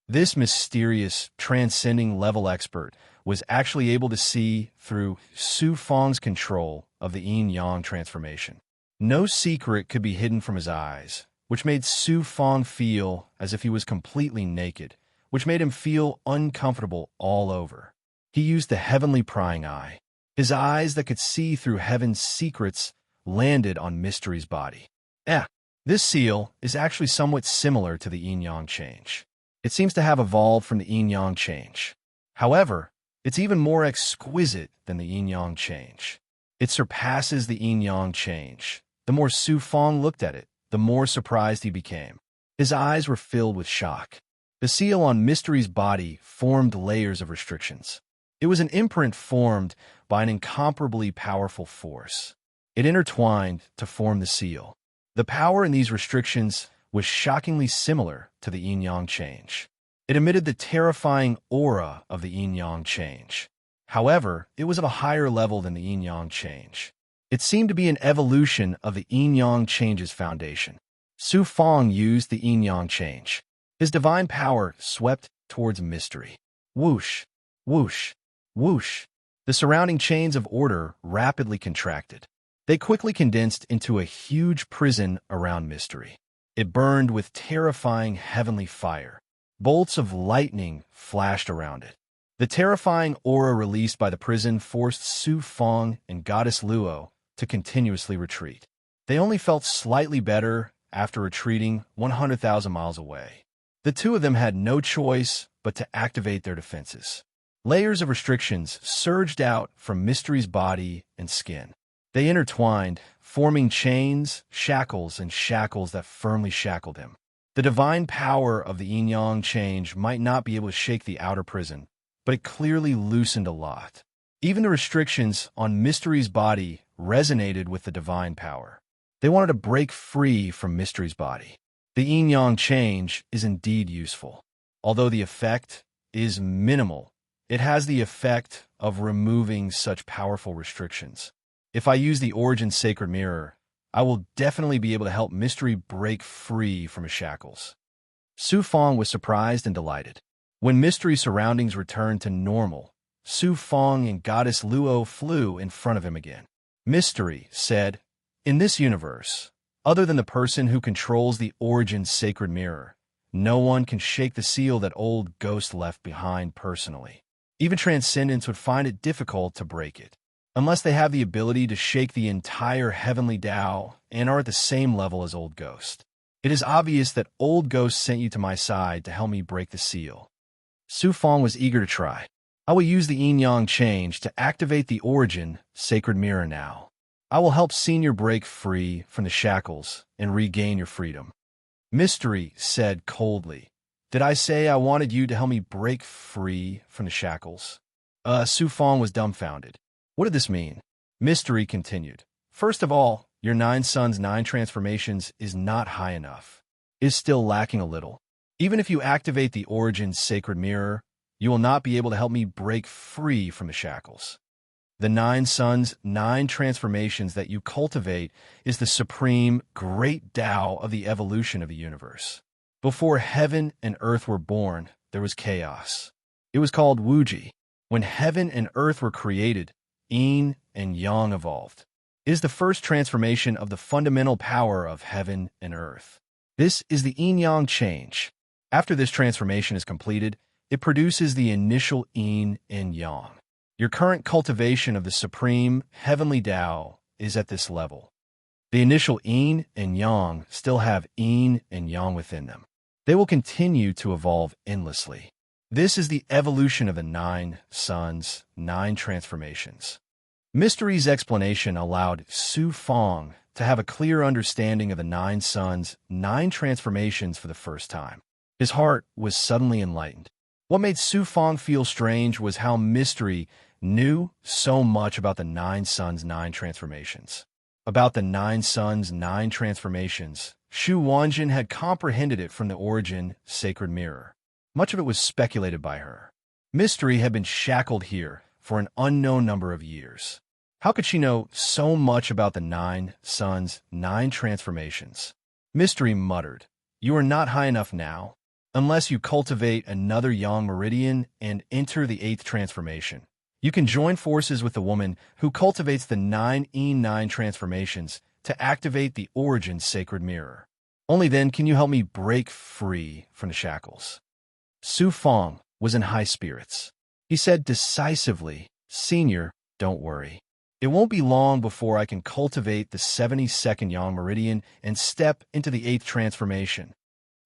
This mysterious, transcending level expert was actually able to see through Su Fong's control of the yin-yang transformation. No secret could be hidden from his eyes, which made Su Fong feel as if he was completely naked, which made him feel uncomfortable all over. He used the heavenly prying eye. His eyes that could see through heaven's secrets landed on Mystery's body. This seal is actually somewhat similar to the yin-yang change. It seems to have evolved from the yin-yang change. However, it's even more exquisite than the yin-yang change. It surpasses the yin-yang change. The more Su Fong looked at it, the more surprised he became. His eyes were filled with shock. The seal on Mystery's body formed layers of restrictions. It was an imprint formed by an incomparably powerful force. It intertwined to form the seal. The power in these restrictions was shockingly similar to the yin-yang change. It emitted the terrifying aura of the yin-yang change. However, it was of a higher level than the yin-yang change. It seemed to be an evolution of the yin-yang change's foundation. Su Fong used the yin-yang change. His divine power swept towards Mystery. Whoosh, whoosh, whoosh. The surrounding chains of order rapidly contracted. They quickly condensed into a huge prison around Mystery. It burned with terrifying heavenly fire. Bolts of lightning flashed around it. The terrifying aura released by the prison forced Su Fong and Goddess Luo to continuously retreat. They only felt slightly better after retreating 100,000 miles away. The two of them had no choice but to activate their defenses. Layers of restrictions surged out from Mystery's body and skin. They intertwined, forming chains, shackles, and shackles that firmly shackled him. The divine power of the yin-yang change might not be able to shake the outer prison, but it clearly loosened a lot. Even the restrictions on Mystery's body resonated with the divine power. They wanted to break free from Mystery's body. The yin-yang change is indeed useful. Although the effect is minimal, it has the effect of removing such powerful restrictions. If I use the Origin Sacred Mirror, I will definitely be able to help Mystery break free from his shackles. Su Fong was surprised and delighted. When Mystery's surroundings returned to normal, Su Fong and Goddess Luo flew in front of him again. Mystery said, "In this universe, other than the person who controls the Origin Sacred Mirror, no one can shake the seal that old Ghost left behind personally. Even Transcendence would find it difficult to break it. unless they have the ability to shake the entire heavenly Tao and are at the same level as Old Ghost. It is obvious that Old Ghost sent you to my side to help me break the seal. Su Fong was eager to try. I will use the yin-yang change to activate the origin sacred mirror now. I will help Senior break free from the shackles and regain your freedom. Mystery said coldly, "Did I say I wanted you to help me break free from the shackles?" Su Fong was dumbfounded. What did this mean? Mystery continued. First of all, your 9 Suns 9 transformations is not high enough. It is still lacking a little. Even if you activate the Origin's sacred mirror, you will not be able to help me break free from the shackles. The 9 Suns 9 transformations that you cultivate is the supreme great Tao of the evolution of the universe. Before heaven and earth were born, there was chaos. It was called Wuji. When heaven and earth were created, yin and yang evolved. It is the first transformation of the fundamental power of heaven and earth. This is the yin-yang change. After this transformation is completed, it produces the initial yin and yang. Your current cultivation of the supreme heavenly Tao is at this level. The initial yin and yang still have yin and yang within them. They will continue to evolve endlessly. This is the evolution of the 9 Suns 9 transformations. Mystery's explanation allowed Su Fong to have a clear understanding of the 9 Suns 9 transformations for the first time. His heart was suddenly enlightened. What made Su Fong feel strange was how Mystery knew so much about the 9 Suns 9 transformations. About the 9 Suns 9 transformations, Shu Wanjin had comprehended it from the Origin sacred mirror. Much of it was speculated by her. Mystery had been shackled here for an unknown number of years. How could she know so much about the 9 Suns 9 transformations? Mystery muttered, "You are not high enough now. Unless you cultivate another Yang Meridian and enter the 8th transformation, you can join forces with the woman who cultivates the 9 E9 transformations to activate the Origin sacred mirror. Only then can you help me break free from the shackles." Su Fong was in high spirits. He said decisively, "Senior, don't worry. It won't be long before I can cultivate the 72nd Yang Meridian and step into the 8th transformation."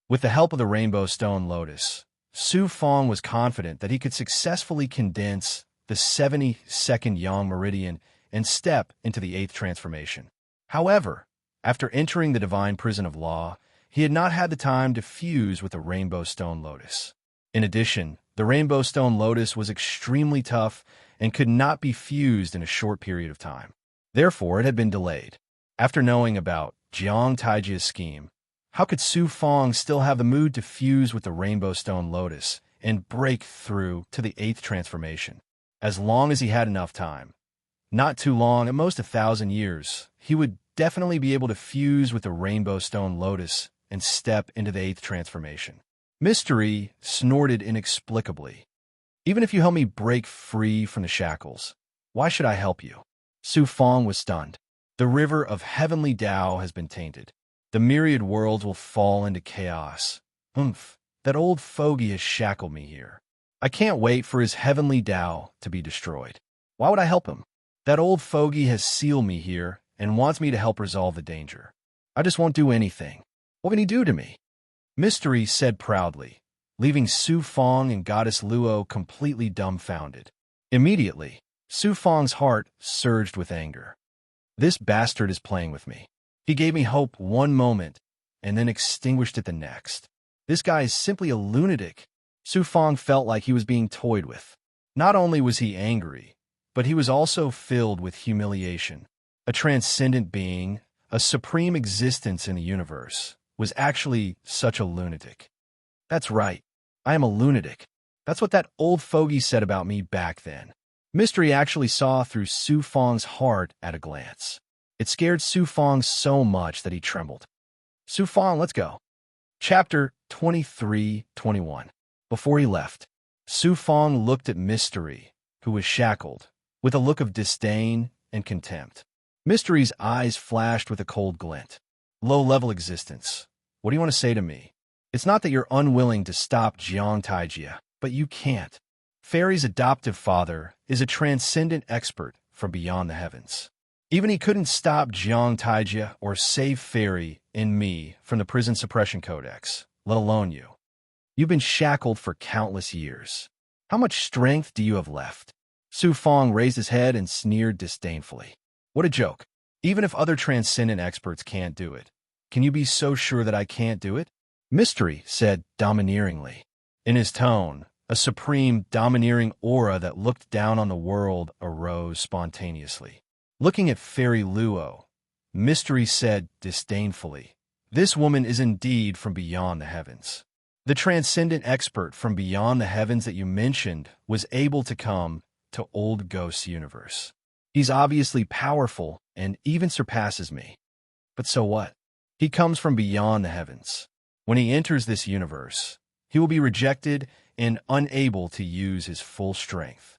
With the help of the Rainbow Stone Lotus, Su Fong was confident that he could successfully condense the 72nd Yang Meridian and step into the 8th transformation. However, after entering the divine prison of law, he had not had the time to fuse with the Rainbow Stone Lotus. In addition, the Rainbow Stone Lotus was extremely tough and could not be fused in a short period of time. Therefore, it had been delayed. After knowing about Jiang Taijia's scheme, how could Su Fong still have the mood to fuse with the Rainbow Stone Lotus and break through to the 8th transformation? As long as he had enough time, not too long, at most 1,000 years, he would definitely be able to fuse with the Rainbow Stone Lotus and step into the 8th transformation. Mystery snorted inexplicably. "Even if you help me break free from the shackles, why should I help you?" Su Fong was stunned. The river of heavenly Tao has been tainted. The myriad worlds will fall into chaos. That old fogey has shackled me here. I can't wait for his heavenly Tao to be destroyed. Why would I help him? That old fogey has sealed me here and wants me to help resolve the danger. I just won't do anything. What can he do to me? Mystery said proudly, leaving Su Fong and Goddess Luo completely dumbfounded. Immediately, Su Fong's heart surged with anger. This bastard is playing with me. He gave me hope one moment and then extinguished it the next. This guy is simply a lunatic. Su Fong felt like he was being toyed with. Not only was he angry, but he was also filled with humiliation. A transcendent being, a supreme existence in the universe, was actually such a lunatic. That's right. I am a lunatic. That's what that old fogey said about me back then. Mystery actually saw through Su Fong's heart at a glance. It scared Su Fong so much that he trembled. "Su Fong, let's go." Chapter 23-21. Before he left, Su Fong looked at Mystery, who was shackled, with a look of disdain and contempt. Mystery's eyes flashed with a cold glint. "Low-level existence. What do you want to say to me? It's not that you're unwilling to stop Jiang Taijia, but you can't. Fairy's adoptive father is a transcendent expert from beyond the heavens. Even he couldn't stop Jiang Taijia or save Fairy and me from the prison suppression codex, let alone you. You've been shackled for countless years. How much strength do you have left? Su Fong raised his head and sneered disdainfully. What a joke. Even if other transcendent experts can't do it, can you be so sure that I can't do it? Mystery said domineeringly. In his tone, a supreme, domineering aura that looked down on the world arose spontaneously. Looking at Fairy Luo, Mystery said disdainfully, "This woman is indeed from beyond the heavens. The transcendent expert from beyond the heavens that you mentioned was able to come to Old Ghost's universe. He's obviously powerful and even surpasses me. But so what? He comes from beyond the heavens. When he enters this universe, he will be rejected and unable to use his full strength.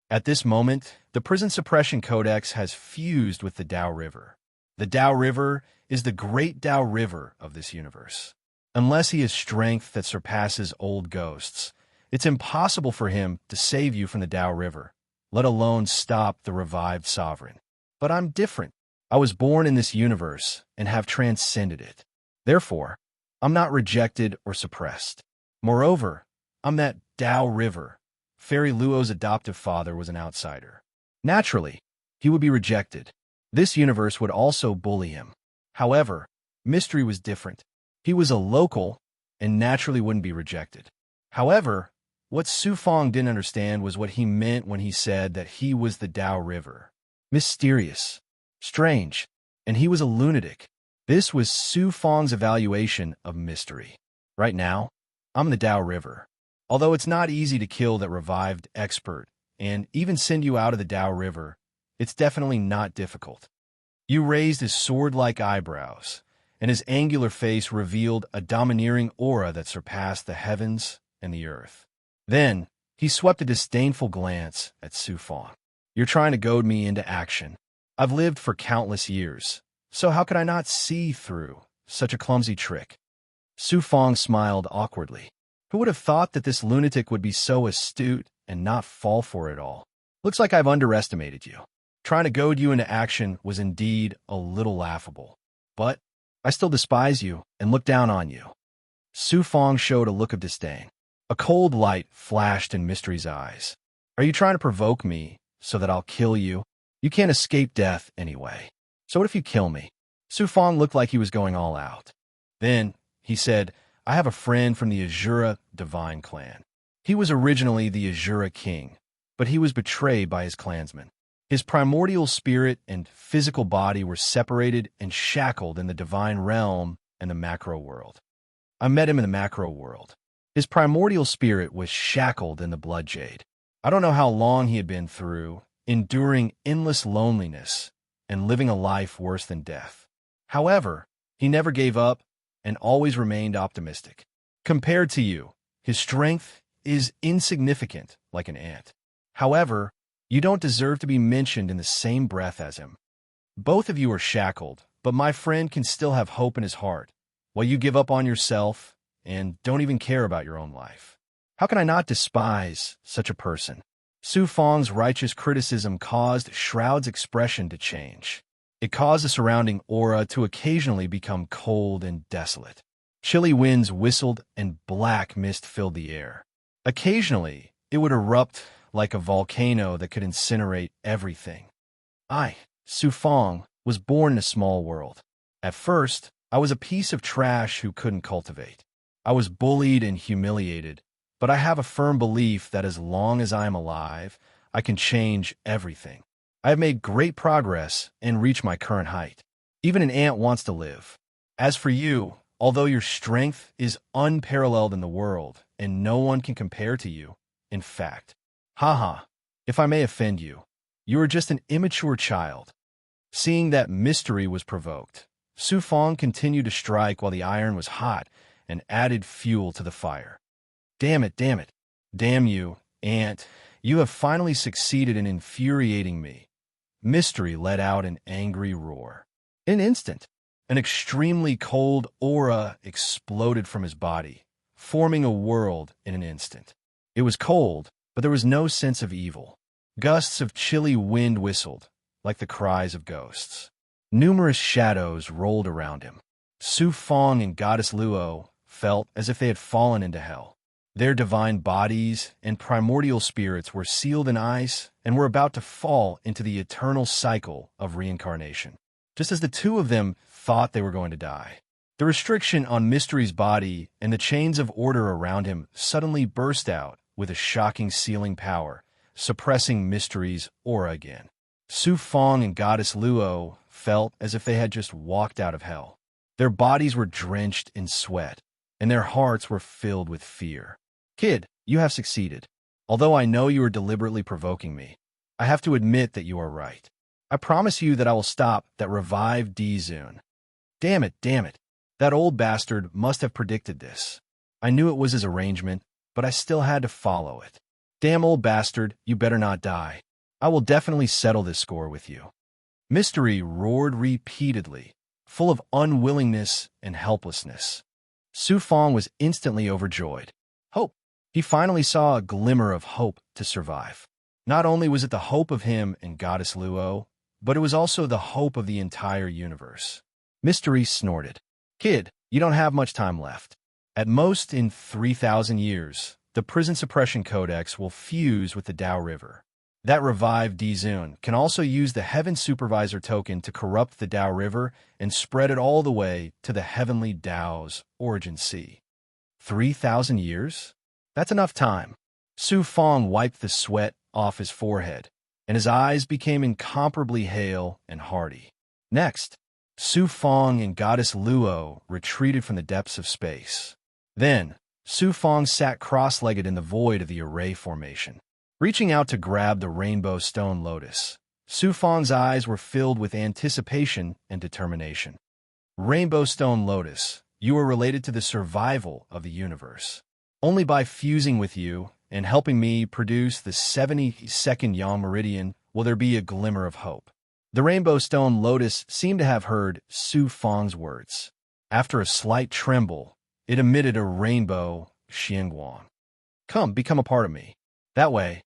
At this moment, the Prison Suppression Codex has fused with the Tao River. The Tao River is the great Tao River of this universe. Unless he has strength that surpasses Old Ghost's, it's impossible for him to save you from the Tao River, let alone stop the revived sovereign. But I'm different. I was born in this universe and have transcended it. Therefore, I'm not rejected or suppressed. Moreover, I'm that Tao River. Fairy Luo's adoptive father was an outsider. Naturally, he would be rejected. This universe would also bully him. However, Mystery was different. He was a local and naturally wouldn't be rejected. However, what Su Fong didn't understand was what he meant when he said that he was the Tao River. Mysterious, strange, and he was a lunatic. This was Su Fong's evaluation of Mystery. Right now, I'm the Tao River. Although it's not easy to kill that revived expert and even send you out of the Tao River, it's definitely not difficult. You raised his sword-like eyebrows, and his angular face revealed a domineering aura that surpassed the heavens and the earth. Then, he swept a disdainful glance at Su Fong. You're trying to goad me into action. I've lived for countless years, so how could I not see through such a clumsy trick? Su Fong smiled awkwardly. Who would have thought that this lunatic would be so astute and not fall for it all? Looks like I've underestimated you. Trying to goad you into action was indeed a little laughable. But I still despise you and look down on you. Su Fong showed a look of disdain. A cold light flashed in Mystery's eyes. Are you trying to provoke me so that I'll kill you? You can't escape death anyway. So what if you kill me? Su Fong looked like he was going all out. Then, he said, I have a friend from the Azura Divine Clan. He was originally the Azura King, but he was betrayed by his clansmen. His primordial spirit and physical body were separated and shackled in the divine realm and the macro world. I met him in the macro world. His primordial spirit was shackled in the blood jade. I don't know how long he had been through, enduring endless loneliness and living a life worse than death. However, he never gave up and always remained optimistic. Compared to you, his strength is insignificant like an ant. However, you don't deserve to be mentioned in the same breath as him. Both of you are shackled, but my friend can still have hope in his heart, while you give up on yourself and don't even care about your own life. How can I not despise such a person? Su Fong's righteous criticism caused Shroud's expression to change. It caused the surrounding aura to occasionally become cold and desolate. Chilly winds whistled and black mist filled the air. Occasionally, it would erupt like a volcano that could incinerate everything. I, Su Fong, was born in a small world. At first, I was a piece of trash who couldn't cultivate. I was bullied and humiliated, but I have a firm belief that as long as I am alive, I can change everything. I have made great progress and reached my current height. Even an ant wants to live. As for you, although your strength is unparalleled in the world and no one can compare to you, in fact, if I may offend you, you are just an immature child. Seeing that Mystery was provoked, Su Fong continued to strike while the iron was hot and added fuel to the fire. Damn it, damn you, ant, you have finally succeeded in infuriating me. Mystery let out an angry roar. In an instant, an extremely cold aura exploded from his body, forming a world in an instant. It was cold, but there was no sense of evil. Gusts of chilly wind whistled, like the cries of ghosts. Numerous shadows rolled around him. Su Fong and Goddess Luo felt as if they had fallen into hell. Their divine bodies and primordial spirits were sealed in ice and were about to fall into the eternal cycle of reincarnation. Just as the two of them thought they were going to die, the restriction on Mystery's body and the chains of order around him suddenly burst out with a shocking sealing power, suppressing Mystery's aura again. Su Fong and Goddess Luo felt as if they had just walked out of hell. Their bodies were drenched in sweat, and their hearts were filled with fear. Kid, you have succeeded. Although I know you are deliberately provoking me, I have to admit that you are right. I promise you that I will stop that revived D-Zune. Damn it. That old bastard must have predicted this. I knew it was his arrangement, but I still had to follow it. Damn old bastard, you better not die. I will definitely settle this score with you. Mystery roared repeatedly, full of unwillingness and helplessness. Su Fong was instantly overjoyed. Hope. He finally saw a glimmer of hope to survive. Not only was it the hope of him and Goddess Luo, but it was also the hope of the entire universe. Mystery snorted. Kid, you don't have much time left. At most in 3,000 years, the Prison Suppression Codex will fuse with the Tao River. That revived D-Zune can also use the Heaven Supervisor token to corrupt the Tao River and spread it all the way to the Heavenly Tao's origin sea. 3,000 years? That's enough time. Su Fong wiped the sweat off his forehead, and his eyes became incomparably hale and hearty. Next, Su Fong and Goddess Luo retreated from the depths of space. Then, Su Fong sat cross-legged in the void of the array formation. Reaching out to grab the rainbow stone lotus, Su Fong's eyes were filled with anticipation and determination. Rainbow stone lotus, you are related to the survival of the universe. Only by fusing with you and helping me produce the 72nd Yang Meridian will there be a glimmer of hope. The rainbow stone lotus seemed to have heard Su Fong's words. After a slight tremble, it emitted a rainbow xianguang. Come, become a part of me. That way,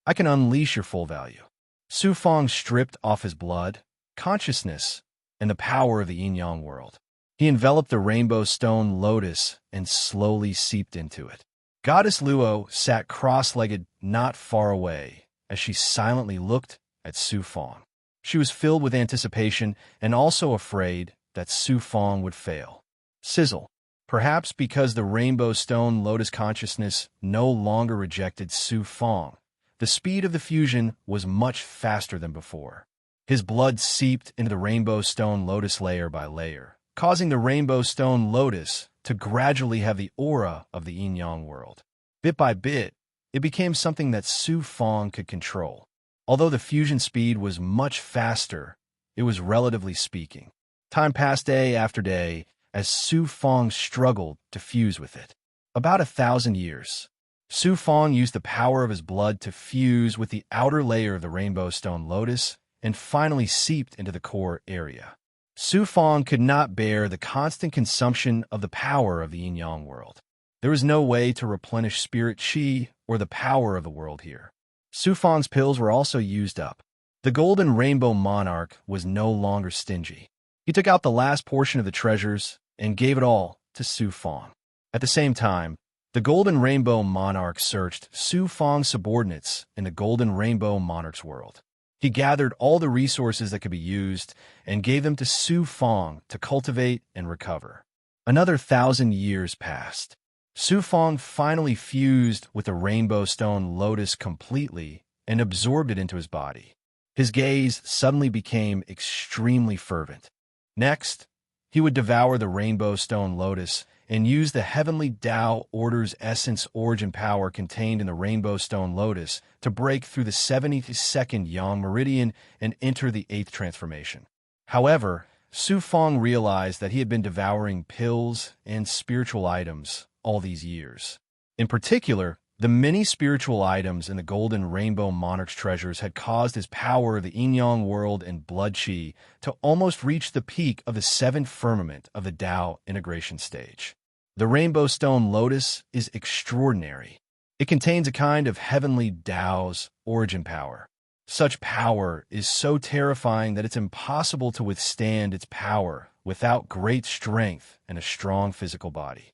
I can unleash your full value. Su Fong stripped off his blood, consciousness, and the power of the yin-yang world. He enveloped the rainbow stone lotus and slowly seeped into it. Goddess Luo sat cross-legged not far away as she silently looked at Su Fong. She was filled with anticipation and also afraid that Su Fong would fail. Sizzle. Perhaps because the rainbow stone lotus consciousness no longer rejected Su Fong, the speed of the fusion was much faster than before. His blood seeped into the rainbow stone lotus layer by layer, causing the rainbow stone lotus to gradually have the aura of the yin-yang world. Bit by bit, it became something that Su Fong could control. Although the fusion speed was much faster, it was relatively speaking. Time passed day after day as Su Fong struggled to fuse with it. About 1,000 years. Su Fong used the power of his blood to fuse with the outer layer of the rainbow stone lotus and finally seeped into the core area. Su Fong could not bear the constant consumption of the power of the yin-yang world. There was no way to replenish spirit qi or the power of the world here. Su Fong's pills were also used up. The golden rainbow monarch was no longer stingy. He took out the last portion of the treasures and gave it all to Su Fong. At the same time, the golden rainbow monarch searched Su Fong's subordinates in the golden rainbow monarch's world. He gathered all the resources that could be used and gave them to Su Fong to cultivate and recover. Another 1,000 years passed. Su Fong finally fused with the rainbow stone lotus completely and absorbed it into his body. His gaze suddenly became extremely fervent. Next, he would devour the rainbow stone lotus and use the heavenly Tao order's essence origin power contained in the rainbow stone lotus to break through the 72nd Yang Meridian and enter the 8th transformation. However, Su Fong realized that he had been devouring pills and spiritual items all these years. In particular, the many spiritual items in the golden rainbow monarch's treasures had caused his power of the yin-yang world and blood qi to almost reach the peak of the 7th firmament of the Tao integration stage. The rainbow stone lotus is extraordinary. It contains a kind of heavenly Tao's origin power, Such power is so terrifying that it's impossible to withstand its power without great strength and a strong physical body.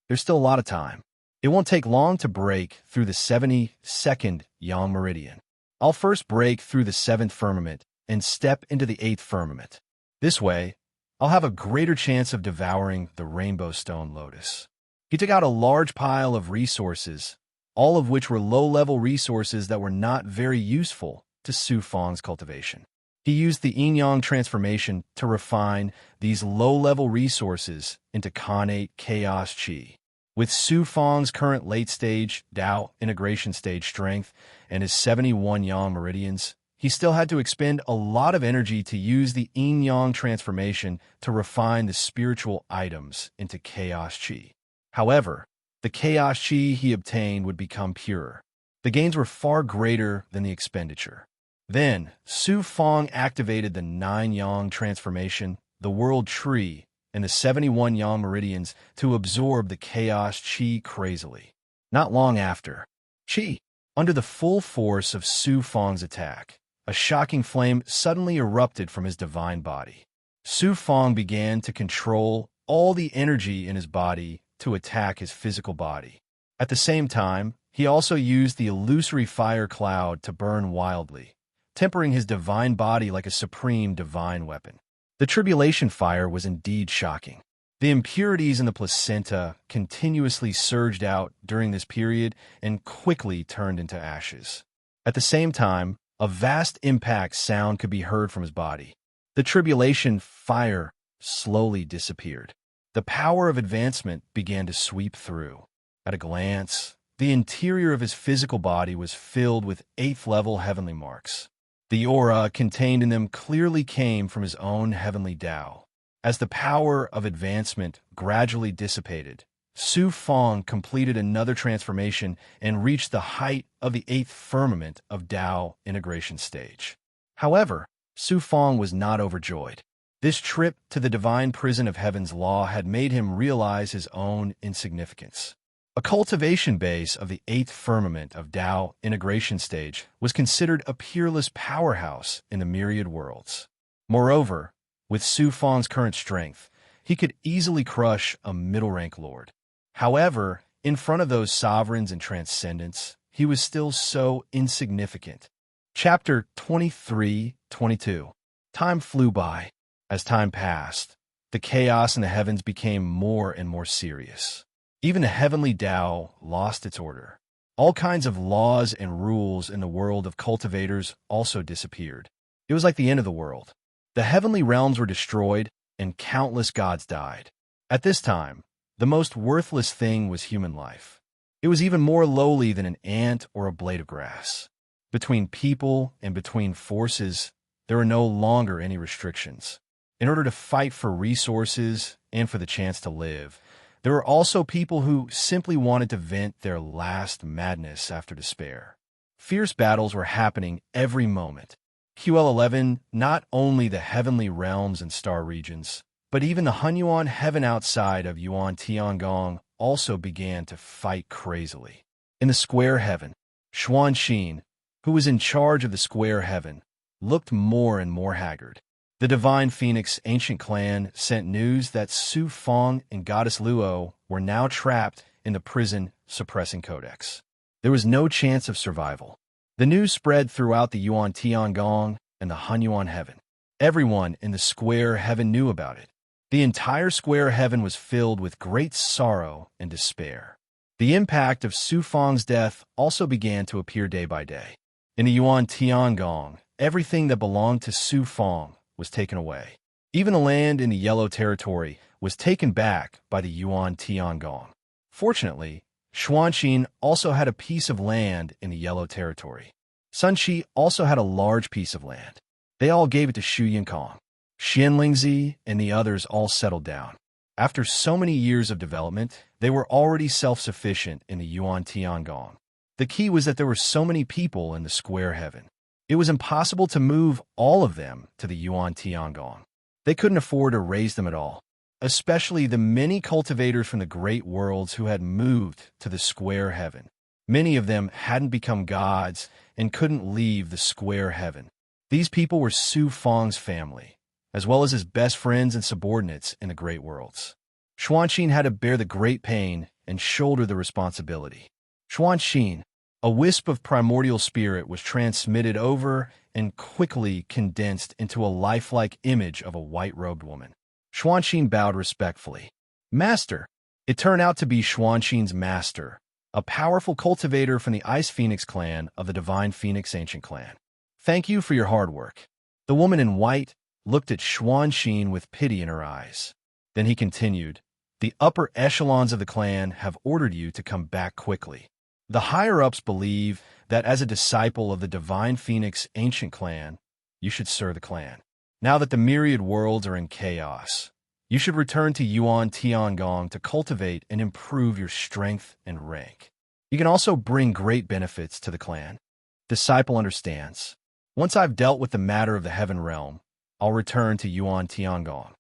There's still a lot of time. It won't take long to break through the 72nd yang meridian. I'll first break through the 7th firmament and step into the 8th firmament. This way, I'll have a greater chance of devouring the rainbow stone lotus. He took out a large pile of resources, all of which were low-level resources that were not very useful to Su Fang's cultivation. He used the yin-yang transformation to refine these low-level resources into Khanate Chaos Qi. With Su Fang's current late-stage Dao integration stage strength and his 71 yang meridians, he still had to expend a lot of energy to use the yin-yang transformation to refine the spiritual items into Chaos Qi. However, the Chaos Qi he obtained would become purer. The gains were far greater than the expenditure. Then, Su Fang activated the 9 yang transformation, the world tree, and the 71 yang meridians to absorb the Chaos Qi crazily. Not long after, Qi, under the full force of Su Fang's attack, a shocking flame suddenly erupted from his divine body. Su Fang began to control all the energy in his body to attack his physical body. At the same time, he also used the illusory fire cloud to burn wildly, tempering his divine body like a supreme divine weapon. The tribulation fire was indeed shocking. The impurities in the placenta continuously surged out during this period and quickly turned into ashes. At the same time, a vast impact sound could be heard from his body. The tribulation fire slowly disappeared. The power of advancement began to sweep through. At a glance, the interior of his physical body was filled with 8th-level heavenly marks. The aura contained in them clearly came from his own heavenly Tao. As the power of advancement gradually dissipated, Su Fang completed another transformation and reached the height of the 8th firmament of Tao integration stage. However, Su Fang was not overjoyed. This trip to the divine prison of heaven's law had made him realize his own insignificance. A cultivation base of the 8th firmament of Tao integration stage was considered a peerless powerhouse in the myriad worlds. Moreover, with Su Fang's current strength, he could easily crush a middle-rank lord. However, in front of those sovereigns and transcendents, he was still so insignificant. Chapter 23-22. Time flew by. As time passed, the chaos in the heavens became more and more serious. Even the heavenly Tao lost its order. All kinds of laws and rules in the world of cultivators also disappeared. It was like the end of the world. The heavenly realms were destroyed, and countless gods died. At this time, the most worthless thing was human life. It was even more lowly than an ant or a blade of grass. Between people and between forces, there were no longer any restrictions. In order to fight for resources and for the chance to live, there were also people who simply wanted to vent their last madness after despair. Fierce battles were happening every moment. QL11, not only the heavenly realms and star regions, but even the Hunyuan heaven outside of Yuan Tiangong also began to fight crazily. In the square heaven, Xuanxin, who was in charge of the square heaven, looked more and more haggard. The Divine Phoenix Ancient Clan sent news that Su Fang and Goddess Luo were now trapped in the prison suppressing codex. There was no chance of survival. The news spread throughout the Yuan Tiangong and the Hunyuan heaven. Everyone in the square heaven knew about it. The entire square heaven was filled with great sorrow and despair. The impact of Su Fang's death also began to appear day by day. In the Yuan Tiangong, everything that belonged to Su Fang was taken away. Even the land in the Yellow Territory was taken back by the Yuan Tiangong. Fortunately, Xuanxin also had a piece of land in the Yellow Territory. Sunqi also had a large piece of land. They all gave it to Shu Yinkong. Xianlingzi and the others all settled down. After so many years of development, they were already self-sufficient in the Yuan Tiangong. The key was that there were so many people in the square heaven. It was impossible to move all of them to the Yuan Tiangong. They couldn't afford to raise them at all, especially the many cultivators from the great worlds who had moved to the square heaven. Many of them hadn't become gods and couldn't leave the square heaven. These people were Su Fang's family, as well as his best friends and subordinates in the Great Worlds. Xuanxin had to bear the great pain and shoulder the responsibility. Xuanxin, a wisp of primordial spirit, was transmitted over and quickly condensed into a lifelike image of a white-robed woman. Xuanxin bowed respectfully. Master! It turned out to be Xuanxin's master, a powerful cultivator from the Ice Phoenix clan of the Divine Phoenix Ancient Clan. Thank you for your hard work. The woman in white looked at Xuanxin with pity in her eyes. Then he continued, the upper echelons of the clan have ordered you to come back quickly. The higher-ups believe that as a disciple of the Divine Phoenix Ancient Clan, you should serve the clan. Now that the myriad worlds are in chaos, you should return to Yuan Tiangong to cultivate and improve your strength and rank. You can also bring great benefits to the clan. Disciple understands. Once I've dealt with the matter of the Heaven Realm, I'll return to Yuan Tiangong.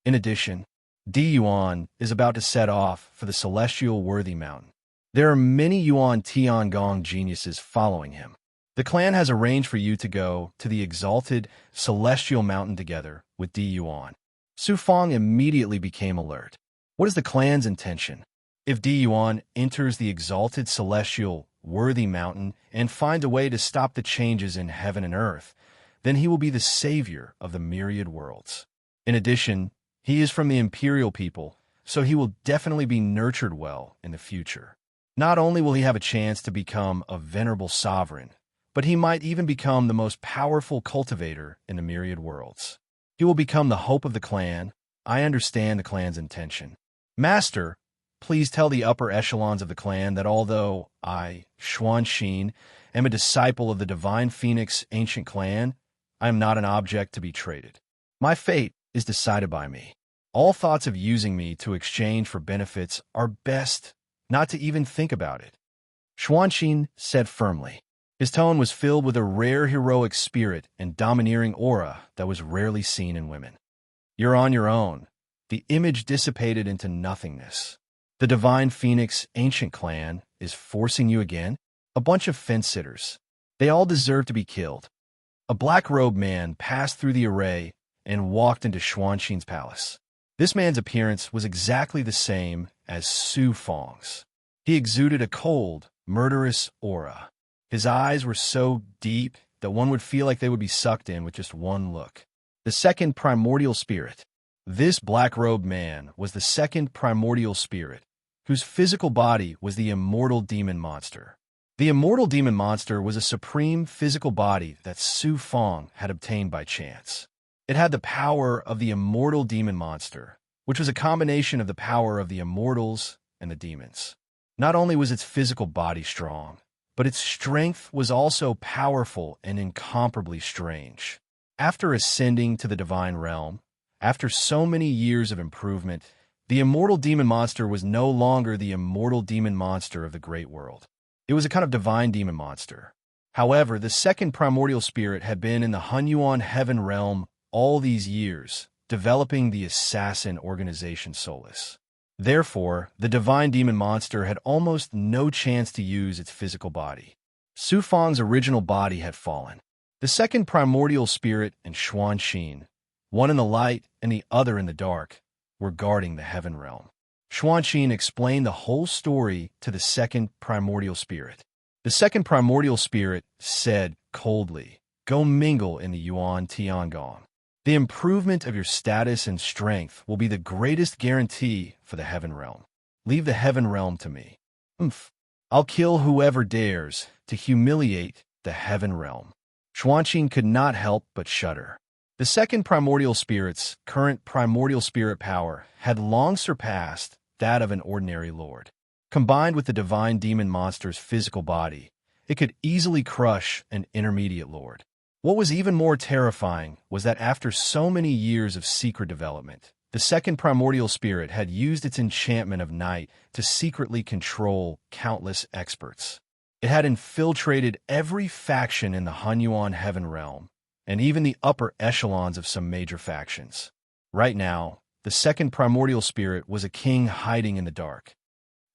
In addition, Di Yuan is about to set off for the celestial Worthy Mountain. There are many Yuan Tiangong geniuses following him. The clan has arranged for you to go to the exalted celestial mountain together with Di Yuan. Su Fang immediately became alert. What is the clan's intention? If Di Yuan enters the exalted celestial Worthy Mountain and finds a way to stop the changes in heaven and earth, then he will be the savior of the myriad worlds. In addition, he is from the imperial people, so he will definitely be nurtured well in the future. Not only will he have a chance to become a venerable sovereign, but he might even become the most powerful cultivator in the myriad worlds. He will become the hope of the clan. I understand the clan's intention. Master, please tell the upper echelons of the clan that although I, Xuanxin, am a disciple of the Divine Phoenix Ancient Clan, I am not an object to be traded. My fate is decided by me. All thoughts of using me to exchange for benefits are best not to even think about it. Xuanxin said firmly. His tone was filled with a rare heroic spirit and domineering aura that was rarely seen in women. You're on your own. The image dissipated into nothingness. The Divine Phoenix Ancient Clan is forcing you again? A bunch of fence-sitters. They all deserve to be killed. A black-robed man passed through the array and walked into Xuanxin's palace. This man's appearance was exactly the same as Su Fang's. He exuded a cold, murderous aura. His eyes were so deep that one would feel like they would be sucked in with just one look. The second primordial spirit. This black-robed man was the second primordial spirit, whose physical body was the immortal demon monster. The immortal demon monster was a supreme physical body that Su Fang had obtained by chance. It had the power of the immortal demon monster, which was a combination of the power of the immortals and the demons. Not only was its physical body strong, but its strength was also powerful and incomparably strange. After ascending to the divine realm, after so many years of improvement, the immortal demon monster was no longer the immortal demon monster of the great world. It was a kind of divine demon monster. However, the second primordial spirit had been in the Hunyuan heaven realm all these years, developing the assassin organization Solus. Therefore, the divine demon monster had almost no chance to use its physical body. Su Fang's original body had fallen. The second primordial spirit and Xuanxin, one in the light and the other in the dark, were guarding the heaven realm. Xuanxin explained the whole story to the second primordial spirit. The second primordial spirit said coldly, "Go mingle in the Yuan Tiangong. The improvement of your status and strength will be the greatest guarantee for the heaven realm. Leave the heaven realm to me. I'll kill whoever dares to humiliate the heaven realm." Xuanxin could not help but shudder. The second primordial spirit's current primordial spirit power had long surpassed that of an ordinary lord. Combined with the divine demon monster's physical body, it could easily crush an intermediate lord. What was even more terrifying was that after so many years of secret development, the second primordial spirit had used its enchantment of night to secretly control countless experts. It had infiltrated every faction in the Hunyuan heaven realm, and even the upper echelons of some major factions. Right now, the second primordial spirit was a king hiding in the dark.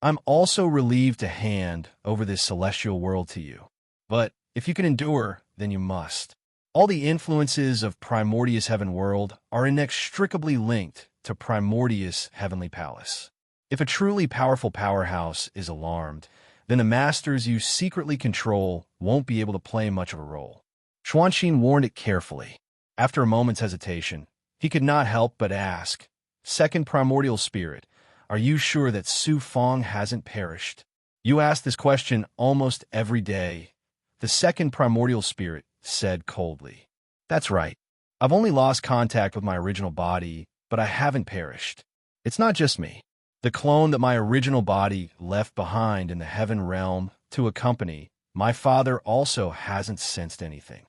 I'm also relieved to hand over this celestial world to you. But If you can endure, then you must. All the influences of Primordius Heaven World are inextricably linked to Primordius Heavenly Palace. If a truly powerful powerhouse is alarmed, then the masters you secretly control won't be able to play much of a role. Xuanxin warned it carefully. After a moment's hesitation, he could not help but ask, Second Primordial Spirit, are you sure that Su Fong hasn't perished? You ask this question almost every day. The second Primordial Spirit said coldly. That's right. I've only lost contact with my original body, but I haven't perished. It's not just me. The clone that my original body left behind in the heaven realm to accompany my father also hasn't sensed anything.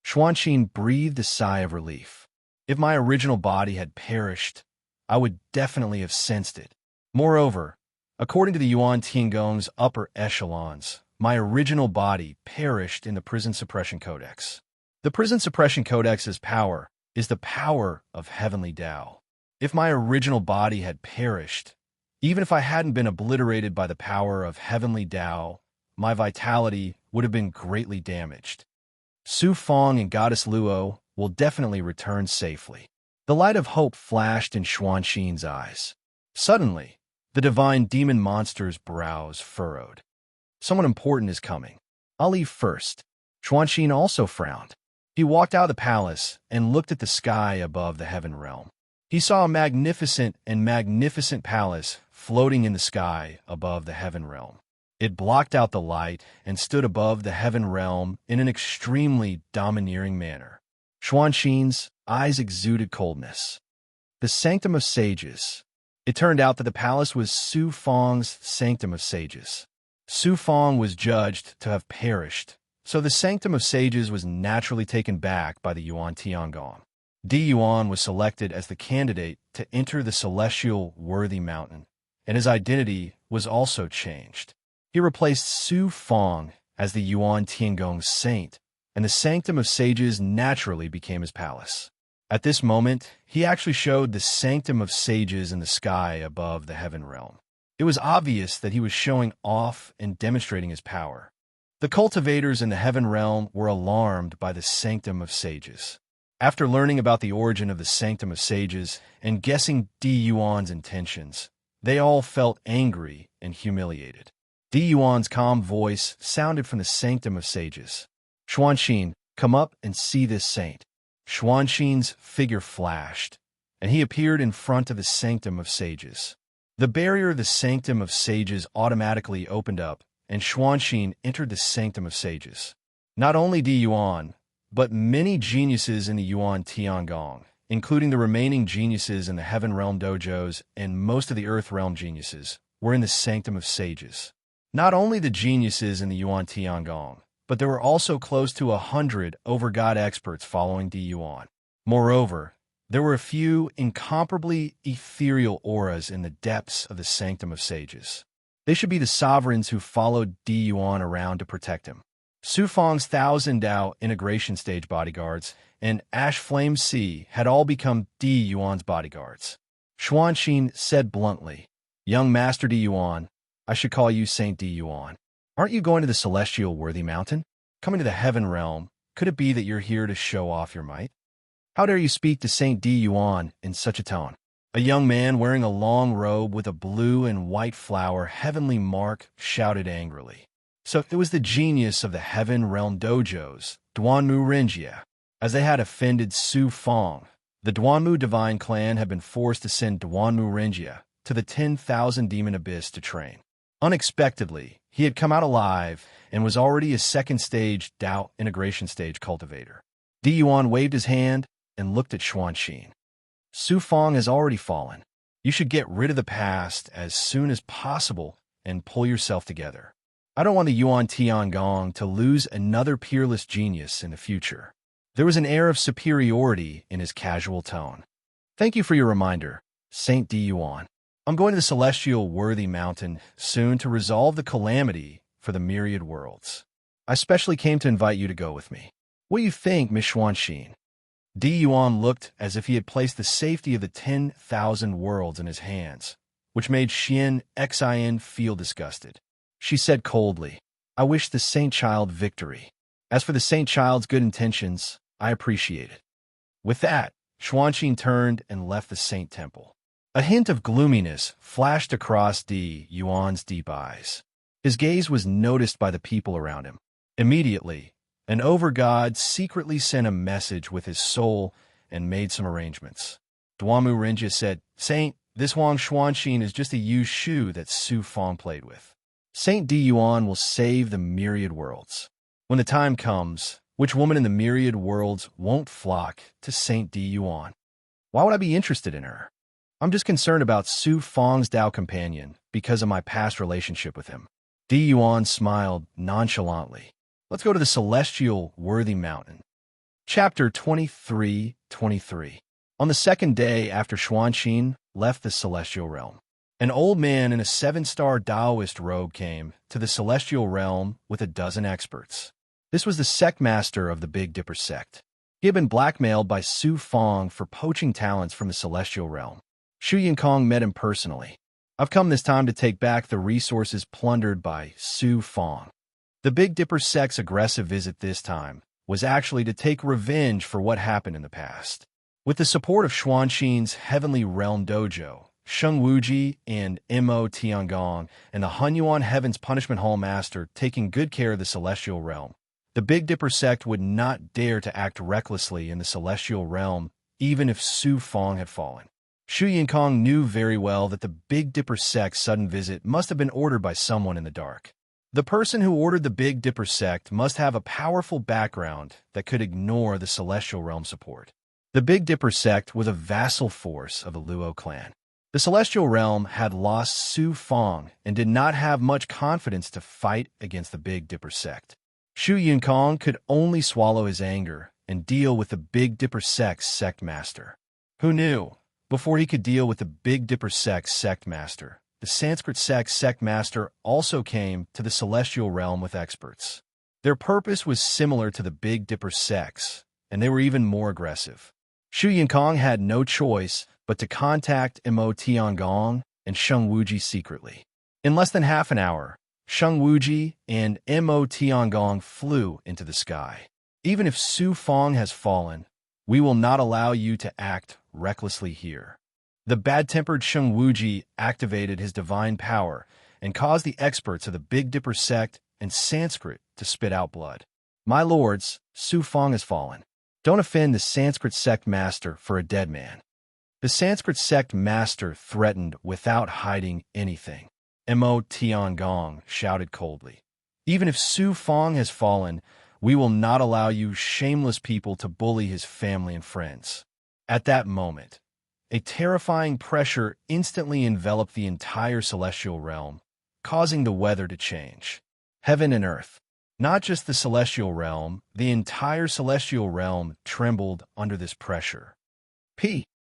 Xuanxin breathed a sigh of relief. If my original body had perished, I would definitely have sensed it. Moreover, according to the Yuan Tiangong's upper echelons, my original body perished in the Prison Suppression Codex. The Prison Suppression Codex's power is the power of heavenly Tao. If my original body had perished, even if I hadn't been obliterated by the power of heavenly Tao, my vitality would have been greatly damaged. Su Fong and Goddess Luo will definitely return safely. The light of hope flashed in Xuanxin's eyes. Suddenly, the divine demon monster's brows furrowed. Someone important is coming. I'll leave first. Xuanxin also frowned. He walked out of the palace and looked at the sky above the heaven realm. He saw a magnificent palace floating in the sky above the heaven realm. It blocked out the light and stood above the heaven realm in an extremely domineering manner. Xuanxin's eyes exuded coldness. The Sanctum of Sages. It turned out that the palace was Su Fong's Sanctum of Sages. Su Fong was judged to have perished, so the Sanctum of Sages was naturally taken back by the Yuan Tiangong. Di Yuan was selected as the candidate to enter the celestial worthy mountain, and his identity was also changed. He replaced Su Fong as the Yuan Tiangong's saint, and the Sanctum of Sages naturally became his palace. At this moment, he actually showed the Sanctum of Sages in the sky above the heaven realm. It was obvious that he was showing off and demonstrating his power. The cultivators in the heaven realm were alarmed by the Sanctum of Sages. After learning about the origin of the Sanctum of Sages and guessing Di Yuan's intentions, they all felt angry and humiliated. Di Yuan's calm voice sounded from the Sanctum of Sages. Xuanxin, come up and see this saint. Xuanxin's figure flashed, and he appeared in front of the Sanctum of Sages. The barrier of the Sanctum of Sages automatically opened up, and Xuanxin entered the Sanctum of Sages. Not only Di Yuan, but many geniuses in the Yuan Tiangong, including the remaining geniuses in the Heaven Realm dojos and most of the Earth Realm geniuses, were in the Sanctum of Sages. Not only the geniuses in the Yuan Tiangong, but there were also close to 100 over-God experts following Di Yuan. Moreover, there were a few incomparably ethereal auras in the depths of the Sanctum of Sages. They should be the sovereigns who followed Di Yuan around to protect him. Su Fong's 1,000 Dao integration stage bodyguards and Ash Flame Sea had all become Di Yuan's bodyguards. Xuanxin said bluntly, Young Master Di Yuan, I should call you Saint Di Yuan. Aren't you going to the celestial worthy mountain? Coming to the heaven realm, could it be that you're here to show off your might? How dare you speak to Saint Di Yuan in such a tone? A young man wearing a long robe with a blue and white flower heavenly mark shouted angrily. So it was the genius of the Heaven Realm dojos, Duanmu Renjia. As they had offended Su Fong, the Duanmu Divine Clan had been forced to send Duanmu Renjia to the 10,000 Demon Abyss to train. Unexpectedly, he had come out alive and was already a second-stage Dao integration stage cultivator. Di Yuan waved his hand and looked at Xuanxin. Su Fong has already fallen. You should get rid of the past as soon as possible and pull yourself together. I don't want the Yuan Tiangong to lose another peerless genius in the future. There was an air of superiority in his casual tone. Thank you for your reminder, Saint Di Yuan. I'm going to the celestial worthy mountain soon to resolve the calamity for the myriad worlds. I specially came to invite you to go with me. What do you think, Miss Xuanxin? Di Yuan looked as if he had placed the safety of the 10,000 worlds in his hands, which made Xin feel disgusted. She said coldly, I wish the Saint Child victory. As for the saint child's good intentions, I appreciate it. With that, Xuanqing turned and left the saint temple. A hint of gloominess flashed across Di Yuan's deep eyes. His gaze was noticed by the people around him. Immediately, an over-god secretly sent a message with his soul and made some arrangements. Duamu Rinjia said, "Saint, this Wang Xuanqing is just a used shoe that Su Fong played with. Saint Di Yuan will save the myriad worlds. When the time comes, which woman in the myriad worlds won't flock to Saint Di Yuan? Why would I be interested in her? I'm just concerned about Su Fong's Tao companion because of my past relationship with him." Di Yuan smiled nonchalantly. Let's go to the celestial worthy mountain. Chapter 23:23. On the second day after Xuanqing left the celestial realm, an old man in a 7-star Taoist robe came to the celestial realm with a dozen experts. This was the sect master of the Big Dipper sect. He had been blackmailed by Su Fong for poaching talents from the celestial realm. Shu Yinkong met him personally. I've come this time to take back the resources plundered by Su Fong. The Big Dipper sect's aggressive visit this time was actually to take revenge for what happened in the past. With the support of Xuanqing's Heavenly Realm Dojo, Sheng Wuji and Mo Tiangong, and the Hunyuan Heaven's Punishment Hall Master taking good care of the Celestial Realm, the Big Dipper sect would not dare to act recklessly in the Celestial Realm even if Su Fong had fallen. Shu Yinkong knew very well that the Big Dipper sect's sudden visit must have been ordered by someone in the dark. The person who ordered the Big Dipper sect must have a powerful background that could ignore the Celestial Realm support. The Big Dipper sect was a vassal force of the Luo clan. The Celestial Realm had lost Su Fong and did not have much confidence to fight against the Big Dipper sect. Shu Yinkong could only swallow his anger and deal with the Big Dipper sect's sect master. Who knew? Before he could deal with the Big Dipper sect's sect master, the Sanskrit sect master also came to the Celestial Realm with experts. Their purpose was similar to the Big Dipper sect's, and they were even more aggressive. Shu Yinkong had no choice but to contact Mo Tiangong and Sheng Wuji secretly. In less than half an hour, Sheng Wuji and Mo Tiangong flew into the sky. Even if Su Fong has fallen, we will not allow you to act recklessly here. The bad-tempered Sheng Wuji activated his divine power and caused the experts of the Big Dipper sect and Sanskrit to spit out blood. My lords, Su Fong has fallen. Don't offend the Sanskrit sect master for a dead man. The Sanskrit sect master threatened without hiding anything. Mo Tiangong shouted coldly. Even if Su Fong has fallen, we will not allow you shameless people to bully his family and friends. At that moment, a terrifying pressure instantly enveloped the entire celestial realm, causing the weather to change. Heaven and earth, not just the celestial realm, the entire celestial realm trembled under this pressure.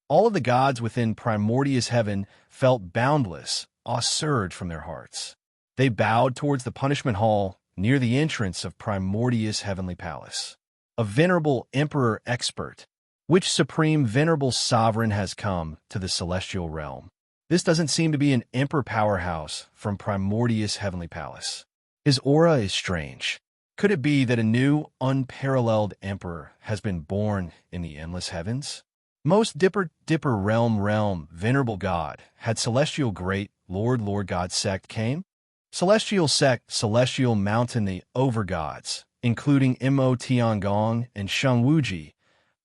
All of the gods within primordious heaven felt boundless awe surge from their hearts. They bowed towards the punishment hall near the entrance of primordious heavenly palace. A venerable emperor expert. Which supreme venerable sovereign has come to the celestial realm? This doesn't seem to be an emperor powerhouse from primordious heavenly palace. His aura is strange. Could it be that a new, unparalleled emperor has been born in the endless heavens? Most Dipper realm, venerable god, had celestial great Lord God sect came? Celestial sect, celestial mountain, the over-gods, including Mo Tiangong and Sheng Wuji,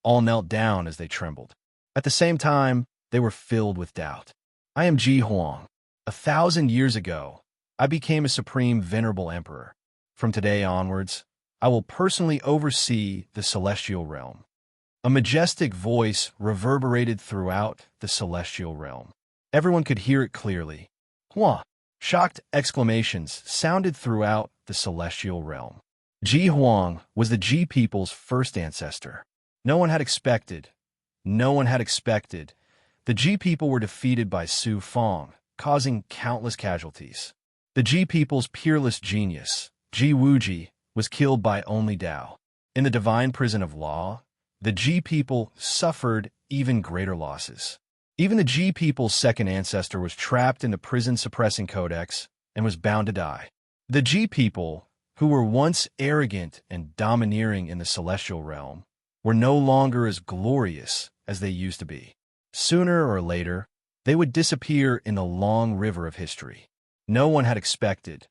all knelt down as they trembled. At the same time, they were filled with doubt. I am Ji Huang. 1,000 years ago, I became a supreme venerable emperor. From today onwards, I will personally oversee the celestial realm. A majestic voice reverberated throughout the celestial realm. Everyone could hear it clearly. Hua! Shocked exclamations sounded throughout the celestial realm. Ji Huang was the Ji people's first ancestor. No one had expected. The Ji people were defeated by Su Fong, causing countless casualties. The Ji people's peerless genius, Ji Wuji, was killed by only Tao. In the divine prison of law, the Ji people suffered even greater losses. Even the Ji people's second ancestor was trapped in the prison suppressing codex and was bound to die. The Ji people, who were once arrogant and domineering in the celestial realm, were no longer as glorious as they used to be. Sooner or later, they would disappear in the long river of history. No one had expected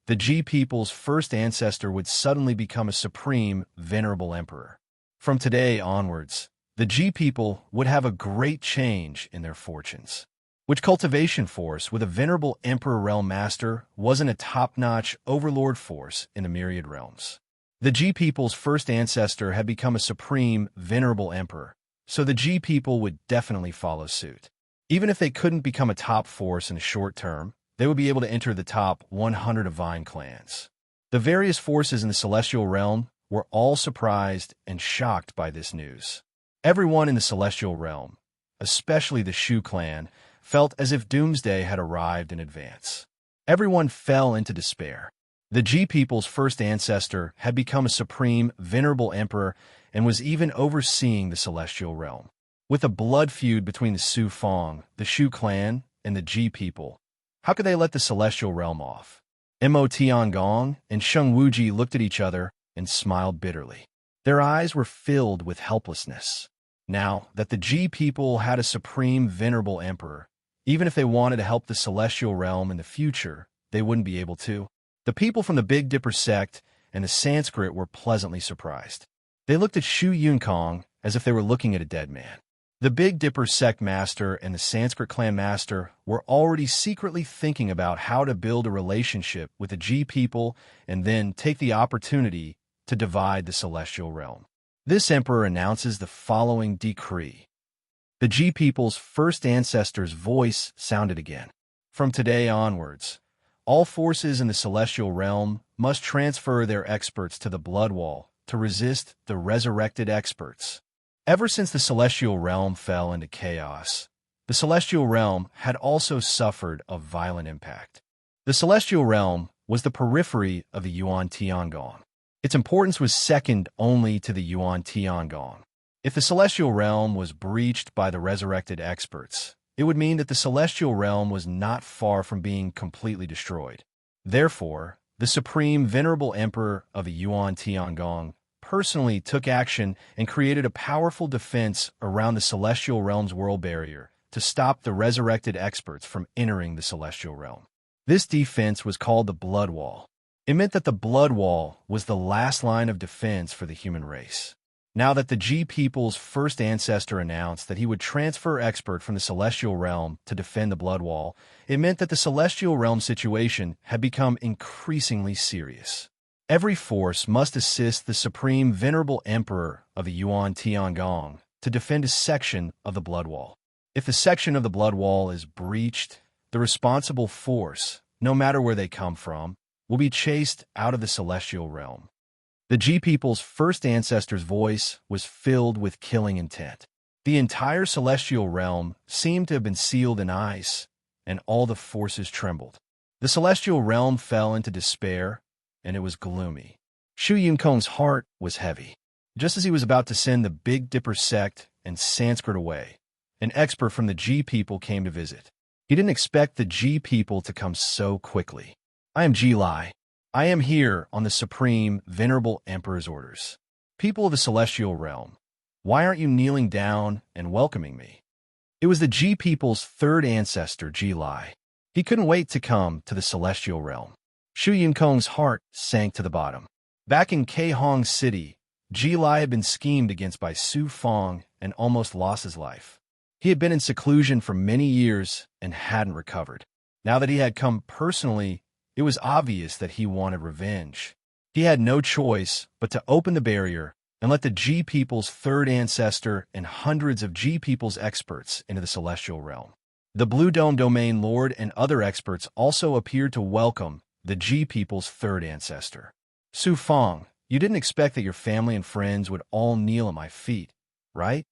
the G people's first ancestor would suddenly become a supreme, venerable emperor. From today onwards, the G people would have a great change in their fortunes. Which cultivation force with a venerable emperor realm master wasn't a top-notch overlord force in the myriad realms. The G people's first ancestor had become a supreme, venerable emperor, so the G people would definitely follow suit. Even if they couldn't become a top force in the short term, they would be able to enter the top 100 divine clans. The various forces in the celestial realm were all surprised and shocked by this news. Everyone in the celestial realm, especially the Shu clan, felt as if doomsday had arrived in advance. Everyone fell into despair. The G people's first ancestor had become a supreme, venerable emperor and was even overseeing the celestial realm. With a blood feud between the Su Fong, the Shu clan, and the G people, how could they let the celestial realm off? Mo Tiangong and Sheng Wuji looked at each other and smiled bitterly. Their eyes were filled with helplessness. Now that the G people had a supreme, venerable emperor, even if they wanted to help the celestial realm in the future, they wouldn't be able to. The people from the Big Dipper sect and the Sanskrit were pleasantly surprised. They looked at Shu Yunkong as if they were looking at a dead man. The Big Dipper sect master and the Sanskrit clan master were already secretly thinking about how to build a relationship with the G people and then take the opportunity to divide the celestial realm. This emperor announces the following decree. The G people's first ancestor's voice sounded again. From today onwards, all forces in the celestial realm must transfer their experts to the blood wall to resist the resurrected experts. Ever since the celestial realm fell into chaos, the celestial realm had also suffered a violent impact. The celestial realm was the periphery of the Yuan Tiangong. Its importance was second only to the Yuan Tiangong. If the celestial realm was breached by the resurrected experts, it would mean that the celestial realm was not far from being completely destroyed. Therefore, the supreme venerable emperor of the Yuan Tiangong personally took action and created a powerful defense around the celestial realm's world barrier to stop the resurrected experts from entering the celestial realm. This defense was called the blood wall. It meant that the blood wall was the last line of defense for the human race. Now that the G people's first ancestor announced that he would transfer expert from the celestial realm to defend the blood wall, it meant that the celestial realm situation had become increasingly serious. Every force must assist the supreme venerable emperor of the Yuan Tiangong to defend a section of the blood wall. If the section of the blood wall is breached, the responsible force, no matter where they come from, will be chased out of the celestial realm. The G people's first ancestor's voice was filled with killing intent. The entire celestial realm seemed to have been sealed in ice, and all the forces trembled. The celestial realm fell into despair, and it was gloomy. Shu Yunkong's heart was heavy. Just as he was about to send the Big Dipper sect and Sanskrit away, an expert from the G people came to visit. He didn't expect the G people to come so quickly. I am Ji Lai. I am here on the Supreme Venerable Emperor's orders. People of the celestial realm, why aren't you kneeling down and welcoming me? It was the G people's third ancestor, Ji Lai. He couldn't wait to come to the celestial realm. Shu Yunkong's heart sank to the bottom. Back in Keihong City, Ji Lai had been schemed against by Su Fong and almost lost his life. He had been in seclusion for many years and hadn't recovered. Now that he had come personally, it was obvious that he wanted revenge. He had no choice but to open the barrier and let the G people's third ancestor and hundreds of G people's experts into the celestial realm. The Blue Dome Domain Lord and other experts also appeared to welcome the G people's third ancestor. Su Fong, you didn't expect that your family and friends would all kneel at my feet, right?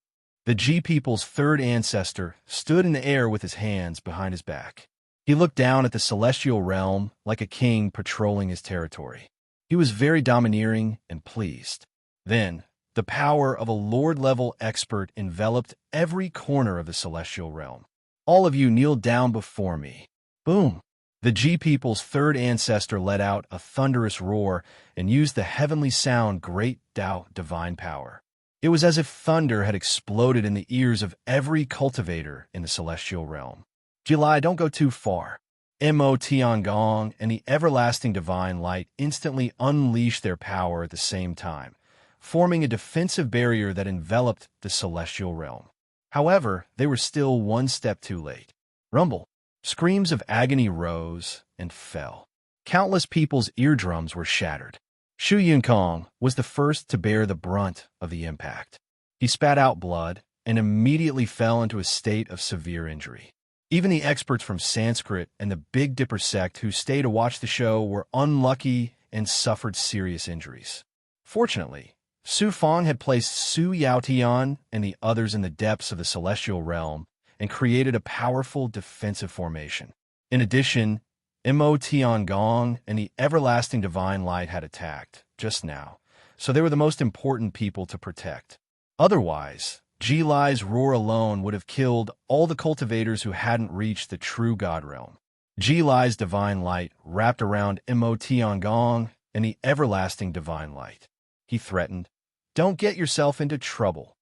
The G people's third ancestor stood in the air with his hands behind his back. He looked down at the celestial realm like a king patrolling his territory. He was very domineering and pleased. Then, the power of a lord-level expert enveloped every corner of the celestial realm. All of you kneel down before me. Boom! The G people's third ancestor let out a thunderous roar and used the heavenly sound Great Tao divine power. It was as if thunder had exploded in the ears of every cultivator in the celestial realm. July, don't go too far. Mo Tiangong and the everlasting divine light instantly unleashed their power at the same time, forming a defensive barrier that enveloped the celestial realm. However, they were still one step too late. Rumble. Screams of agony rose and fell. Countless people's eardrums were shattered. Shu Yunkong was the first to bear the brunt of the impact. He spat out blood and immediately fell into a state of severe injury. Even the experts from Sanskrit and the Big Dipper sect who stayed to watch the show were unlucky and suffered serious injuries. Fortunately, Su Fong had placed Su Yaotian and the others in the depths of the celestial realm and created a powerful defensive formation. In addition, Mo Tiangong and the everlasting divine light had attacked just now, so they were the most important people to protect. Otherwise, Ji Lai's roar alone would have killed all the cultivators who hadn't reached the true God realm. Ji Lai's divine light wrapped around Mo Tiangong and the everlasting divine light. He threatened, "Don't get yourself into trouble."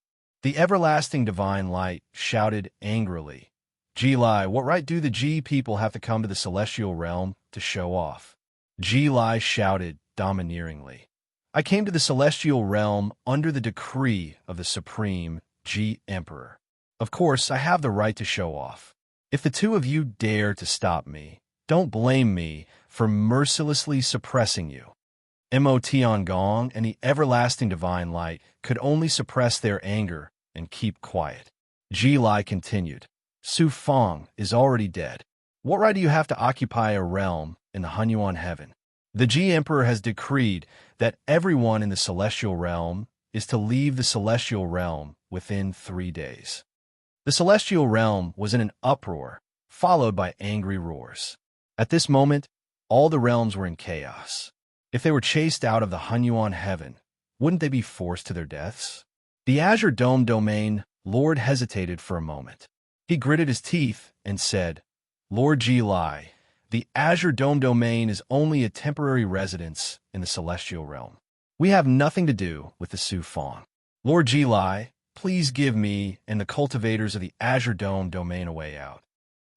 The everlasting divine light shouted angrily, "Ji Lai, what right do the G people have to come to the celestial realm to show off?" Ji Lai shouted domineeringly, "I came to the celestial realm under the decree of the supreme G Emperor. Of course, I have the right to show off. If the two of you dare to stop me, don't blame me for mercilessly suppressing you." Mo Tiangong and the everlasting divine light could only suppress their anger and keep quiet. Ji Lai continued, "Su Fong is already dead. What right do you have to occupy a realm in the Hunyuan heaven? The Ji Emperor has decreed that everyone in the celestial realm is to leave the celestial realm within 3 days." The celestial realm was in an uproar, followed by angry roars. At this moment, all the realms were in chaos. If they were chased out of the Hunyuan heaven, wouldn't they be forced to their deaths? The Azure Dome domain Lord hesitated for a moment. He gritted his teeth and said, "Lord Ji Lai, the Azure Dome domain is only a temporary residence in the celestial realm. We have nothing to do with the Su Fong. Lord Ji Lai, please give me and the cultivators of the Azure Dome domain a way out."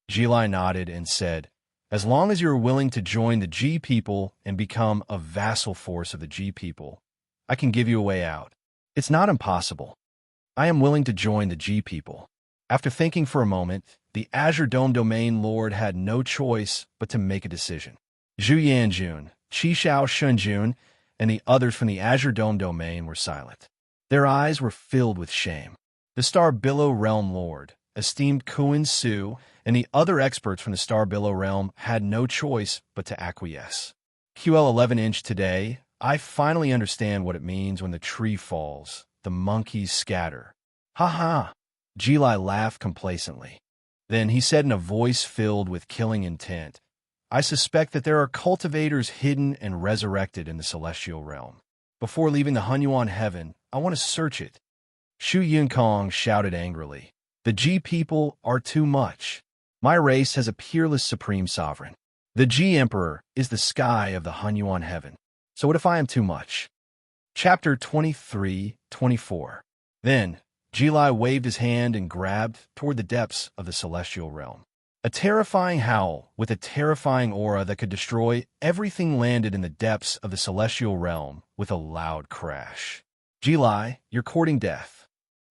Ji Lai nodded and said, "As long as you are willing to join the G people and become a vassal force of the G people, I can give you a way out. It's not impossible. I am willing to join the G people." After thinking for a moment, the Azure Dome domain lord had no choice but to make a decision. Zhu Yanjun, Qi Shao Shunjun, and the others from the Azure Dome domain were silent. Their eyes were filled with shame. The Star Billow Realm Lord, esteemed Kuin Su, and the other experts from the Star Billow Realm had no choice but to acquiesce. QL 11-inch today, I finally understand what it means when the tree falls, the monkeys scatter. Ha ha! Ji Lai laughed complacently. Then he said in a voice filled with killing intent, "I suspect that there are cultivators hidden and resurrected in the celestial realm. Before leaving the Hunyuan heaven, I want to search it." Shu Yunkong shouted angrily, "The G people are too much. My race has a peerless supreme sovereign. The G Emperor is the sky of the Hunyuan heaven. So what if I am too much?" Chapter 23-24. Then, Ji Lai waved his hand and grabbed toward the depths of the celestial realm. A terrifying howl with a terrifying aura that could destroy everything landed in the depths of the celestial realm with a loud crash. "Ji Lai, you're courting death."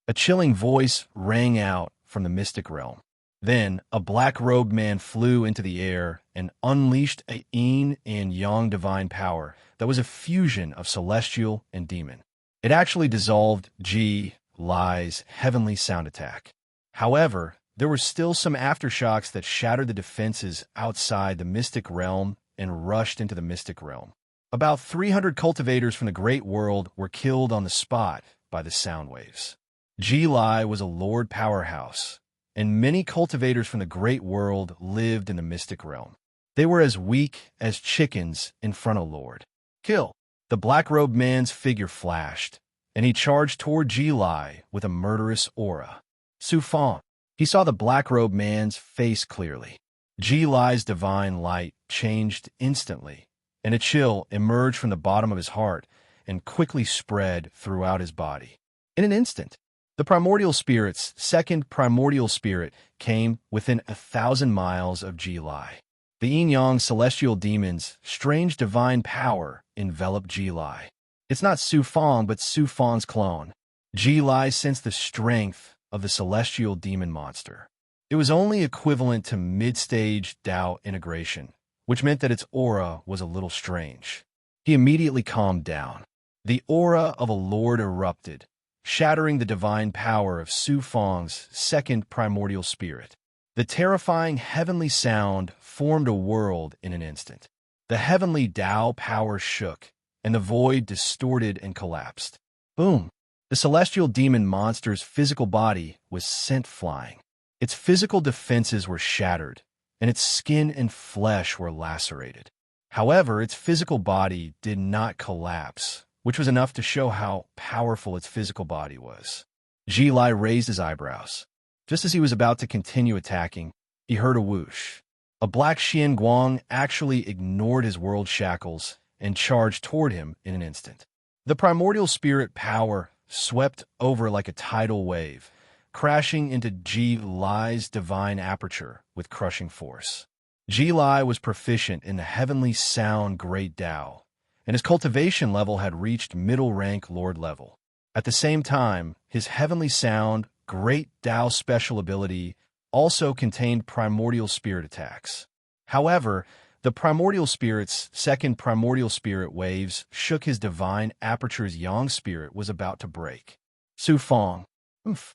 A chilling voice rang out from the mystic realm. Then, a black-robed man flew into the air and unleashed a yin and yang divine power that was a fusion of celestial and demon. It actually dissolved Ji Lai's heavenly sound attack. However, there were still some aftershocks that shattered the defenses outside the mystic realm and rushed into the mystic realm. About 300 cultivators from the Great World were killed on the spot by the sound waves. Ji Lai was a lord powerhouse, and many cultivators from the Great World lived in the mystic realm. They were as weak as chickens in front of Lord. "Kill!" The black-robed man's figure flashed, and he charged toward Ji Lai with a murderous aura. Su Fong. He saw the black-robed man's face clearly. Ji Lai's divine light changed instantly, and a chill emerged from the bottom of his heart and quickly spread throughout his body. In an instant, the primordial spirit's second primordial spirit came within 1,000 miles of Ji Lai. The yin-yang celestial demon's strange divine power enveloped Ji Lai. It's not Su Fong, but Su Fong's clone. Ji Lai sensed the strength of the celestial demon monster. It was only equivalent to mid-stage Dao integration, which meant that its aura was a little strange. He immediately calmed down. The aura of a lord erupted, shattering the divine power of Su Fong's second primordial spirit. The terrifying heavenly sound formed a world in an instant. The heavenly Dao power shook, and the void distorted and collapsed. Boom! The celestial demon monster's physical body was sent flying. Its physical defenses were shattered, and its skin and flesh were lacerated. However, its physical body did not collapse, which was enough to show how powerful its physical body was. Ji Lai raised his eyebrows. Just as he was about to continue attacking, he heard a whoosh. A black Xian Guang actually ignored his world shackles and charged toward him in an instant. The primordial spirit power swept over like a tidal wave, crashing into Ji Lai's divine aperture with crushing force. Ji Lai was proficient in the heavenly sound Great Dao, and his cultivation level had reached middle rank Lord level. At the same time, his heavenly sound Great Dao special ability also contained primordial spirit attacks. However, the primordial spirit's second primordial spirit waves shook his divine aperture's yang spirit was about to break. Su Fong. Oof.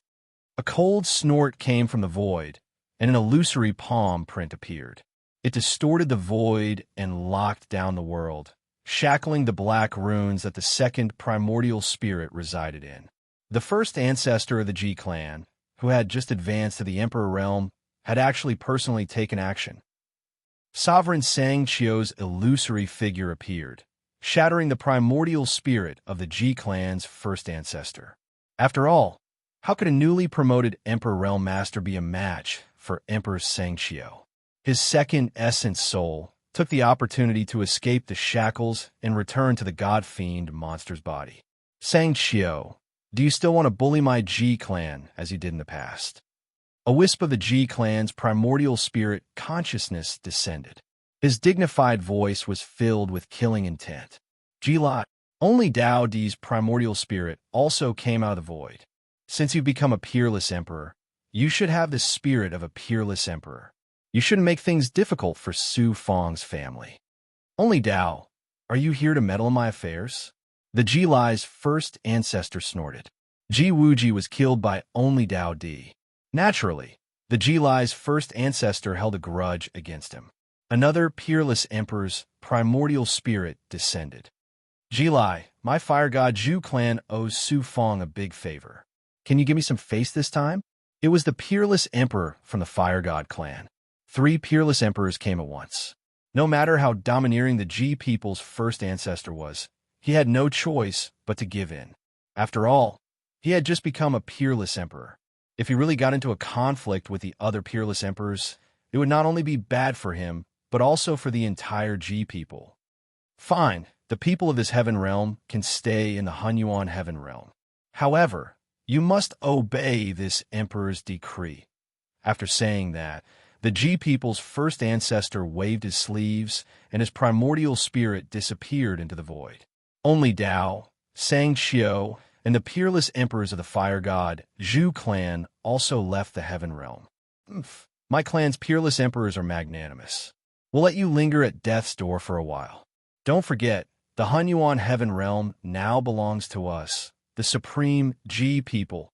A cold snort came from the void, and an illusory palm print appeared. It distorted the void and locked down the world, shackling the black runes that the second primordial spirit resided in. The first ancestor of the Ji clan, who had just advanced to the Emperor realm, had actually personally taken action. Sovereign Sang Chio's illusory figure appeared, shattering the primordial spirit of the Ji clan's first ancestor. After all, how could a newly promoted Emperor Realm Master be a match for Emperor Sang Chio? His second essence soul took the opportunity to escape the shackles and return to the God-fiend monster's body. Sang Chio, do you still want to bully my Ji clan as you did in the past? A wisp of the Ji clan's primordial spirit consciousness descended. His dignified voice was filled with killing intent. Ji Lai, only Dao Di's primordial spirit also came out of the void. Since you've become a peerless emperor, you should have the spirit of a peerless emperor. You shouldn't make things difficult for Su Fong's family. Only Dao, are you here to meddle in my affairs? The Ji Lai's first ancestor snorted. Ji Wuji was killed by only Dao Di. Naturally, the Ji Lai's first ancestor held a grudge against him. Another peerless emperor's primordial spirit descended. Ji Lai, my fire god Zhu clan owes Su Fong a big favor. Can you give me some face this time? It was the peerless emperor from the fire god clan. 3 peerless emperors came at once. No matter how domineering the Ji people's first ancestor was, he had no choice but to give in. After all, he had just become a peerless emperor. If he really got into a conflict with the other peerless emperors, it would not only be bad for him, but also for the entire Ji people. Fine, the people of this heaven realm can stay in the Hunyuan heaven realm. However, you must obey this emperor's decree. After saying that, the Ji people's first ancestor waved his sleeves, and his primordial spirit disappeared into the void. Only Dao, Sang Chio, and the peerless emperors of the fire god Zhu clan also left the heaven realm. My clan's peerless emperors are magnanimous. We'll let you linger at death's door for a while. Don't forget, the Hunyuan heaven realm now belongs to us, the supreme Ji people.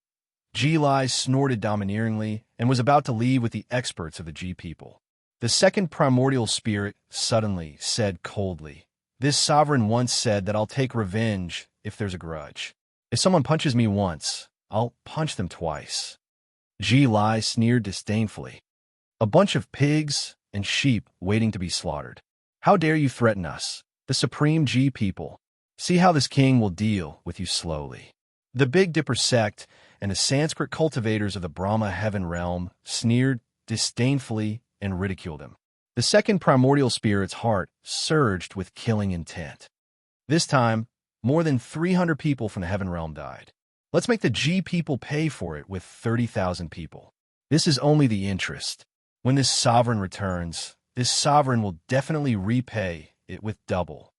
Ji Lai snorted domineeringly and was about to leave with the experts of the Ji people. The second primordial spirit suddenly said coldly, "This sovereign once said that I'll take revenge if there's a grudge. If someone punches me once, I'll punch them twice." Ji Lai sneered disdainfully. A bunch of pigs and sheep waiting to be slaughtered. How dare you threaten us, the supreme Ji people? See how this king will deal with you slowly. The Big Dipper sect and the Sanskrit cultivators of the Brahma heaven realm sneered disdainfully and ridiculed him. The second primordial spirit's heart surged with killing intent. This time, more than 300 people from the heaven realm died. Let's make the G people pay for it with 30,000 people. This is only the interest. When this sovereign returns, this sovereign will definitely repay it with double.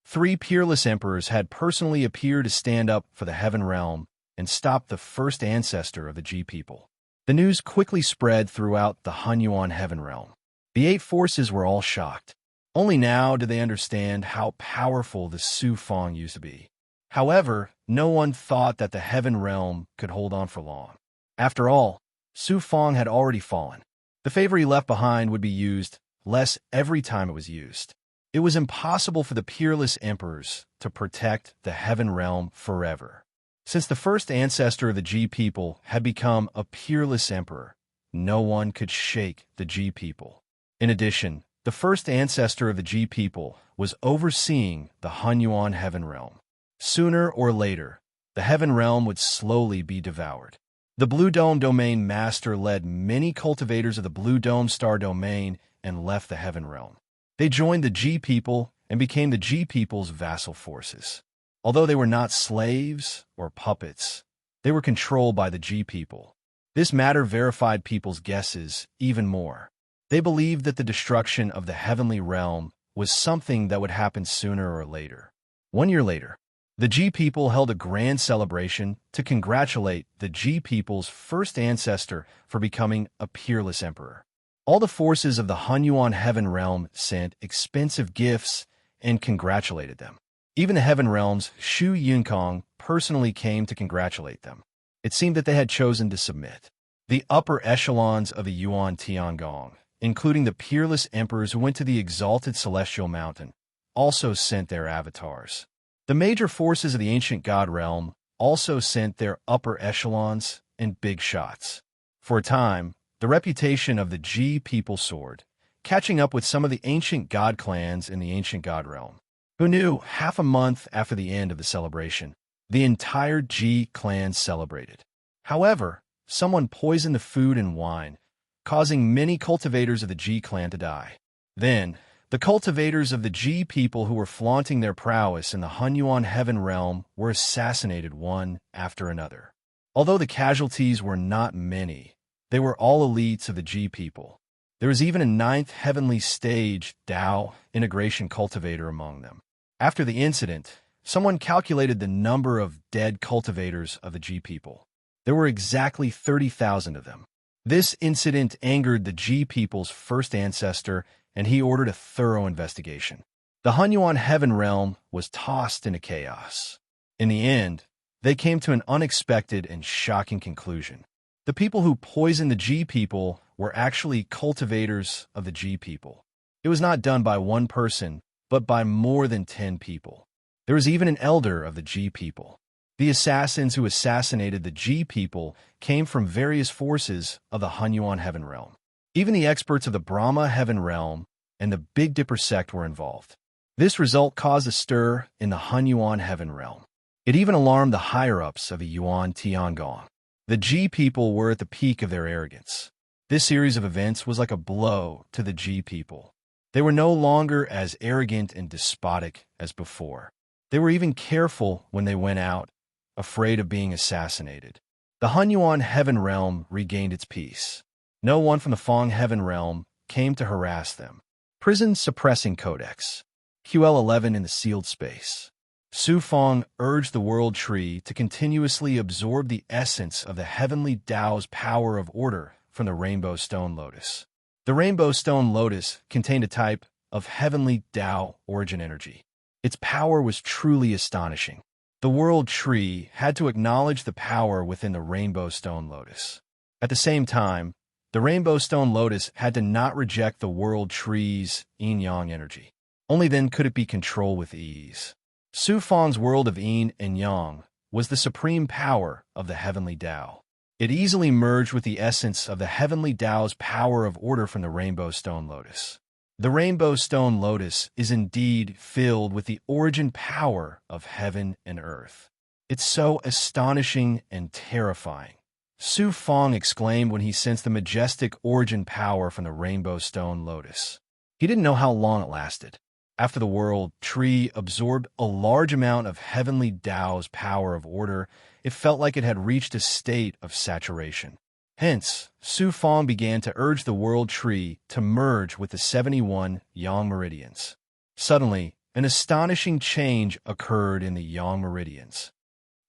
3 peerless emperors had personally appeared to stand up for the heaven realm and stop the first ancestor of the G people. The news quickly spread throughout the Hunyuan heaven realm. The 8 forces were all shocked. Only now did they understand how powerful the Su Fong used to be. However, no one thought that the heaven realm could hold on for long. After all, Su Fong had already fallen. The favor he left behind would be used less every time it was used. It was impossible for the peerless emperors to protect the heaven realm forever. Since the first ancestor of the G people had become a peerless emperor, no one could shake the G people. In addition, the first ancestor of the G people was overseeing the Hunyuan heaven realm. Sooner or later, the heaven realm would slowly be devoured. The Blue Dome Domain Master led many cultivators of the Blue Dome Star Domain and left the heaven realm. They joined the G people and became the G people's vassal forces. Although they were not slaves or puppets, they were controlled by the G people. This matter verified people's guesses even more. They believed that the destruction of the heavenly realm was something that would happen sooner or later. 1 year later, the G people held a grand celebration to congratulate the G people's first ancestor for becoming a peerless emperor. All the forces of the Hunyuan heaven realm sent expensive gifts and congratulated them. Even the heaven realm's Shu Yunkong personally came to congratulate them. It seemed that they had chosen to submit. The upper echelons of the Yuan Tiangong, including the peerless emperors who went to the exalted celestial mountain, also sent their avatars. The major forces of the ancient god realm also sent their upper echelons and big shots. For a time, the reputation of the G people soared, catching up with some of the ancient god clans in the ancient god realm. Who knew, half a month after the end of the celebration, the entire G clan celebrated. However, someone poisoned the food and wine, causing many cultivators of the G clan to die. Then, the cultivators of the G people who were flaunting their prowess in the Hunyuan heaven realm were assassinated one after another. Although the casualties were not many, they were all elites of the G people. There was even a 9th heavenly stage Dao integration cultivator among them. After the incident, someone calculated the number of dead cultivators of the G people. There were exactly 30,000 of them. This incident angered the G people's first ancestor, and he ordered a thorough investigation. The Hunyuan heaven realm was tossed into chaos. In the end, they came to an unexpected and shocking conclusion. The people who poisoned the G people were actually cultivators of the G people. It was not done by one person, but by more than 10 people. There was even an elder of the G people. The assassins who assassinated the G people came from various forces of the Hunyuan heaven realm. Even the experts of the Brahma heaven realm and the Big Dipper sect were involved. This result caused a stir in the Hunyuan heaven realm. It even alarmed the higher-ups of the Yuan Tiangong. The G people were at the peak of their arrogance. This series of events was like a blow to the G people. They were no longer as arrogant and despotic as before. They were even careful when they went out, afraid of being assassinated. The Hunyuan heaven realm regained its peace. No one from the Fong heaven realm came to harass them. Prison Suppressing Codex. QL11 in the sealed space. Su Fong urged the world tree to continuously absorb the essence of the heavenly Tao's power of order from the rainbow stone lotus. The rainbow stone lotus contained a type of heavenly Tao origin energy. Its power was truly astonishing. The world tree had to acknowledge the power within the rainbow stone lotus. At the same time, the rainbow stone lotus had to not reject the world tree's yin-yang energy. Only then could it be controlled with ease. Su Fong's world of yin and yang was the supreme power of the heavenly Tao. It easily merged with the essence of the heavenly Tao's power of order from the rainbow stone lotus. The rainbow stone lotus is indeed filled with the origin power of heaven and earth. It's so astonishing and terrifying, Su Fong exclaimed when he sensed the majestic origin power from the rainbow stone lotus. He didn't know how long it lasted. After the world tree absorbed a large amount of heavenly Tao's power of order, it felt like it had reached a state of saturation. Hence, Su Fong began to urge the world tree to merge with the 71 yang meridians. Suddenly, an astonishing change occurred in the yang meridians.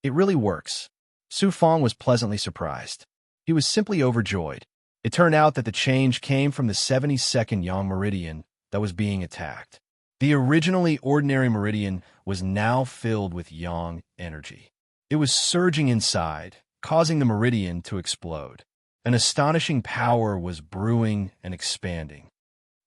It really works. Su Fong was pleasantly surprised. He was simply overjoyed. It turned out that the change came from the 72nd yang meridian that was being attacked. The originally ordinary meridian was now filled with yang energy. It was surging inside, causing the meridian to explode. An astonishing power was brewing and expanding.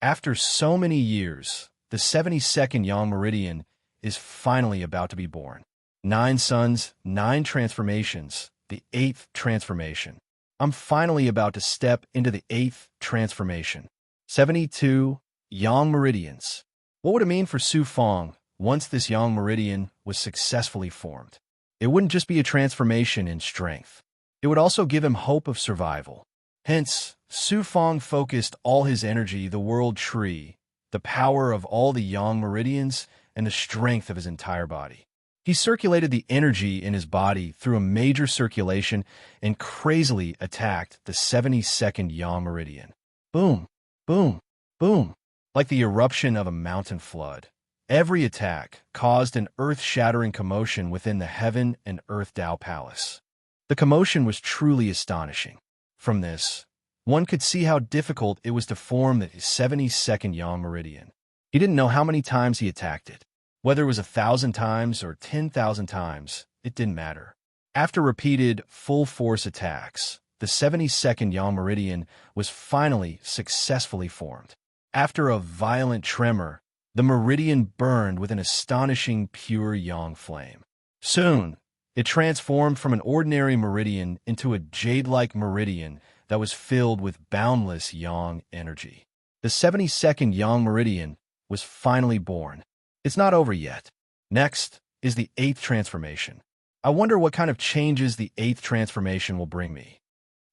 After so many years, the 72nd yang meridian is finally about to be born. 9 suns, 9 transformations, the 8th transformation. I'm finally about to step into the 8th transformation. 72 yang meridians. What would it mean for Su Fong once this yang meridian was successfully formed? It wouldn't just be a transformation in strength. It would also give him hope of survival. Hence, Su Fong focused all his energy, the world tree, the power of all the yang meridians, and the strength of his entire body. He circulated the energy in his body through a major circulation and crazily attacked the 72nd yang meridian. Boom, boom, boom. Like the eruption of a mountain flood. Every attack caused an earth-shattering commotion within the Heaven and Earth Tao Palace. The commotion was truly astonishing. From this, one could see how difficult it was to form the 72nd yang meridian. He didn't know how many times he attacked it. Whether it was 1,000 times or 10,000 times, it didn't matter. After repeated full-force attacks, the 72nd yang meridian was finally successfully formed. After a violent tremor, the meridian burned with an astonishing pure yang flame. Soon, it transformed from an ordinary meridian into a jade-like meridian that was filled with boundless yang energy. The 72nd yang meridian was finally born. It's not over yet. Next is the 8th transformation. I wonder what kind of changes the 8th transformation will bring me.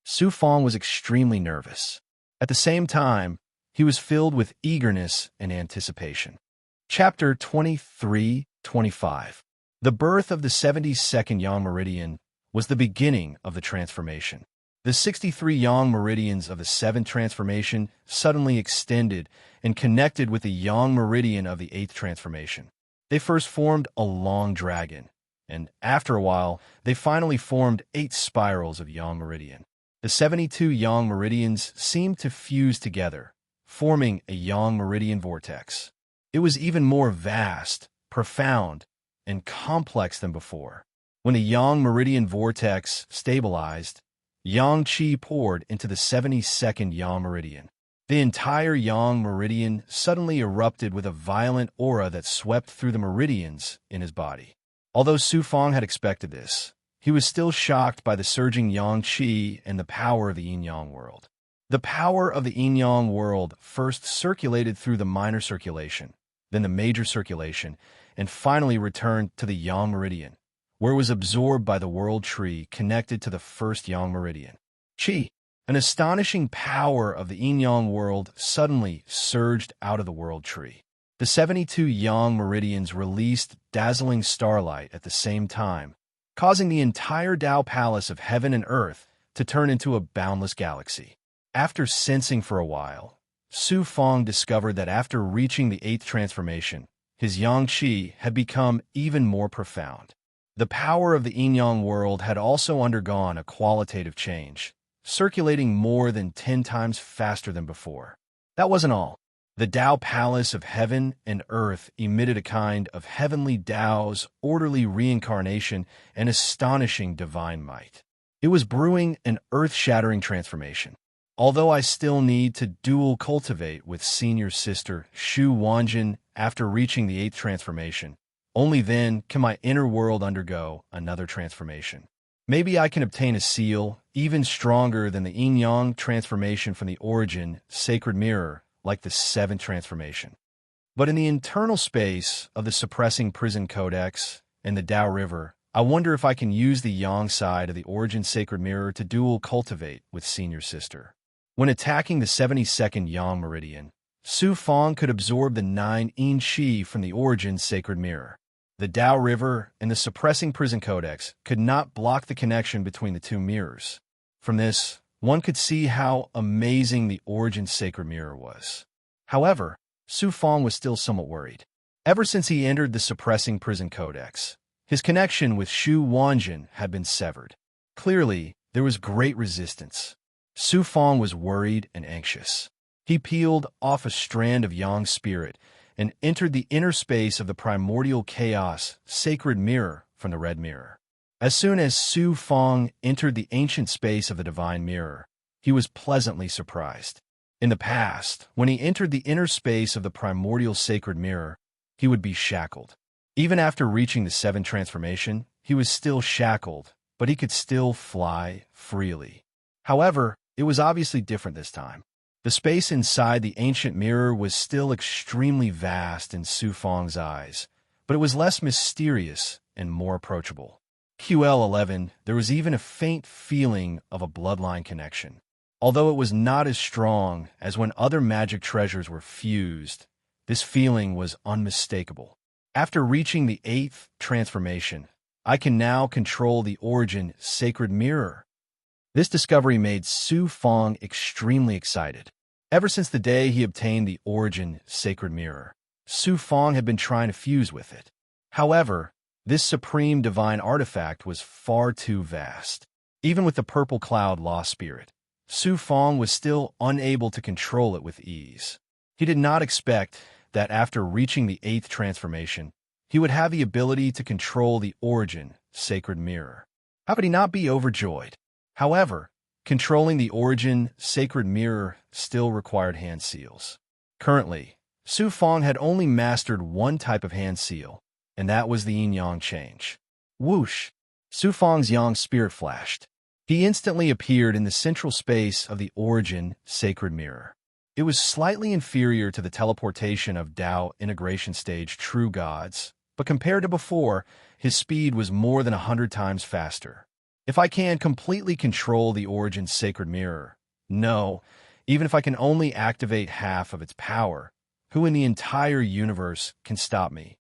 Su Fong was extremely nervous. At the same time, he was filled with eagerness and anticipation. Chapter 23-25. The birth of the 72nd yang meridian was the beginning of the transformation. The 63 yang meridians of the 7th transformation suddenly extended and connected with the yang meridian of the 8th transformation. They first formed a long dragon, and after a while, they finally formed 8 spirals of yang meridian. The 72 yang meridians seemed to fuse together, forming a yang meridian vortex. It was even more vast, profound, and complex than before. When the yang meridian vortex stabilized, yang qi poured into the 72nd yang meridian. The entire yang meridian suddenly erupted with a violent aura that swept through the meridians in his body. Although Su Fong had expected this, he was still shocked by the surging yang qi and the power of the yin-yang world. The power of the yin-yang world first circulated through the minor circulation, then the major circulation, and finally returned to the yang meridian, where it was absorbed by the world tree connected to the first yang meridian. Qi, an astonishing power of the yin-yang world, suddenly surged out of the world tree. The 72 yang meridians released dazzling starlight at the same time, causing the entire Tao Palace of heaven and earth to turn into a boundless galaxy. After sensing for a while, Su Fong discovered that after reaching the 8th transformation, his yang qi had become even more profound. The power of the yin-yang world had also undergone a qualitative change, circulating more than 10 times faster than before. That wasn't all. The Tao Palace of heaven and earth emitted a kind of heavenly Tao's orderly reincarnation and astonishing divine might. It was brewing an earth-shattering transformation. Although I still need to dual cultivate with senior sister Shu Wanjin after reaching the 8th transformation, only then can my inner world undergo another transformation. Maybe I can obtain a seal even stronger than the yin-yang transformation from the origin sacred mirror, like the 7th transformation. But in the internal space of the suppressing prison codex and the Tao River, I wonder if I can use the yang side of the origin sacred mirror to dual cultivate with senior sister. When attacking the 72nd yang meridian, Su Fong could absorb the 9 yin qi from the origin sacred mirror. The Tao River and the suppressing prison codex could not block the connection between the two mirrors. From this, one could see how amazing the origin sacred mirror was. However, Su Fong was still somewhat worried. Ever since he entered the suppressing prison codex, his connection with Shu Wanjin had been severed. Clearly, there was great resistance. Su Fong was worried and anxious. He peeled off a strand of yang spirit and entered the inner space of the primordial chaos sacred mirror from the red mirror. As soon as Su Fong entered the ancient space of the divine mirror, he was pleasantly surprised. In the past, when he entered the inner space of the primordial sacred mirror, he would be shackled. Even after reaching the 7th transformation, he was still shackled, but he could still fly freely. However, it was obviously different this time. The space inside the ancient mirror was still extremely vast in Su Fong's eyes, but it was less mysterious and more approachable. QL11, there was even a faint feeling of a bloodline connection. Although it was not as strong as when other magic treasures were fused, this feeling was unmistakable. After reaching the 8th transformation, I can now control the origin sacred mirror. This discovery made Su Fong extremely excited. Ever since the day he obtained the origin sacred mirror, Su Fong had been trying to fuse with it. However, this supreme divine artifact was far too vast. Even with the purple cloud law spirit, Su Fong was still unable to control it with ease. He did not expect that after reaching the 8th transformation, he would have the ability to control the origin sacred mirror. How could he not be overjoyed? However, controlling the origin sacred mirror still required hand seals. Currently, Su Fong had only mastered one type of hand seal, and that was the yin-yang change. Whoosh! Su Fong's yang spirit flashed. He instantly appeared in the central space of the origin sacred mirror. It was slightly inferior to the teleportation of Tao integration stage true gods, but compared to before, his speed was more than 100 times faster. If I can completely control the origin sacred mirror, no, even if I can only activate half of its power, who in the entire universe can stop me?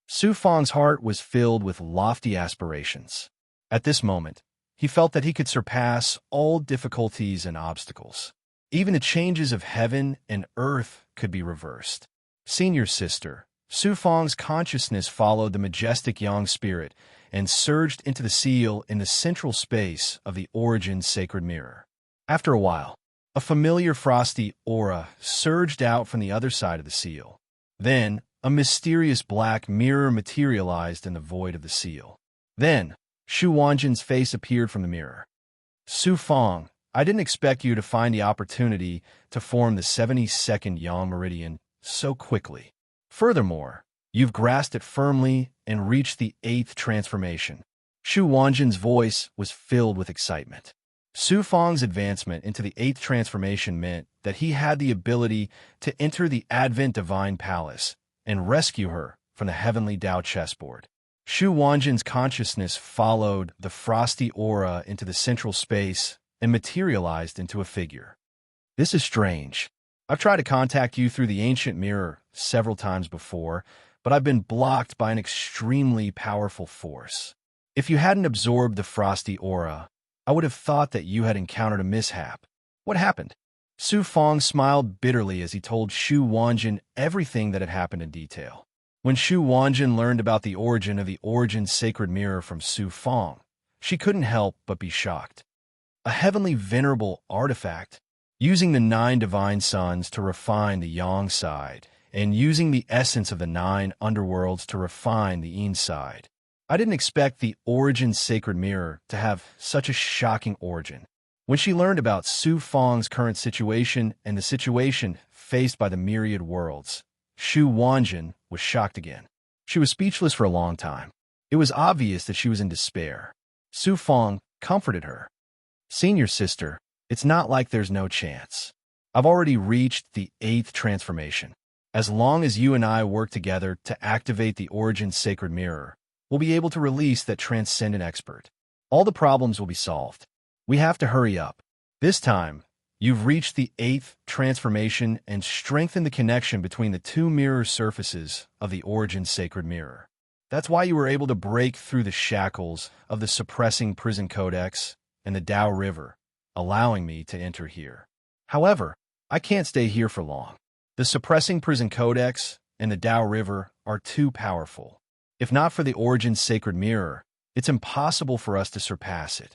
Su Fong's heart was filled with lofty aspirations. At this moment, he felt that he could surpass all difficulties and obstacles. Even the changes of heaven and earth could be reversed. Senior sister, Su Fong's consciousness followed the majestic yang spirit and surged into the seal in the central space of the origin sacred mirror. After a while, a familiar frosty aura surged out from the other side of the seal. Then, a mysterious black mirror materialized in the void of the seal. Then, Shu Wanjin's face appeared from the mirror. Su Fong, I didn't expect you to find the opportunity to form the 72nd yang meridian so quickly. Furthermore, you've grasped it firmly and reached the 8th transformation. Shu Wanjin's voice was filled with excitement. Su Fong's advancement into the 8th transformation meant that he had the ability to enter the Advent Divine Palace and rescue her from the heavenly Tao chessboard. Shu Wanjin's consciousness followed the frosty aura into the central space and materialized into a figure. This is strange. I've tried to contact you through the ancient mirror several times before, but I've been blocked by an extremely powerful force. If you hadn't absorbed the frosty aura, I would have thought that you had encountered a mishap. What happened? Su Fong smiled bitterly as he told Shu Wanjin everything that had happened in detail. When Shu Wanjin learned about the origin sacred mirror from Su Fong, she couldn't help but be shocked. A heavenly venerable artifact, using the 9 divine suns to refine the yang side, and using the essence of the 9 underworlds to refine the yin side. I didn't expect the origin sacred mirror to have such a shocking origin. When she learned about Su Fong's current situation and the situation faced by the myriad worlds, Shu Wanjin was shocked again. She was speechless for a long time. It was obvious that she was in despair. Su Fong comforted her. Senior sister, it's not like there's no chance. I've already reached the 8th transformation. As long as you and I work together to activate the origin sacred mirror, we'll be able to release that transcendent expert. All the problems will be solved. We have to hurry up. This time, you've reached the 8th transformation and strengthened the connection between the two mirror surfaces of the origin sacred mirror. That's why you were able to break through the shackles of the suppressing prison codex and the Tao River, allowing me to enter here. However, I can't stay here for long. The suppressing prison codex and the Tao River are too powerful. If not for the origin sacred mirror, it's impossible for us to surpass it.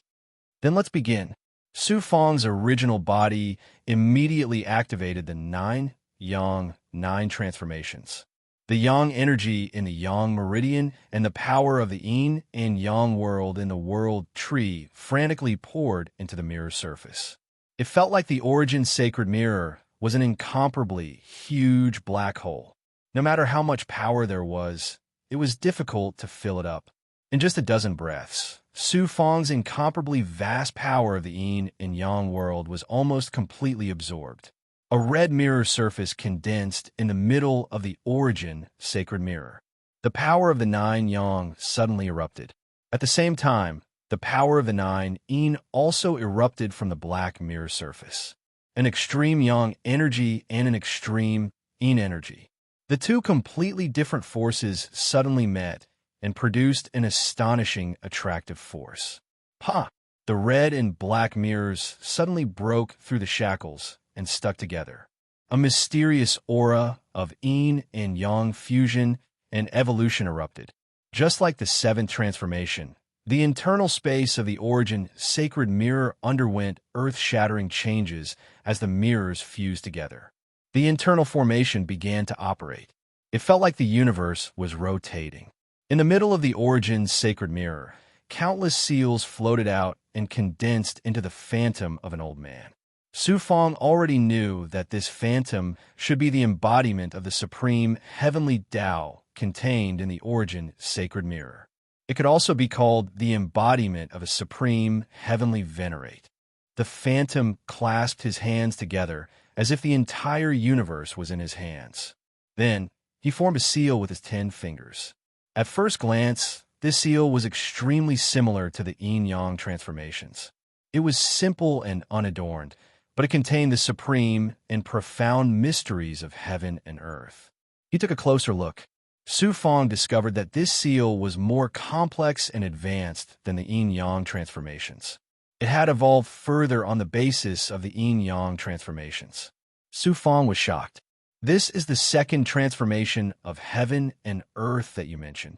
Then let's begin. Su Fang's original body immediately activated the 9 Yang 9 transformations. The Yang energy in the Yang meridian and the power of the Yin and Yang world in the world tree frantically poured into the mirror surface. It felt like the origin sacred mirror was an incomparably huge black hole. No matter how much power there was, it was difficult to fill it up. In just a dozen breaths, Su Fang's incomparably vast power of the Yin and Yang world was almost completely absorbed. A red mirror surface condensed in the middle of the origin sacred mirror. The power of the 9 Yang suddenly erupted. At the same time, the power of the 9 Yin also erupted from the black mirror surface. An extreme Yang energy and an extreme Yin energy. The two completely different forces suddenly met and produced an astonishing attractive force. Pa! The red and black mirrors suddenly broke through the shackles and stuck together. A mysterious aura of Yin and Yang fusion and evolution erupted. Just like the 7th transformation, the internal space of the origin sacred mirror underwent earth-shattering changes as the mirrors fused together. The internal formation began to operate. It felt like the universe was rotating. In the middle of the origin sacred mirror, countless seals floated out and condensed into the phantom of an old man. Su Fang already knew that this phantom should be the embodiment of the supreme heavenly Tao contained in the origin sacred mirror. It could also be called the embodiment of a supreme heavenly venerate. The phantom clasped his hands together as if the entire universe was in his hands. Then, he formed a seal with his 10 fingers. At first glance, this seal was extremely similar to the yin-yang transformations. It was simple and unadorned, but it contained the supreme and profound mysteries of heaven and earth. He took a closer look. Su Fang discovered that this seal was more complex and advanced than the yin-yang transformations. It had evolved further on the basis of the yin-yang transformations. Su Fang was shocked. This is the 2nd transformation of heaven and earth that you mentioned.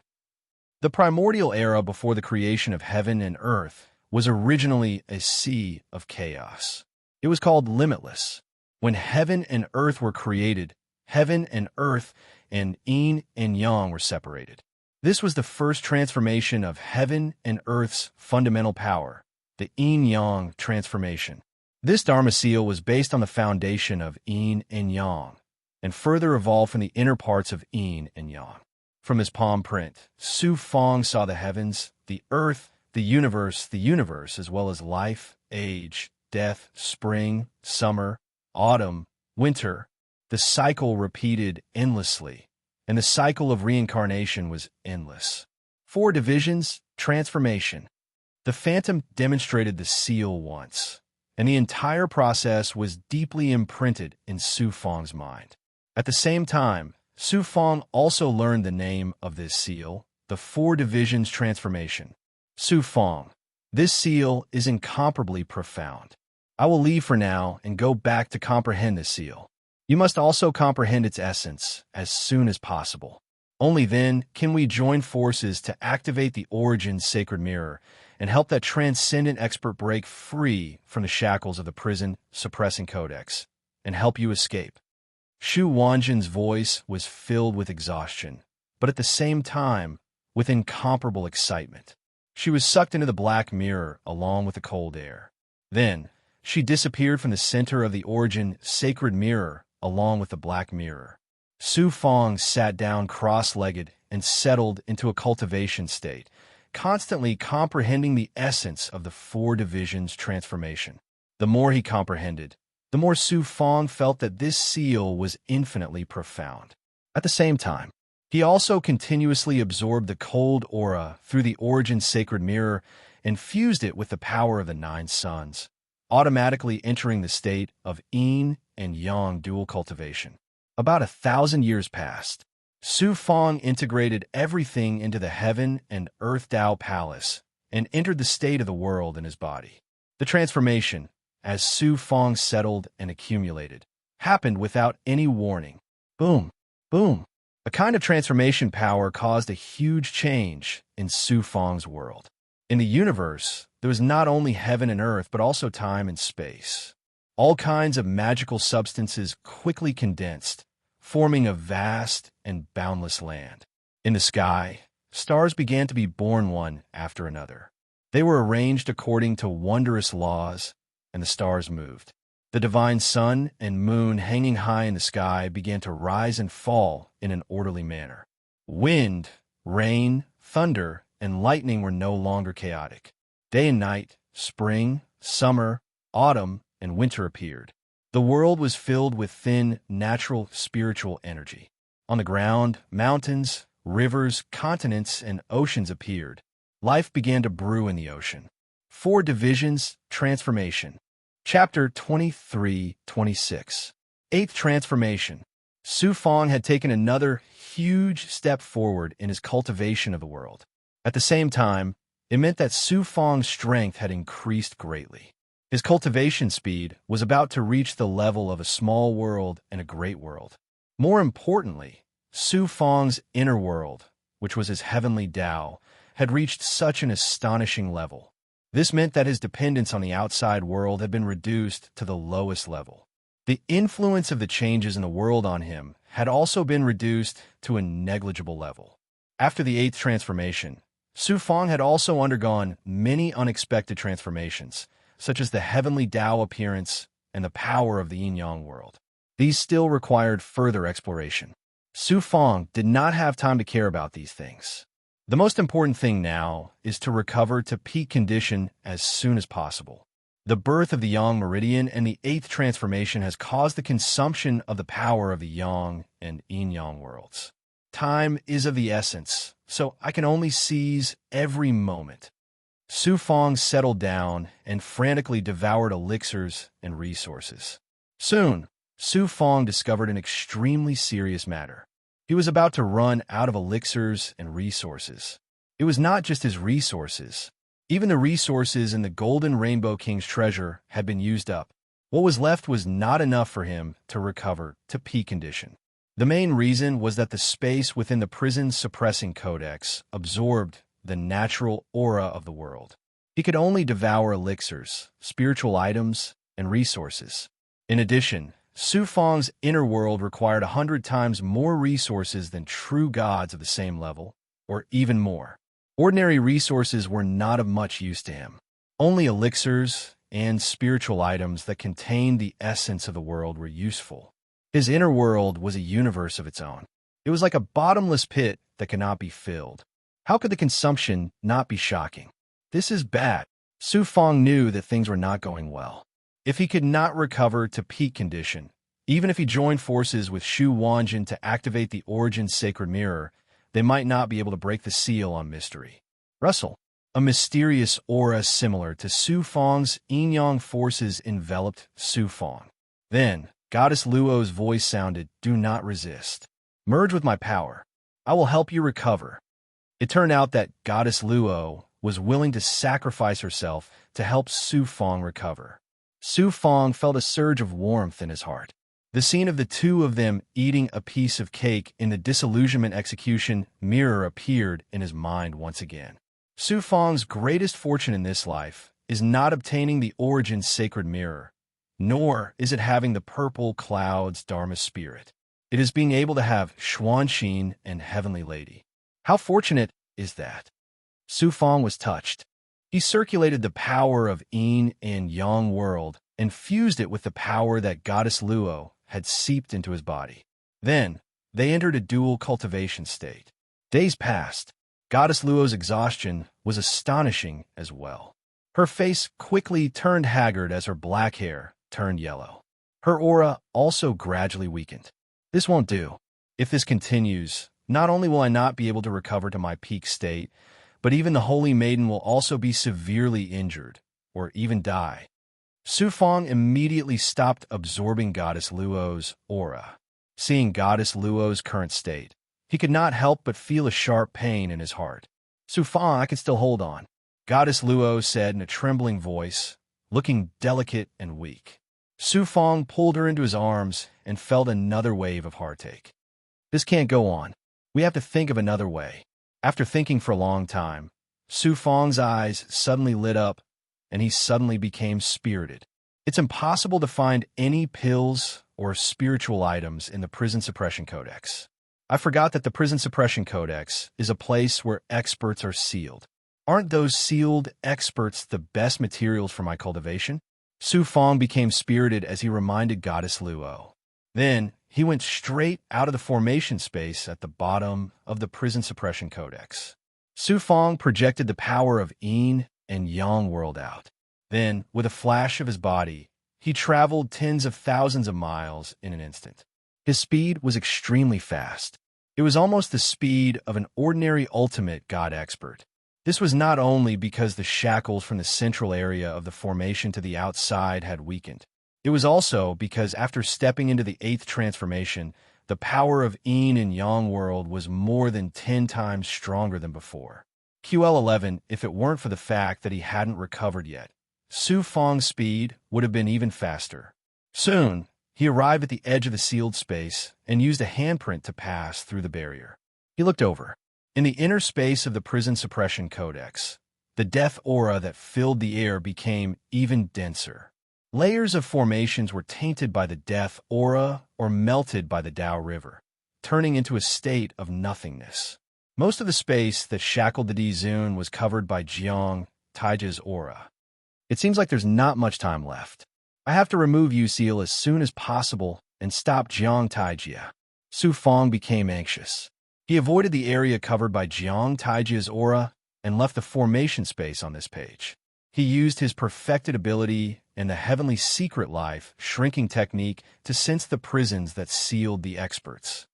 The primordial era before the creation of heaven and earth was originally a sea of chaos. It was called limitless. When heaven and earth were created, heaven and earth and yin and yang were separated. This was the first transformation of heaven and earth's fundamental power, the yin-yang transformation. This Dharma seal was based on the foundation of yin and yang, and further evolved from the inner parts of yin and yang. From his palm print, Su Fang saw the heavens, the earth, the universe, as well as life, age, death, spring, summer, autumn, winter. The cycle repeated endlessly, and the cycle of reincarnation was endless. 4 divisions, transformation. The phantom demonstrated the seal once, and the entire process was deeply imprinted in Su Fang's mind. At the same time, Su Fang also learned the name of this seal, the 4 divisions transformation. Su Fang, this seal is incomparably profound. I will leave for now and go back to comprehend this seal. You must also comprehend its essence as soon as possible. Only then can we join forces to activate the origin sacred mirror and help that transcendent expert break free from the shackles of the prison suppressing codex and help you escape. Shu Wanjin's voice was filled with exhaustion, but at the same time, with incomparable excitement. She was sucked into the black mirror along with the cold air. Then, she disappeared from the center of the origin sacred mirror along with the black mirror. Su Fang sat down cross-legged and settled into a cultivation state, constantly comprehending the essence of the 4 divisions transformation. The more he comprehended, the more Su Fang felt that this seal was infinitely profound. At the same time, He also continuously absorbed the cold aura through the Origin's sacred mirror and fused it with the power of the 9 suns, automatically entering the state of yin and yang dual cultivation. About 1,000 years passed. Su Fong integrated everything into the heaven and earth Tao palace and entered the state of the world in his body. The transformation, as Su Fong settled and accumulated, happened without any warning. Boom, boom. A kind of transformation power caused a huge change in Su Fong's world. In the universe, there was not only heaven and earth, but also time and space. All kinds of magical substances quickly condensed, forming a vast and boundless land. In the sky, stars began to be born one after another. They were arranged according to wondrous laws, and the stars moved. The divine sun and moon hanging high in the sky began to rise and fall in an orderly manner. Wind, rain, thunder, and lightning were no longer chaotic. Day and night, spring, summer, autumn, and winter appeared. The world was filled with thin, natural, spiritual energy. On the ground, mountains, rivers, continents, and oceans appeared. Life began to brew in the ocean. 4 divisions, transformation. Chapter 23-26. 8th Transformation. Su Fong had taken another huge step forward in his cultivation of the world. At the same time, it meant that Su Fong's strength had increased greatly. His cultivation speed was about to reach the level of a small world and a great world. More importantly, Su Fong's inner world, which was his heavenly Tao, had reached such an astonishing level. This meant that his dependence on the outside world had been reduced to the lowest level. The influence of the changes in the world on him had also been reduced to a negligible level. After the 8th transformation, Su Fong had also undergone many unexpected transformations, such as the heavenly Tao appearance and the power of the yin-yang world. These still required further exploration. Su Fong did not have time to care about these things. The most important thing now is to recover to peak condition as soon as possible. The birth of the Yang Meridian and the 8th transformation has caused the consumption of the power of the Yang and Yin-Yang worlds. Time is of the essence, so I can only seize every moment. Su Fong settled down and frantically devoured elixirs and resources. Soon, Su Fong discovered an extremely serious matter. He was about to run out of elixirs and resources. It was not just his resources. Even the resources in the Golden Rainbow King's treasure had been used up. What was left was not enough for him to recover to peak condition. The main reason was that the space within the prison's suppressing codex absorbed the natural aura of the world. He could only devour elixirs, spiritual items, and resources. In addition, Su Fong's inner world required 100 times more resources than true gods of the same level, or even more. Ordinary resources were not of much use to him. Only elixirs and spiritual items that contained the essence of the world were useful. His inner world was a universe of its own. It was like a bottomless pit that cannot be filled. How could the consumption not be shocking? This is bad. Su Fong knew that things were not going well. If he could not recover to peak condition, even if he joined forces with Shu Wanjin to activate the Origin's sacred mirror, they might not be able to break the seal on mystery. Russell, a mysterious aura similar to Su Fong's yin-yang forces enveloped Su Fong. Then, Goddess Luo's voice sounded, "Do not resist. Merge with my power. I will help you recover." It turned out that Goddess Luo was willing to sacrifice herself to help Su Fong recover. Su Fong felt a surge of warmth in his heart. The scene of the two of them eating a piece of cake in the disillusionment execution mirror appeared in his mind once again. Su Fong's greatest fortune in this life is not obtaining the Origin's sacred mirror, nor is it having the purple cloud's Dharma spirit. It is being able to have Xuanxin and Heavenly Lady. How fortunate is that? Su Fong was touched. He circulated the power of Yin and Yang world and fused it with the power that Goddess Luo had seeped into his body. Then, they entered a dual cultivation state. Days passed. Goddess Luo's exhaustion was astonishing as well. Her face quickly turned haggard as her black hair turned yellow. Her aura also gradually weakened. This won't do. If this continues, Not only will I not be able to recover to my peak state, but even the Holy Maiden will also be severely injured, or even die. Su Fong immediately stopped absorbing Goddess Luo's aura. Seeing Goddess Luo's current state, he could not help but feel a sharp pain in his heart. Su Fong, I can still hold on, Goddess Luo said in a trembling voice, looking delicate and weak. Su Fong pulled her into his arms and felt another wave of heartache. This can't go on. We have to think of another way. After thinking for a long time, Su Fong's eyes suddenly lit up, and he suddenly became spirited. It's impossible to find any pills or spiritual items in the Prison Suppression Codex. I forgot that the Prison Suppression Codex is a place where experts are sealed. Aren't those sealed experts the best materials for my cultivation? Su Fong became spirited as he reminded Goddess Luo. Then, he went straight out of the formation space at the bottom of the Prison Suppression Codex. Su Fong projected the power of yin and yang world out. Then, with a flash of his body, he traveled tens of thousands of miles in an instant. His speed was extremely fast. It was almost the speed of an ordinary ultimate god expert. This was not only because the shackles from the central area of the formation to the outside had weakened. It was also because after stepping into the 8th transformation, the power of yin and yang world was more than 10 times stronger than before. QL11, if it weren't for the fact that he hadn't recovered yet, Su Fong's speed would have been even faster. Soon, he arrived at the edge of the sealed space and used a handprint to pass through the barrier. He looked over. In the inner space of the Prison Suppression Codex, the death aura that filled the air became even denser. Layers of formations were tainted by the death aura or melted by the Tao River, turning into a state of nothingness. Most of the space that shackled the D-Zune was covered by Jiang Taijia's aura. It seems like there's not much time left. I have to remove Yu Seal as soon as possible and stop Jiang Taijia. Su Fong became anxious. He avoided the area covered by Jiang Taijia's aura and left the formation space on this page. He used his perfected ability and the Heavenly Secret Life shrinking technique to sense the prisons that sealed the experts.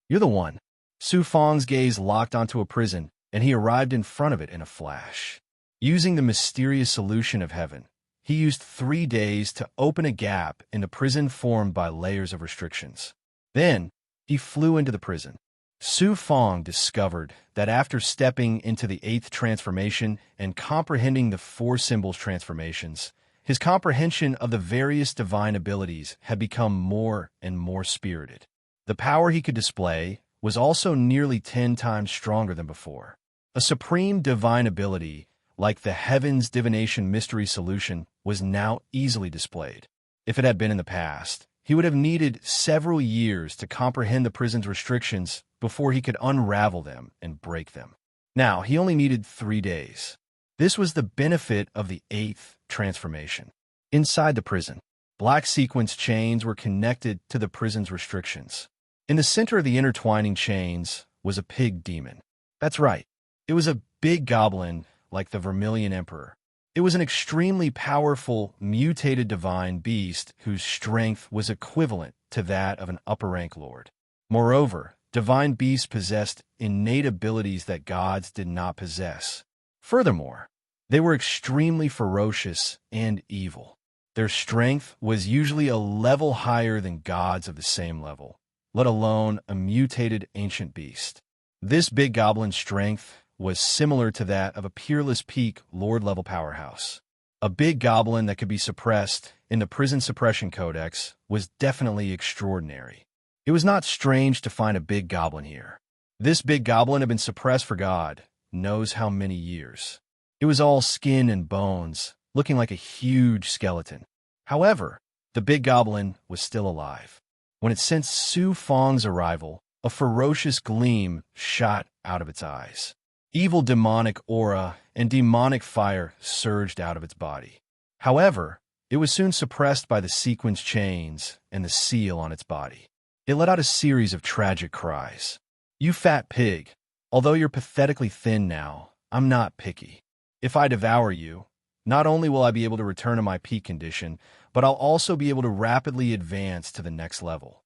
You're the one. Su Fong's gaze locked onto a prison, and he arrived in front of it in a flash. Using the mysterious solution of heaven, he used 3 days to open a gap in the prison formed by layers of restrictions. Then, he flew into the prison. Su Fong discovered that after stepping into the 8th transformation and comprehending the 4 symbols transformations, his comprehension of the various divine abilities had become more and more spirited. The power he could display was also nearly 10 times stronger than before. A supreme divine ability, like the Heaven's Divination Mystery Solution, was now easily displayed. If it had been in the past, he would have needed several years to comprehend the prison's restrictions before he could unravel them and break them. Now, he only needed 3 days. This was the benefit of the 8th transformation. Inside the prison, black sequence chains were connected to the prison's restrictions. In the center of the intertwining chains was a pig demon. That's right. It was a big goblin like the Vermilion Emperor. It was an extremely powerful, mutated divine beast whose strength was equivalent to that of an upper-rank lord. Moreover, divine beasts possessed innate abilities that gods did not possess. Furthermore, they were extremely ferocious and evil. Their strength was usually a level higher than gods of the same level, let alone a mutated ancient beast. This big goblin's strength was similar to that of a peerless peak lord-level powerhouse. A big goblin that could be suppressed in the Prison Suppression Codex was definitely extraordinary. It was not strange to find a big goblin here. This big goblin had been suppressed for God knows how many years. It was all skin and bones, looking like a huge skeleton. However, the big goblin was still alive. When it sensed Su Fong's arrival, a ferocious gleam shot out of its eyes. Evil demonic aura and demonic fire surged out of its body. However, it was soon suppressed by the sequence chains and the seal on its body. It let out a series of tragic cries. "You fat pig, although you're pathetically thin now, I'm not picky. If I devour you, not only will I be able to return to my peak condition, but I'll also be able to rapidly advance to the next level."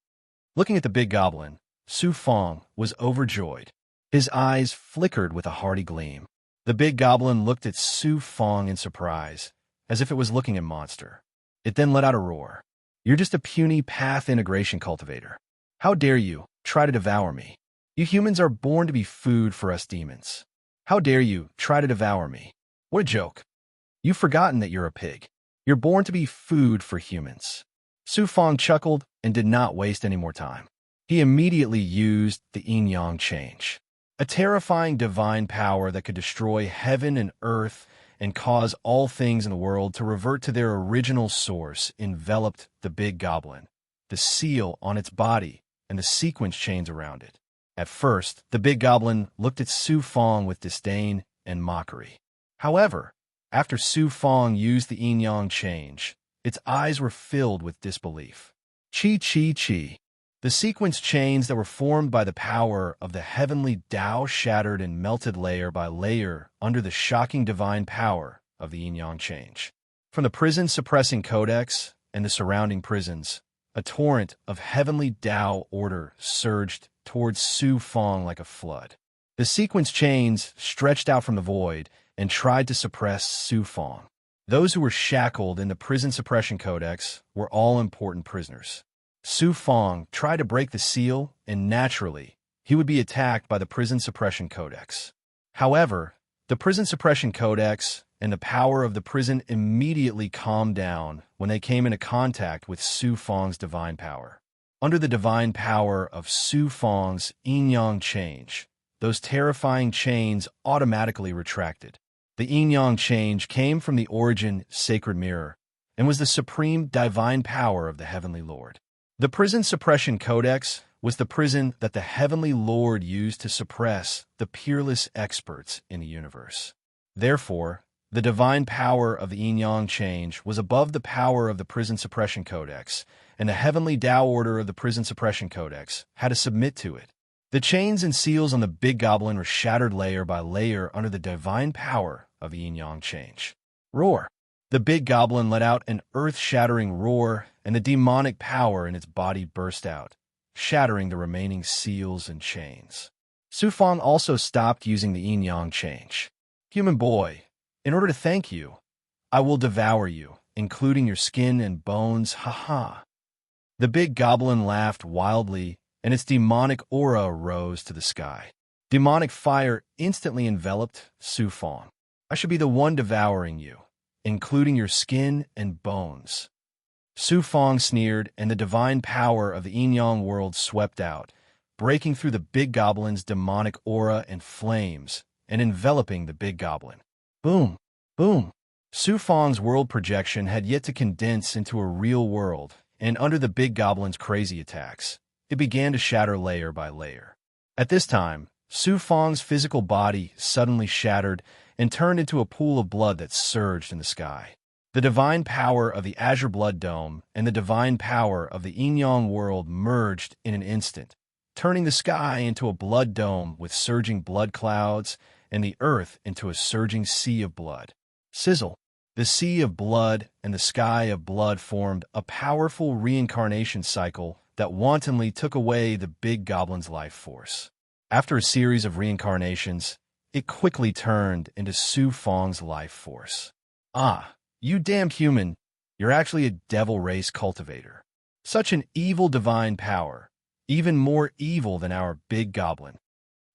Looking at the big goblin, Su Fong was overjoyed. His eyes flickered with a hearty gleam. The big goblin looked at Su Fong in surprise, as if it was looking at a monster. It then let out a roar. "You're just a puny path integration cultivator. How dare you try to devour me? You humans are born to be food for us demons. How dare you try to devour me? What a joke. You've forgotten that you're a pig. You're born to be food for humans." Su Fong chuckled and did not waste any more time. He immediately used the yin-yang change, a terrifying divine power that could destroy heaven and earth and cause all things in the world to revert to their original source. Enveloped the big goblin, the seal on its body, and the sequence chains around it. At first, the big goblin looked at Su Fong with disdain and mockery. However, after Su Fong used the yin-yang change, its eyes were filled with disbelief. Chi chi chi. The sequence chains that were formed by the power of the heavenly Tao shattered and melted layer by layer under the shocking divine power of the yin-yang change. From the prison-suppressing codex and the surrounding prisons, a torrent of heavenly Tao order surged towards Su Fong like a flood. The sequence chains stretched out from the void and tried to suppress Su Fong. Those who were shackled in the prison suppression codex were all important prisoners. Su Fong tried to break the seal, and naturally, he would be attacked by the prison suppression codex. However, the prison suppression codex and the power of the prison immediately calmed down when they came into contact with Su Fong's divine power. Under the divine power of Su Fong's yin-yang change, those terrifying chains automatically retracted. The yin-yang change came from the origin sacred mirror and was the supreme divine power of the Heavenly Lord. The prison suppression codex was the prison that the Heavenly Lord used to suppress the peerless experts in the universe. Therefore, the divine power of the yin-yang change was above the power of the prison suppression codex, and the heavenly Tao order of the prison suppression codex had to submit to it. The chains and seals on the big goblin were shattered layer by layer under the divine power of the yin-yang change. Roar! The big goblin let out an earth-shattering roar, and the demonic power in its body burst out, shattering the remaining seals and chains. Su Fong also stopped using the yin-yang change. "Human boy, in order to thank you, I will devour you, including your skin and bones, ha-ha." The big goblin laughed wildly, and its demonic aura rose to the sky. Demonic fire instantly enveloped Su Fong. "I should be the one devouring you, including your skin and bones." Su Fong sneered, and the divine power of the yin-yang world swept out, breaking through the big goblin's demonic aura and flames, and enveloping the big goblin. Boom! Boom! Su Fong's world projection had yet to condense into a real world, and under the big goblin's crazy attacks, it began to shatter layer by layer. At this time, Su Fong's physical body suddenly shattered and turned into a pool of blood that surged in the sky. The divine power of the Azure Blood Dome and the divine power of the yin-yang world merged in an instant, turning the sky into a blood dome with surging blood clouds and the earth into a surging sea of blood. Sizzle! The sea of blood and the sky of blood formed a powerful reincarnation cycle that wantonly took away the big goblin's life force. After a series of reincarnations, it quickly turned into Su Fong's life force. "Ah, you damned human, you're actually a devil race cultivator. Such an evil divine power, even more evil than our big goblin."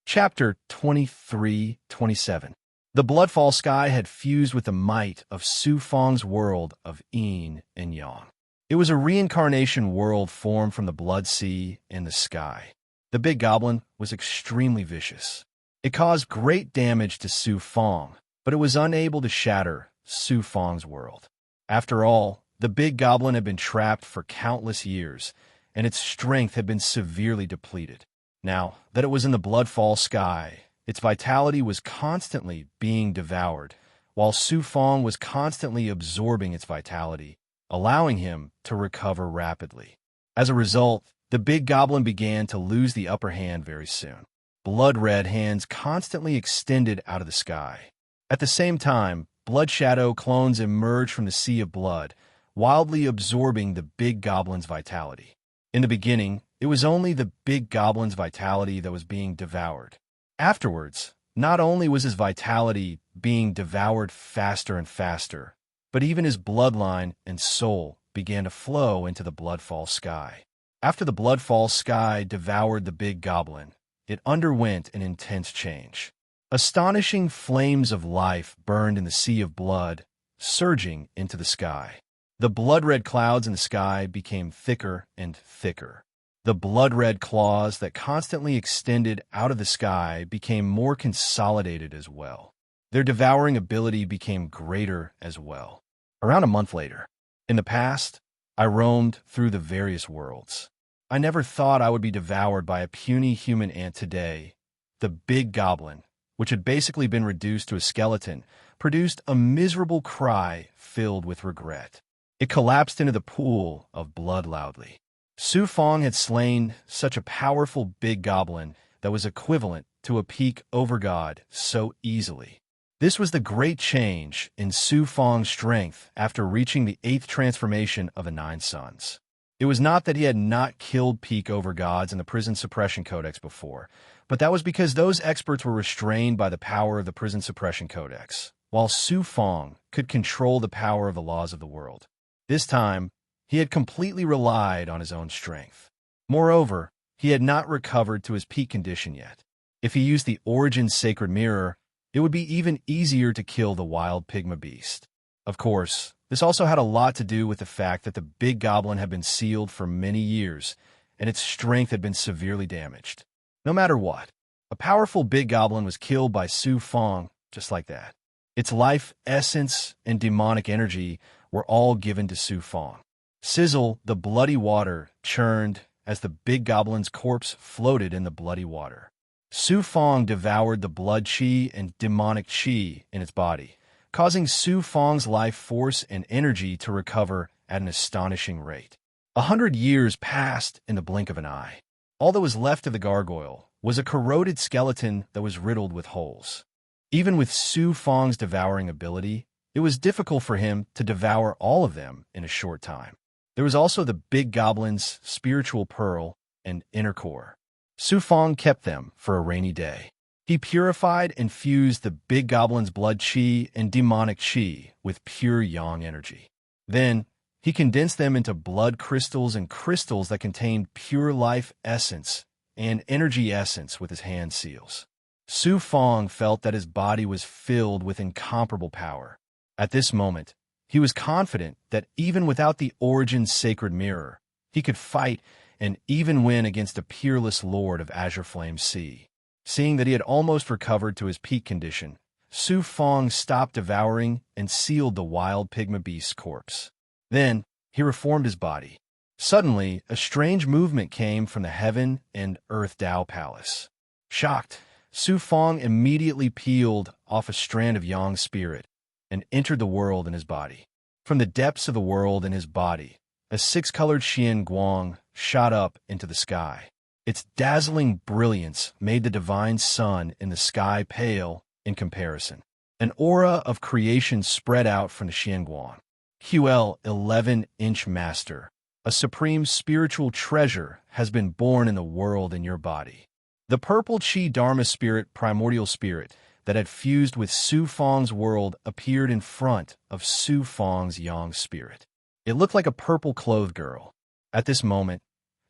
Chapter 23-27. The Bloodfall sky had fused with the might of Su Fong's world of yin and yang. It was a reincarnation world formed from the blood sea and the sky. The big goblin was extremely vicious. It caused great damage to Su Fong, but it was unable to shatter Su Fong's world. After all, the big goblin had been trapped for countless years, and its strength had been severely depleted. Now that it was in the Bloodfall sky, its vitality was constantly being devoured, while Su Fong was constantly absorbing its vitality, allowing him to recover rapidly. As a result, the big goblin began to lose the upper hand very soon. Blood-red hands constantly extended out of the sky. At the same time, blood shadow clones emerged from the sea of blood, wildly absorbing the big goblin's vitality. In the beginning, it was only the big goblin's vitality that was being devoured. Afterwards, not only was his vitality being devoured faster and faster, but even his bloodline and soul began to flow into the bloodfall sky. After the bloodfall sky devoured the big goblin, it underwent an intense change. Astonishing flames of life burned in the sea of blood, surging into the sky. The blood-red clouds in the sky became thicker and thicker. The blood-red claws that constantly extended out of the sky became more consolidated as well. Their devouring ability became greater as well. Around a month later, in the past, I roamed through the various worlds. I never thought I would be devoured by a puny human ant today. The big goblin, which had basically been reduced to a skeleton, produced a miserable cry filled with regret. It collapsed into the pool of blood loudly. Su Fong had slain such a powerful big goblin that was equivalent to a peak overgod so easily. This was the great change in Su Fong's strength after reaching the 8th transformation of the 9 Suns. It was not that he had not killed peak overgods in the Prison Suppression Codex before, but that was because those experts were restrained by the power of the Prison Suppression Codex, while Su Fong could control the power of the laws of the world. This time, he had completely relied on his own strength. Moreover, he had not recovered to his peak condition yet. If he used the Origin Sacred Mirror, it would be even easier to kill the wild pygma beast. Of course, this also had a lot to do with the fact that the big goblin had been sealed for many years, and its strength had been severely damaged. No matter what, a powerful big goblin was killed by Su Fong just like that. Its life essence and demonic energy were all given to Su Fong. Sizzle, the bloody water, churned as the big goblin's corpse floated in the bloody water. Su Fong devoured the blood chi and demonic chi in its body, causing Su Fong's life force and energy to recover at an astonishing rate. 100 years passed in the blink of an eye. All that was left of the gargoyle was a corroded skeleton that was riddled with holes. Even with Su Fong's devouring ability, it was difficult for him to devour all of them in a short time. There was also the big goblin's spiritual pearl and inner core. Su Fong kept them for a rainy day. He purified and fused the big goblin's blood chi and demonic chi with pure yang energy. Then, he condensed them into blood crystals and crystals that contained pure life essence and energy essence with his hand seals. Su Fong felt that his body was filled with incomparable power. At this moment, he was confident that even without the Origin's Sacred Mirror, he could fight and even win against a peerless lord of Azure Flame Sea. Seeing that he had almost recovered to his peak condition, Su Fong stopped devouring and sealed the wild pygma beast's corpse. Then, he reformed his body. Suddenly, a strange movement came from the Heaven and Earth Tao Palace. Shocked, Su Fong immediately peeled off a strand of Yang spirit and entered the world in his body. From the depths of the world in his body, a 6-colored Xian Guang shot up into the sky. Its dazzling brilliance made the divine sun in the sky pale in comparison. An aura of creation spread out from the Xian Guang. QL 11-inch Master, a supreme spiritual treasure has been born in the world in your body. The purple Chi Dharma spirit, primordial spirit, that had fused with Su Fong's world appeared in front of Su Fong's Yang spirit. It looked like a purple-clothed girl. At this moment,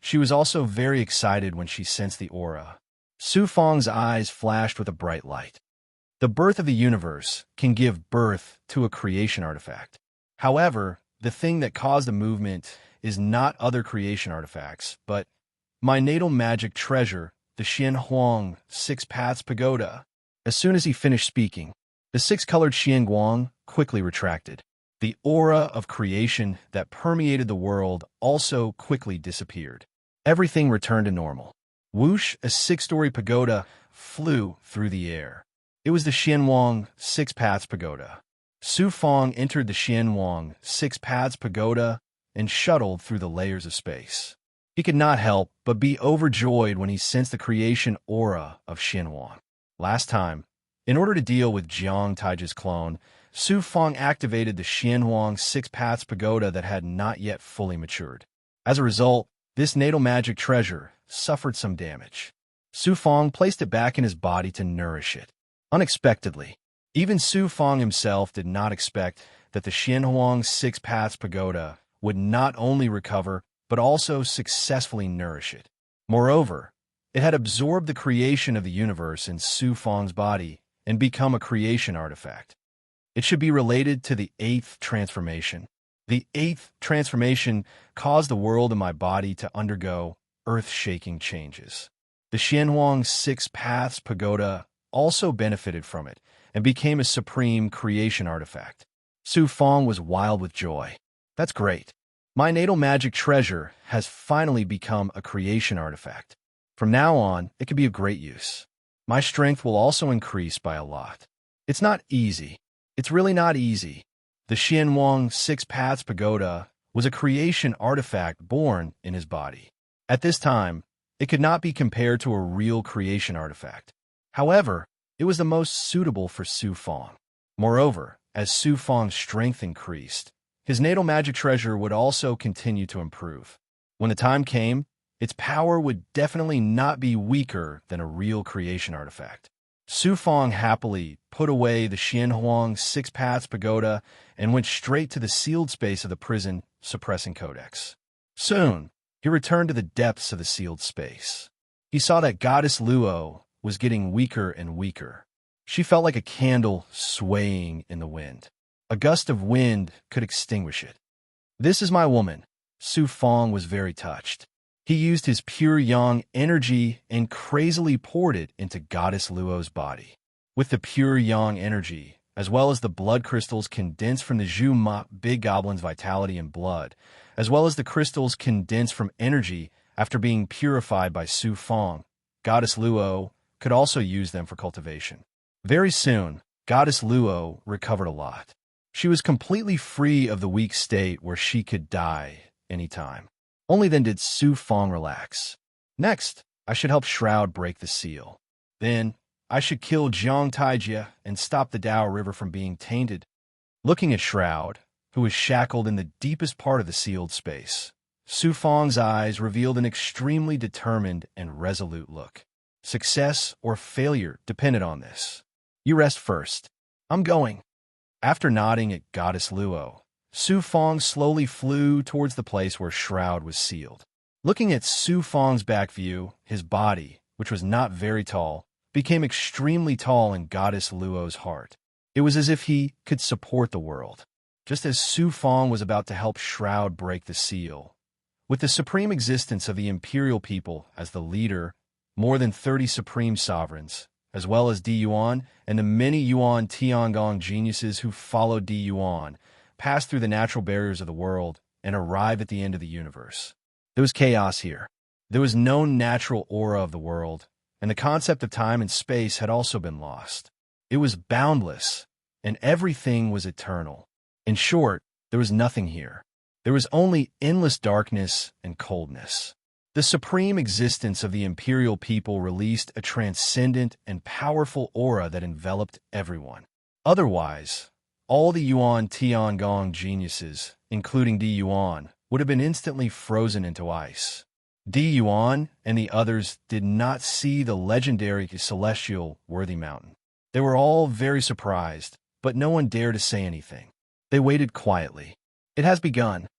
she was also very excited when she sensed the aura. Su Fong's eyes flashed with a bright light. The birth of the universe can give birth to a creation artifact. However, the thing that caused the movement is not other creation artifacts, but my natal magic treasure, the Xian Huang 6 Paths Pagoda. As soon as he finished speaking, the 6-colored Xian Guang quickly retracted. The aura of creation that permeated the world also quickly disappeared. Everything returned to normal. Whoosh, a 6-story pagoda, flew through the air. It was the Xian Huang 6 Paths Pagoda. Su Fong entered the Xian Huang 6 Paths Pagoda and shuttled through the layers of space. He could not help but be overjoyed when he sensed the creation aura of Xian Huang. Last time, in order to deal with Jiang Taiji's clone, Su Fong activated the Xian Huang 6 Paths Pagoda that had not yet fully matured. As a result, This natal magic treasure suffered some damage. Su Fong placed it back in his body to nourish it. Unexpectedly, even Su Fong himself did not expect that the Xianhuang Six Paths Pagoda would not only recover, but also successfully nourish it. Moreover, it had absorbed the creation of the universe in Su Fong's body and become a creation artifact. It should be related to the eighth transformation. The eighth transformation caused the world in my body to undergo earth-shaking changes. The Xianhuang Six Paths Pagoda also benefited from it and became a supreme creation artifact. Su Fong was wild with joy. That's great. My natal magic treasure has finally become a creation artifact. From now on, it can be of great use. My strength will also increase by a lot. It's not easy. It's really not easy. The Xianhuang Six Paths Pagoda was a creation artifact born in his body. At this time, it could not be compared to a real creation artifact. However, it was the most suitable for Su Fong. Moreover, as Su Fong's strength increased, his natal magic treasure would also continue to improve. When the time came, its power would definitely not be weaker than a real creation artifact. Su Fong happily put away the Xianhuang Six Paths Pagoda and went straight to the sealed space of the prison suppressing codex. Soon, he returned to the depths of the sealed space. He saw that Goddess Luo was getting weaker and weaker. She felt like a candle swaying in the wind. A gust of wind could extinguish it. "This is my woman." Su Fong was very touched. He used his pure yang energy and crazily poured it into Goddess Luo's body. With the pure yang energy, as well as the blood crystals condensed from the Zhu Ma Big Goblin's vitality and blood, as well as the crystals condensed from energy after being purified by Su Fong, Goddess Luo could also use them for cultivation. Very soon, Goddess Luo recovered a lot. She was completely free of the weak state where she could die anytime. Only then did Su Fong relax. Next, I should help Shroud break the seal. Then, I should kill Jiang Taijia and stop the Dao River from being tainted. Looking at Shroud, who was shackled in the deepest part of the sealed space, Su Fong's eyes revealed an extremely determined and resolute look. Success or failure depended on this. "You rest first. I'm going." After nodding at Goddess Luo, Su Fong slowly flew towards the place where Shroud was sealed. Looking at Su Fong's back view, his body, which was not very tall, became extremely tall in Goddess Luo's heart. It was as if he could support the world. Just as Su Fong was about to help Shroud break the seal, with the supreme existence of the imperial people as the leader, more than 30 supreme sovereigns, as well as Di Yuan and the many Yuan Tiangong geniuses who followed Di Yuan, pass through the natural barriers of the world and arrive at the end of the universe. There was chaos here. There was no natural aura of the world, and the concept of time and space had also been lost. It was boundless, and everything was eternal. In short, there was nothing here. There was only endless darkness and coldness. The supreme existence of the imperial people released a transcendent and powerful aura that enveloped everyone. Otherwise, all the Yuan Tiangong geniuses, including Di Yuan, would have been instantly frozen into ice. Di Yuan and the others did not see the legendary celestial Worthy Mountain. They were all very surprised, but no one dared to say anything. They waited quietly. "It has begun."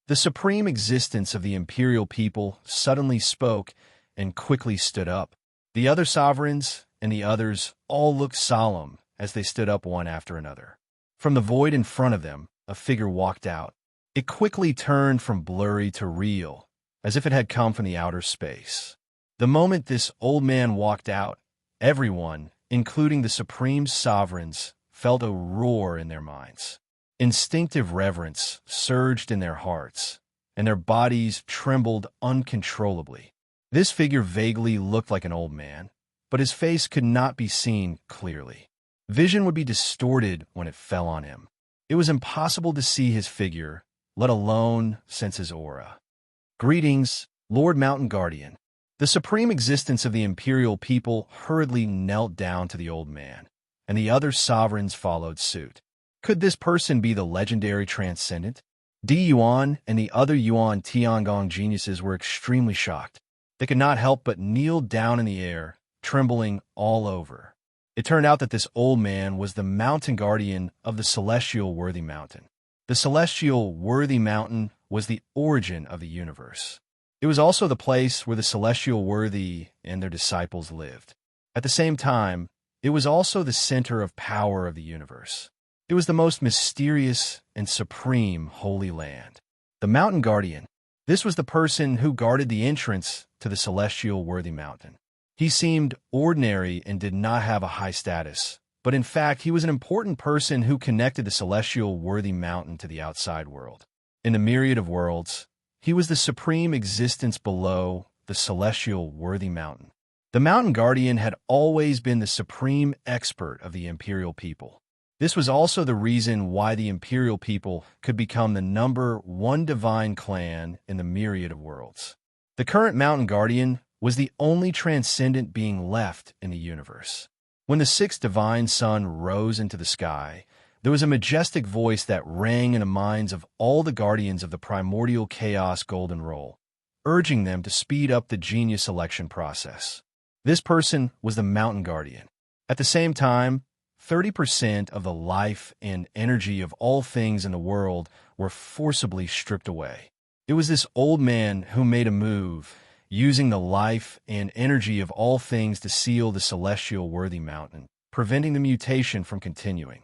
The supreme existence of the imperial people suddenly spoke and quickly stood up. The other sovereigns and the others all looked solemn as they stood up one after another. From the void in front of them, a figure walked out. It quickly turned from blurry to real, as if it had come from the outer space. The moment this old man walked out, everyone, including the supreme sovereigns, felt a roar in their minds. Instinctive reverence surged in their hearts, and their bodies trembled uncontrollably. This figure vaguely looked like an old man, but his face could not be seen clearly. Vision would be distorted when it fell on him. It was impossible to see his figure, let alone sense his aura. "Greetings, Lord Mountain Guardian." The supreme existence of the imperial people hurriedly knelt down to the old man, and the other sovereigns followed suit. Could this person be the legendary transcendent? Di Yuan and the other Yuan Tiangong geniuses were extremely shocked. They could not help but kneel down in the air, trembling all over. It turned out that this old man was the mountain guardian of the celestial worthy mountain. The celestial worthy mountain was the origin of the universe. It was also the place where the celestial worthy and their disciples lived. At the same time, it was also the center of power of the universe. It was the most mysterious and supreme holy land. The mountain guardian. This was the person who guarded the entrance to the celestial worthy mountain. He seemed ordinary and did not have a high status, but in fact he was an important person who connected the celestial worthy mountain to the outside world. In the myriad of worlds, he was the supreme existence below the celestial worthy mountain. The mountain guardian had always been the supreme expert of the imperial people. This was also the reason why the imperial people could become the #1 divine clan in the myriad of worlds. The current mountain guardian was the only transcendent being left in the universe. When the sixth divine sun rose into the sky, there was a majestic voice that rang in the minds of all the guardians of the primordial chaos golden roll, urging them to speed up the genius selection process. This person was the mountain guardian. At the same time, 30% of the life and energy of all things in the world were forcibly stripped away. It was this old man who made a move, using the life and energy of all things to seal the celestial worthy mountain, preventing the mutation from continuing.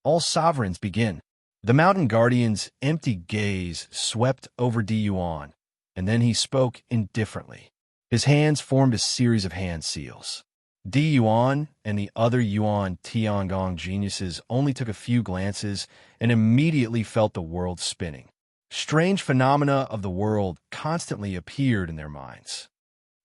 All sovereigns begin. The mountain guardian's empty gaze swept over Di Yuan, and then he spoke indifferently. His hands formed a series of hand seals. Di Yuan and the other Yuan Tiangong geniuses only took a few glances and immediately felt the world spinning. Strange phenomena of the world constantly appeared in their minds.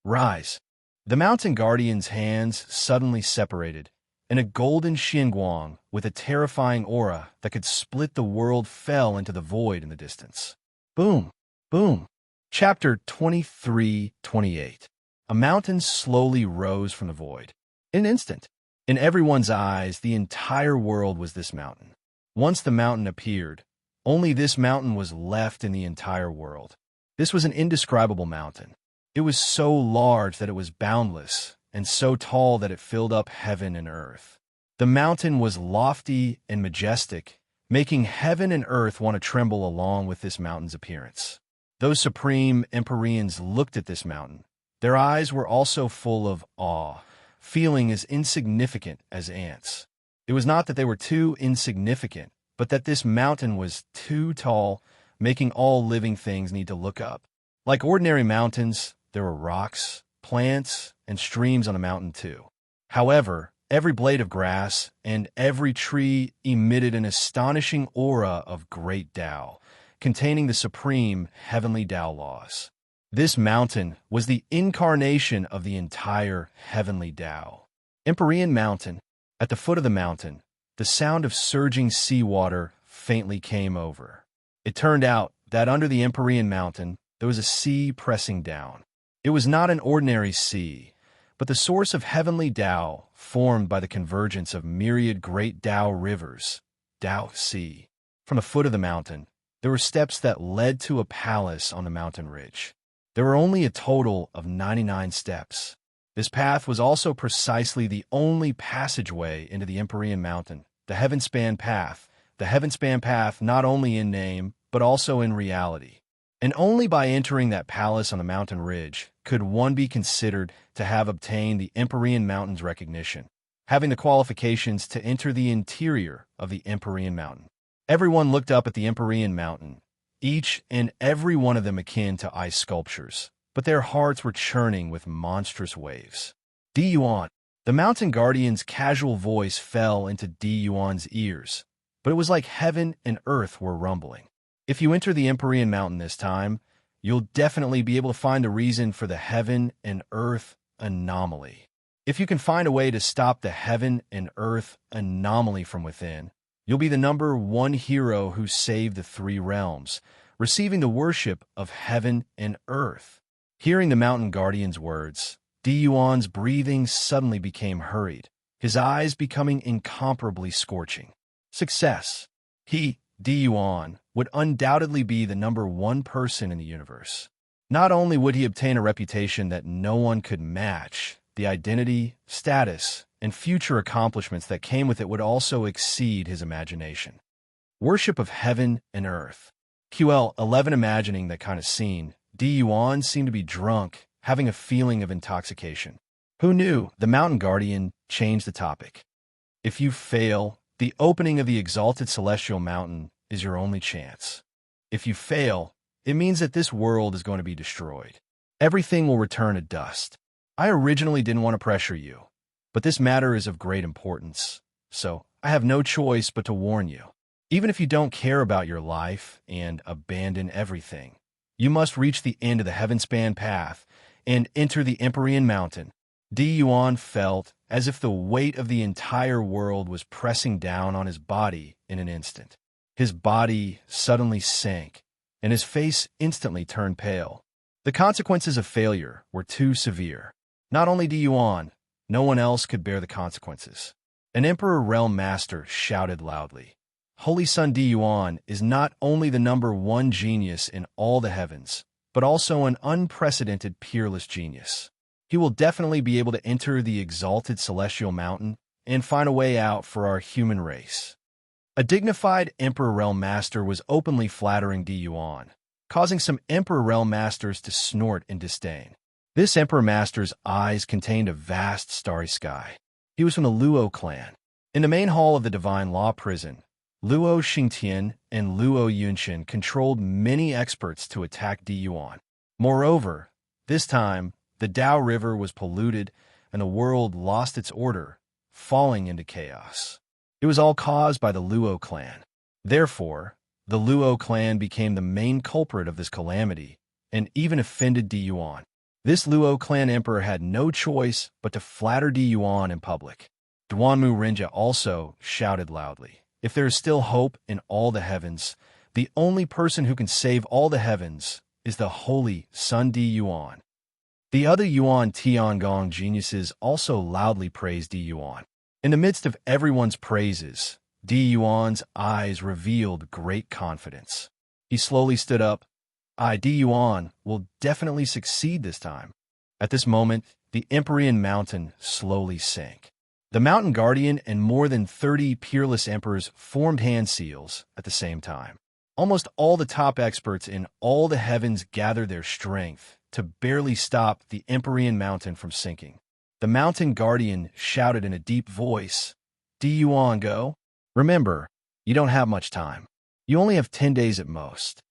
Rise. The mountain guardian's hands suddenly separated, and a golden xinguang with a terrifying aura that could split the world fell into the void in the distance. Boom! Boom! Chapter 23-28. A mountain slowly rose from the void. In an instant, in everyone's eyes, the entire world was this mountain. Once the mountain appeared, only this mountain was left in the entire world. This was an indescribable mountain. It was so large that it was boundless, and so tall that it filled up heaven and earth. The mountain was lofty and majestic, making heaven and earth want to tremble along with this mountain's appearance. Those supreme Empyreans looked at this mountain. Their eyes were also full of awe, feeling as insignificant as ants. It was not that they were too insignificant, but that this mountain was too tall, making all living things need to look up. Like ordinary mountains, there were rocks, plants, and streams on the mountain too. However, every blade of grass and every tree emitted an astonishing aura of great Tao, containing the supreme heavenly Tao laws. This mountain was the incarnation of the entire heavenly Tao. Empyrean Mountain. At the foot of the mountain, the sound of surging seawater faintly came over. It turned out that under the Empyrean Mountain, there was a sea pressing down. It was not an ordinary sea, but the source of heavenly Tao formed by the convergence of myriad great Tao rivers, Tao Sea. From the foot of the mountain, there were steps that led to a palace on the mountain ridge. There were only a total of 99 steps. This path was also precisely the only passageway into the Empyrean Mountain, the Heavenspan Path. The Heavenspan Path not only in name, but also in reality. And only by entering that palace on the mountain ridge could one be considered to have obtained the Empyrean Mountain's recognition, having the qualifications to enter the interior of the Empyrean Mountain. Everyone looked up at the Empyrean Mountain, each and every one of them akin to ice sculptures, but their hearts were churning with monstrous waves. Di Yuan. The mountain guardian's casual voice fell into Di Yuan's ears, but it was like heaven and earth were rumbling. If you enter the Empyrean Mountain this time, you'll definitely be able to find the reason for the heaven and earth anomaly. If you can find a way to stop the heaven and earth anomaly from within, you'll be the #1 hero who saved the 3 realms, receiving the worship of heaven and earth. Hearing the mountain guardian's words, Di Yuan's breathing suddenly became hurried, his eyes becoming incomparably scorching. Success. Di Yuan would undoubtedly be the #1 person in the universe. Not only would he obtain a reputation that no one could match, the identity, status, and future accomplishments that came with it would also exceed his imagination. Worship of heaven and earth. QL 11 imagining that kind of scene, Di Yuan seemed to be drunk, having a feeling of intoxication. Who knew? The mountain guardian changed the topic. If you fail, the opening of the exalted celestial mountain is your only chance. If you fail, it means that this world is going to be destroyed. Everything will return to dust. I originally didn't want to pressure you, but this matter is of great importance, so I have no choice but to warn you. Even if you don't care about your life and abandon everything, you must reach the end of the heaven-span path and enter the Empyrean Mountain. Di Yuan felt as if the weight of the entire world was pressing down on his body in an instant. His body suddenly sank, and his face instantly turned pale. The consequences of failure were too severe. Not only Di Yuan, no one else could bear the consequences. An Emperor Realm Master shouted loudly. Holy Son Di Yuan is not only the #1 genius in all the heavens, but also an unprecedented peerless genius. He will definitely be able to enter the exalted celestial mountain and find a way out for our human race. A dignified Emperor Realm Master was openly flattering Di Yuan, causing some Emperor Realm Masters to snort in disdain. This Emperor Master's eyes contained a vast starry sky. He was from the Luo clan. In the main hall of the Divine Law Prison, Luo Xingtian and Luo Yunxian controlled many experts to attack Di Yuan. Moreover, this time, the Dao River was polluted and the world lost its order, falling into chaos. It was all caused by the Luo clan. Therefore, the Luo clan became the main culprit of this calamity and even offended Di Yuan. This Luo clan emperor had no choice but to flatter Di Yuan in public. Duanmu Rinja also shouted loudly. If there is still hope in all the heavens, the only person who can save all the heavens is the holy Sun Di Yuan. The other Yuan Tiangong geniuses also loudly praised Di Yuan. In the midst of everyone's praises, Di Yuan's eyes revealed great confidence. He slowly stood up. Di Yuan will definitely succeed this time. At this moment, the Empyrean Mountain slowly sank. The Mountain Guardian and more than 30 peerless emperors formed hand seals at the same time. Almost all the top experts in all the heavens gathered their strength to barely stop the Empyrean Mountain from sinking. The Mountain Guardian shouted in a deep voice, Di Yuan, go. Remember, you don't have much time. You only have 10 days at most.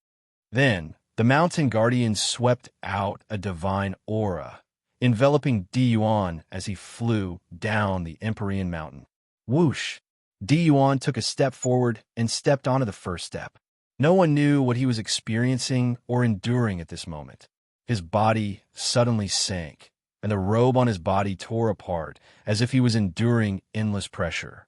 Then, the Mountain Guardian swept out a divine aura, enveloping Di Yuan as he flew down the Empyrean Mountain. Whoosh! Di Yuan took a step forward and stepped onto the first step. No one knew what he was experiencing or enduring at this moment. His body suddenly sank, and the robe on his body tore apart as if he was enduring endless pressure.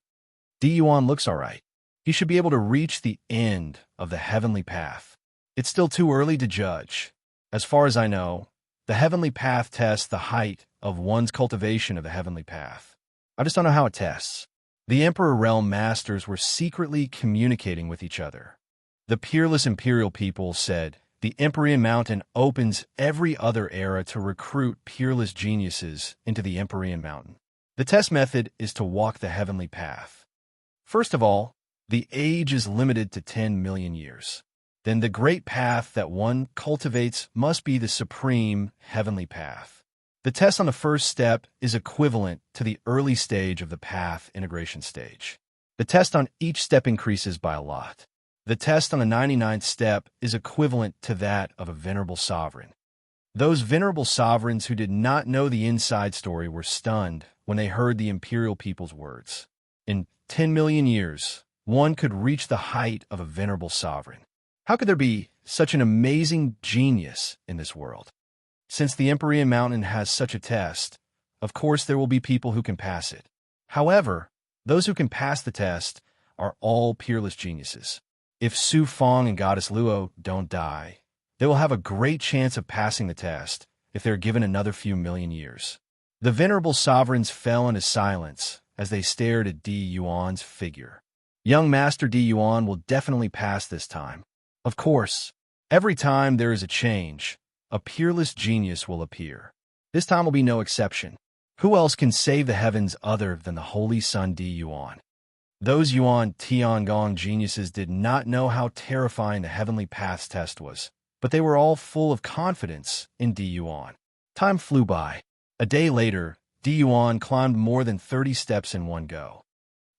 Di Yuan looks all right. He should be able to reach the end of the heavenly path. It's still too early to judge. As far as I know, the heavenly path tests the height of one's cultivation of the heavenly path. I just don't know how it tests. The Emperor Realm Masters were secretly communicating with each other. The peerless imperial people said, the Empyrean Mountain opens every other era to recruit peerless geniuses into the Empyrean Mountain. The test method is to walk the heavenly path. First of all, the age is limited to 10 million years. Then the great path that one cultivates must be the supreme heavenly path. The test on the first step is equivalent to the early stage of the path integration stage. The test on each step increases by a lot. The test on the 99th step is equivalent to that of a venerable sovereign. Those venerable sovereigns who did not know the inside story were stunned when they heard the imperial people's words. In 10 million years, one could reach the height of a venerable sovereign. How could there be such an amazing genius in this world? Since the Empyrean Mountain has such a test, of course there will be people who can pass it. However, those who can pass the test are all peerless geniuses. If Su Fong and Goddess Luo don't die, they will have a great chance of passing the test if they're given another few million years. The venerable sovereigns fell into silence as they stared at Di Yuan's figure. Young Master Di Yuan will definitely pass this time. Of course, every time there is a change, a peerless genius will appear. This time will be no exception. Who else can save the heavens other than the Holy Sun Di Yuan? Those Yuan Tiangong geniuses did not know how terrifying the Heavenly Paths test was, but they were all full of confidence in Di Yuan. Time flew by. A day later, Di Yuan climbed more than 30 steps in one go.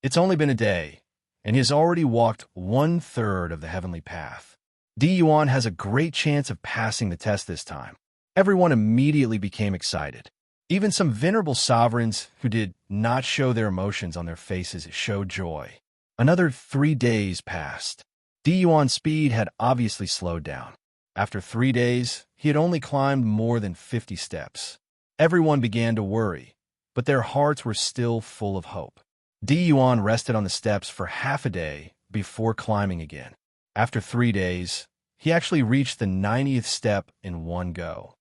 It's only been a day, and he has already walked 1/3 of the Heavenly Path. Di Yuan has a great chance of passing the test this time. Everyone immediately became excited. Even some venerable sovereigns who did not show their emotions on their faces showed joy. Another 3 days passed. Di Yuan's speed had obviously slowed down. After 3 days, he had only climbed more than 50 steps. Everyone began to worry, but their hearts were still full of hope. Di Yuan rested on the steps for half a day before climbing again. After 3 days, he actually reached the 90th step in one go.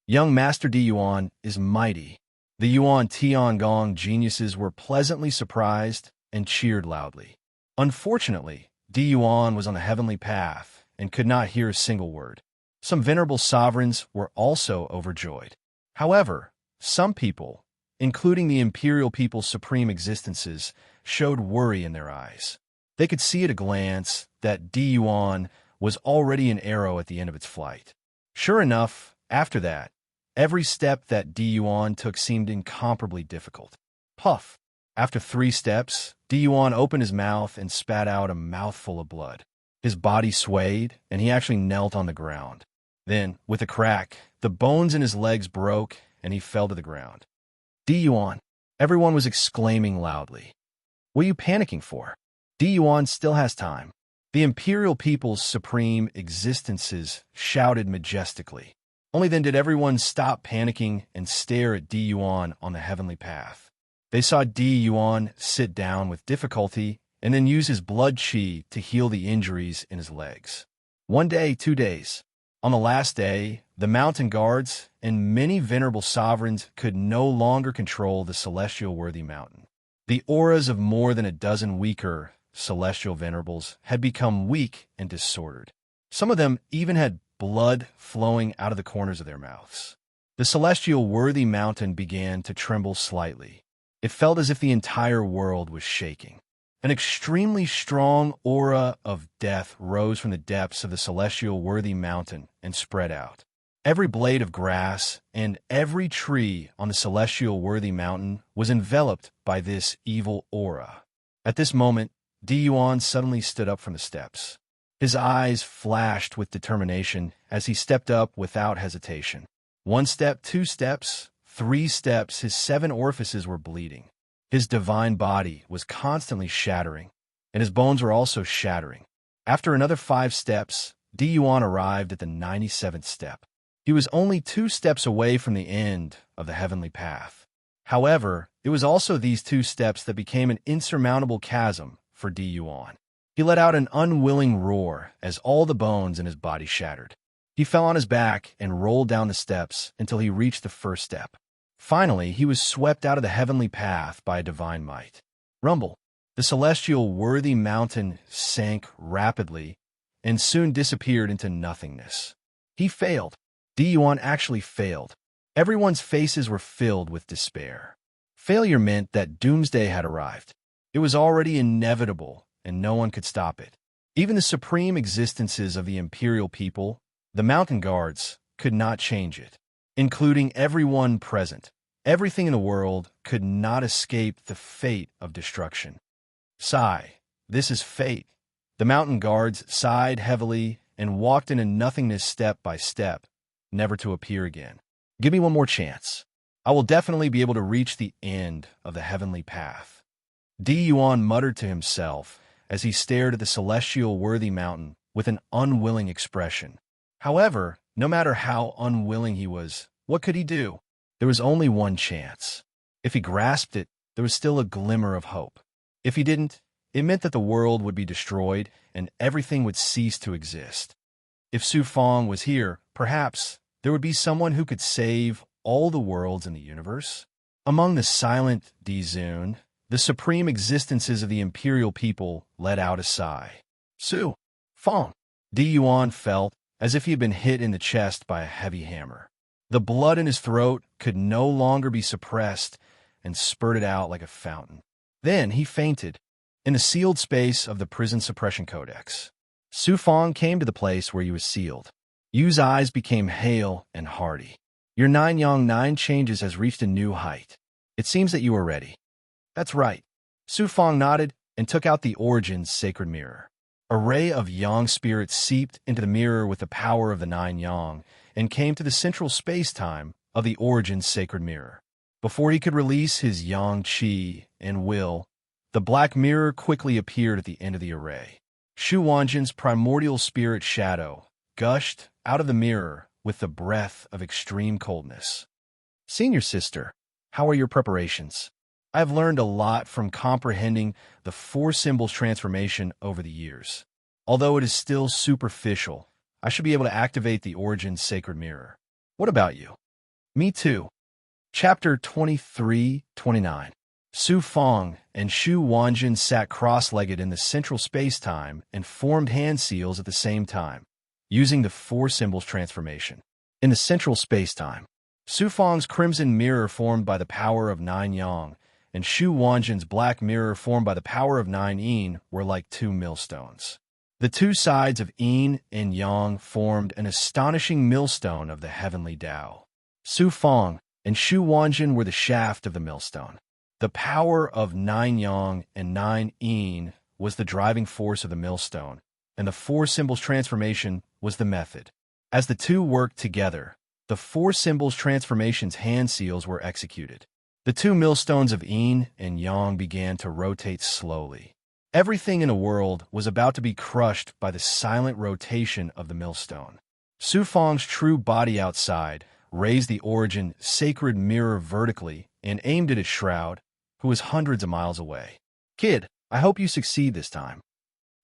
Young Master Di Yuan is mighty. The Yuan Tiangong geniuses were pleasantly surprised and cheered loudly. Unfortunately, Di Yuan was on the heavenly path and could not hear a single word. Some venerable sovereigns were also overjoyed. However, some people, including the imperial people's supreme existences, showed worry in their eyes. They could see at a glance that Di Yuan was already an arrow at the end of its flight. Sure enough, after that, every step that Di Yuan took seemed incomparably difficult. Puff! After 3 steps, Di Yuan opened his mouth and spat out a mouthful of blood. His body swayed, and he actually knelt on the ground. Then, with a crack, the bones in his legs broke, and he fell to the ground. Di Yuan! Everyone was exclaiming loudly. What are you panicking for? Di Yuan still has time. The imperial people's supreme existences shouted majestically. Only then did everyone stop panicking and stare at Di Yuan on the heavenly path. They saw Di Yuan sit down with difficulty and then use his blood qi to heal the injuries in his legs. 1 day, 2 days. On the last day, the mountain guards and many venerable sovereigns could no longer control the celestial worthy mountain. The auras of more than a dozen weaker celestial venerables had become weak and disordered. Some of them even had blood flowing out of the corners of their mouths. The celestial worthy mountain began to tremble slightly. It felt as if the entire world was shaking. An extremely strong aura of death rose from the depths of the celestial worthy mountain and spread out. Every blade of grass and every tree on the celestial worthy mountain was enveloped by this evil aura. At this moment, Di Yuan suddenly stood up from the steps. His eyes flashed with determination as he stepped up without hesitation. 1 step, 2 steps, 3 steps, his 7 orifices were bleeding. His divine body was constantly shattering, and his bones were also shattering. After another 5 steps, Di Yuan arrived at the 97th step. He was only 2 steps away from the end of the heavenly path. However, it was also these 2 steps that became an insurmountable chasm for Di Yuan. He let out an unwilling roar as all the bones in his body shattered. He fell on his back and rolled down the steps until he reached the 1st step. Finally, he was swept out of the heavenly path by a divine might. Rumble! The celestial worthy mountain sank rapidly and soon disappeared into nothingness. He failed. Di Yuan actually failed. Everyone's faces were filled with despair. Failure meant that doomsday had arrived. It was already inevitable, and no one could stop it. Even the supreme existences of the imperial people, the mountain guards, could not change it, including everyone present. Everything in the world could not escape the fate of destruction. Sigh, this is fate. The mountain guards sighed heavily and walked into nothingness step by step, never to appear again. Give me one more chance. I will definitely be able to reach the end of the heavenly path. Di Yuan muttered to himself as he stared at the celestial worthy mountain with an unwilling expression. However, no matter how unwilling he was, what could he do? There was only one chance. If he grasped it, there was still a glimmer of hope. If he didn't, it meant that the world would be destroyed and everything would cease to exist. If Su Fong was here, perhaps there would be someone who could save all the worlds in the universe. Among the silent Di Zun, The supreme existences of the imperial people let out a sigh. Su Fong. Di Yuan felt as if he had been hit in the chest by a heavy hammer. The blood in his throat could no longer be suppressed and spurted out like a fountain. Then he fainted in the sealed space of the prison suppression codex. Su Fong came to the place where he was sealed. Yu's eyes became hale and hearty. Your 9 changes has reached a new height. It seems that you are ready. That's right. Su Fong nodded and took out the Origin's sacred mirror. A ray of yang spirit seeped into the mirror with the power of the 9 yang and came to the central space-time of the Origin's sacred mirror. Before he could release his yang qi and will, the black mirror quickly appeared at the end of the array. Shu Wanjin's primordial spirit shadow gushed out of the mirror with the breath of extreme coldness. Senior sister, how are your preparations? I have learned a lot from comprehending the 4 symbols transformation over the years. Although it is still superficial, I should be able to activate the Origin's sacred mirror. What about you? Me too. Chapter 23-29. Su Fong and Shu Wanjin sat cross-legged in the central space-time and formed hand seals at the same time, using the 4 symbols transformation. In the central space-time, Su Fong's crimson mirror formed by the power of 9 yang, and Shu Wanjin's black mirror formed by the power of 9 yin were like 2 millstones. The 2 sides of yin and yang formed an astonishing millstone of the heavenly Tao. Su Fong and Shu Wanjin were the shaft of the millstone. The power of 9 yang and 9 yin was the driving force of the millstone, and the 4 symbols transformation was the method. As the 2 worked together, the 4 symbols transformation's hand seals were executed. The 2 millstones of yin and yang began to rotate slowly. Everything in the world was about to be crushed by the silent rotation of the millstone. Su Fong's true body outside raised the Origin sacred mirror vertically and aimed it at Shroud, who was hundreds of miles away. Kid, I hope you succeed this time.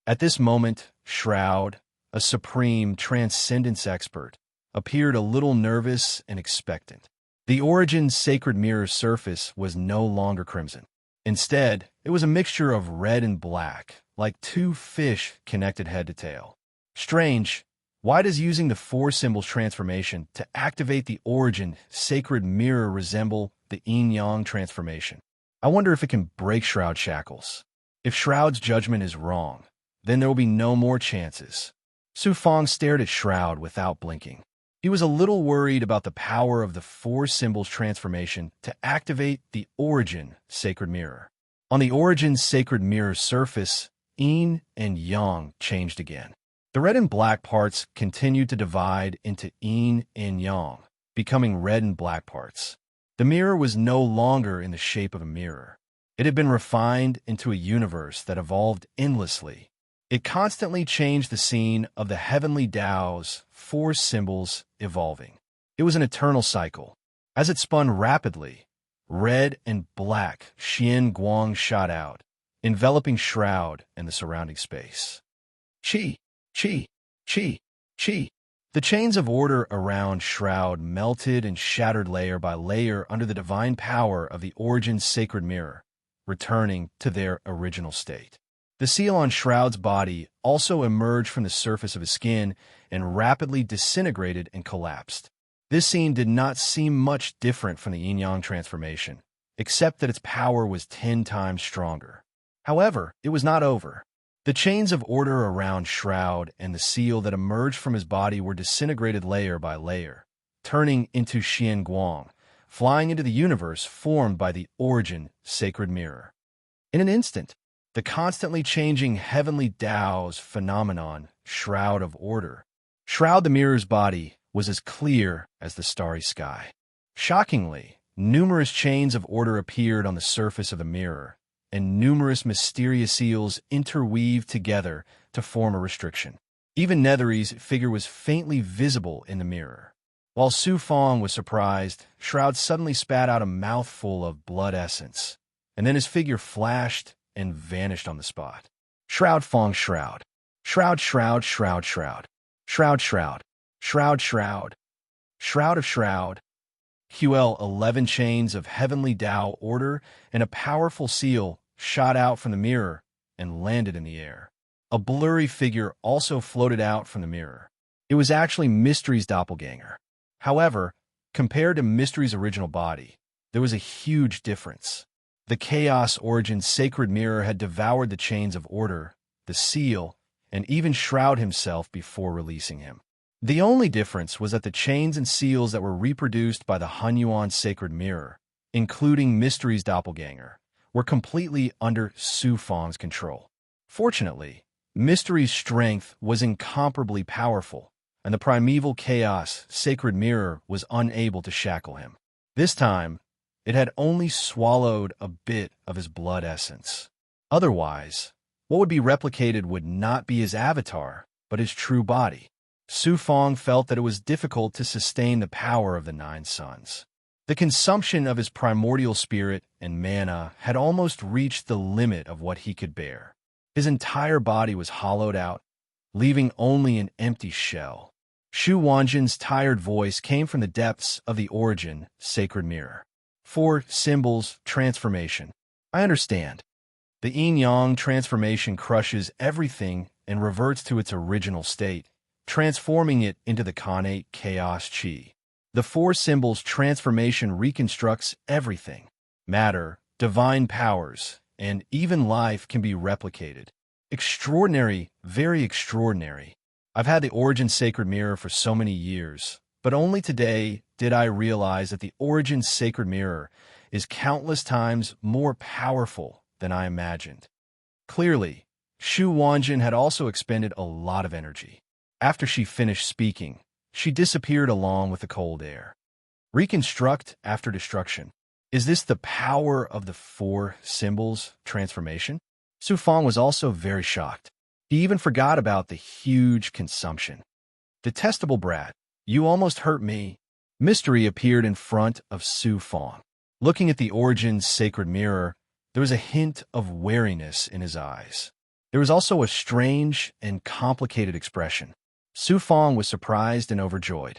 At this moment, Shroud, a supreme transcendence expert, appeared a little nervous and expectant. The Origin's sacred mirror surface was no longer crimson. Instead, it was a mixture of red and black, like 2 fish connected head to tail. Strange, why does using the 4 symbols transformation to activate the Origin sacred mirror resemble the yin-yang transformation? I wonder if it can break Shroud's shackles. If Shroud's judgment is wrong, then there will be no more chances. Su Fong stared at Shroud without blinking. He was a little worried about the power of the 4 symbols transformation to activate the Origin sacred mirror. On the Origin's sacred mirror surface, yin and yang changed again. The red and black parts continued to divide into yin and yang, becoming red and black parts. The mirror was no longer in the shape of a mirror. It had been refined into a universe that evolved endlessly. It constantly changed the scene of the heavenly Tao's 4 symbols evolving. It was an eternal cycle. As it spun rapidly, red and black Xian Guang shot out, enveloping Shroud and the surrounding space. Qi, qi, qi, qi. The chains of order around Shroud melted and shattered layer by layer under the divine power of the Origin's sacred mirror, returning to their original state. The seal on Shroud's body also emerged from the surface of his skin and rapidly disintegrated and collapsed. This scene did not seem much different from the yin-yang transformation, except that its power was 10 times stronger. However, it was not over. The chains of order around Shroud and the seal that emerged from his body were disintegrated layer by layer, turning into Xian Guang, flying into the universe formed by the Origin sacred mirror. In an instant, the constantly changing heavenly Tao's phenomenon, Shroud of Order. Shroud the mirror's body was as clear as the starry sky. Shockingly, numerous chains of order appeared on the surface of the mirror, and numerous mysterious seals interweaved together to form a restriction. Even Nethery's figure was faintly visible in the mirror. While Su Fong was surprised, Shroud suddenly spat out a mouthful of blood essence, and then his figure flashed and vanished on the spot. Shroud Fong Shroud. Shroud Shroud Shroud Shroud. Shroud Shroud. Shroud Shroud. Shroud of Shroud. QL 11 chains of heavenly Tao order, and a powerful seal shot out from the mirror and landed in the air. A blurry figure also floated out from the mirror. It was actually Mystery's doppelganger. However, compared to Mystery's original body, there was a huge difference. The Chaos Origin sacred mirror had devoured the chains of order, the seal, and even Shroud himself before releasing him. The only difference was that the chains and seals that were reproduced by the Hunyuan sacred mirror, including Mystery's doppelganger, were completely under Su Fang's control. Fortunately, Mystery's strength was incomparably powerful, and the primeval chaos sacred mirror was unable to shackle him. This time, it had only swallowed a bit of his blood essence. Otherwise, what would be replicated would not be his avatar, but his true body. Su Fang felt that it was difficult to sustain the power of the Nine Suns. The consumption of his primordial spirit and mana had almost reached the limit of what he could bear. His entire body was hollowed out, leaving only an empty shell. Shu Wanjin's tired voice came from the depths of the Origin sacred mirror. 4 symbols, transformation. I understand. The yin-yang transformation crushes everything and reverts to its original state, transforming it into the Khanate Chaos Chi. The 4 symbols transformation reconstructs everything. Matter, divine powers, and even life can be replicated. Extraordinary, very extraordinary. I've had the Origin Sacred Mirror for so many years, but only today did I realize that the Origin Sacred Mirror is countless times more powerful than I imagined. Clearly, Shu Wanjin had also expended a lot of energy. After she finished speaking, she disappeared along with the cold air. Reconstruct after destruction. Is this the power of the 4 symbols transformation? Su Fang was also very shocked. He even forgot about the huge consumption. Detestable brat, you almost hurt me. Mystery appeared in front of Su Fang. Looking at the Origin's sacred mirror, there was a hint of wariness in his eyes. There was also a strange and complicated expression. Su Fang was surprised and overjoyed.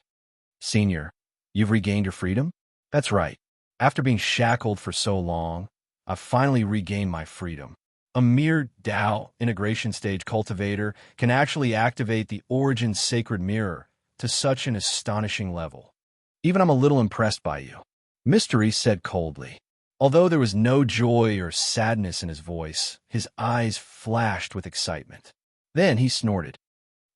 Senior, you've regained your freedom? That's right. After being shackled for so long, I've finally regained my freedom. A mere Tao integration stage cultivator can actually activate the Origin sacred mirror to such an astonishing level. Even I'm a little impressed by you, Mystery said coldly. Although there was no joy or sadness in his voice, his eyes flashed with excitement. Then he snorted.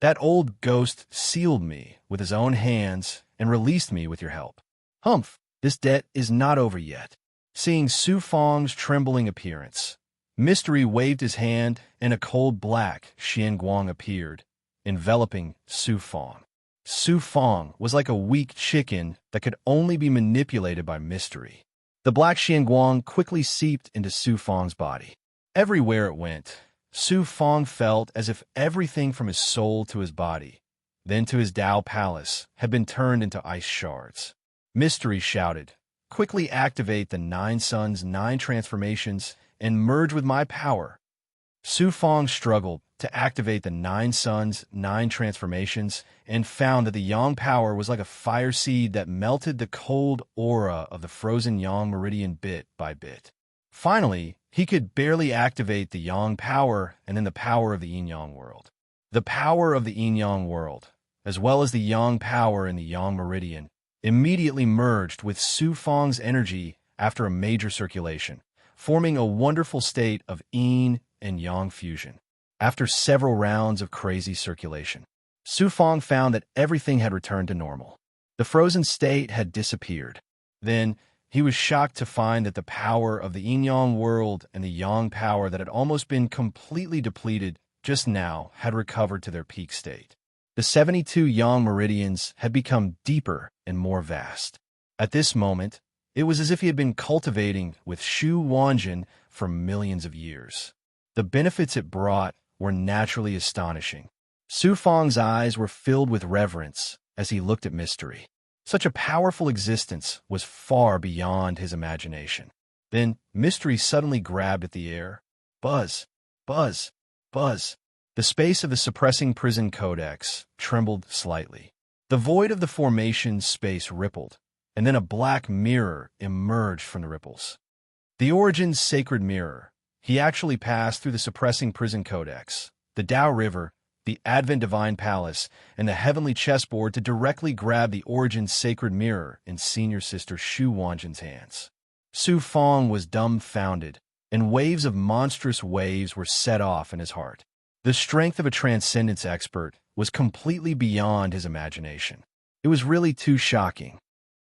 That old ghost sealed me with his own hands and released me with your help. Humph, this debt is not over yet. Seeing Su Fang's trembling appearance, Mystery waved his hand and a cold black Xianguang appeared, enveloping Su Fang. Su Fang was like a weak chicken that could only be manipulated by Mystery. The black Xianguang quickly seeped into Su Fang's body. Everywhere it went, Su Fang felt as if everything from his soul to his body, then to his Tao palace, had been turned into ice shards. Mystery shouted, "Quickly activate the 9 Suns' 9 transformations and merge with my power." Su Fang struggled to activate the 9 Suns' 9 transformations and found that the Yang power was like a fire seed that melted the cold aura of the frozen Yang meridian bit by bit. Finally, he could barely activate the Yang power and then the power of the yin-yang world. The power of the yin-yang world, as well as the Yang power in the Yang meridian, immediately merged with Su Fang's energy after a major circulation, forming a wonderful state of yin and yang fusion. After several rounds of crazy circulation, Su Fang found that everything had returned to normal. The frozen state had disappeared. Then, he was shocked to find that the power of the yin-yang world and the yang power that had almost been completely depleted just now had recovered to their peak state. The 72 yang meridians had become deeper and more vast. At this moment, it was as if he had been cultivating with Shu Wanjin for millions of years. The benefits it brought were naturally astonishing. Su Fang's eyes were filled with reverence as he looked at Mystery. Such a powerful existence was far beyond his imagination. Then Mystery suddenly grabbed at the air. Buzz, buzz, buzz. The space of the suppressing prison codex trembled slightly. The void of the formation's space rippled, and then a black mirror emerged from the ripples. The Origin's sacred mirror. He actually passed through the suppressing prison codex, the Tao River, the Advent Divine Palace, and the heavenly chessboard to directly grab the Origin's sacred mirror in senior sister Shu Wanjin's hands. Su Fong was dumbfounded, and waves of monstrous waves were set off in his heart. The strength of a transcendence expert was completely beyond his imagination. It was really too shocking.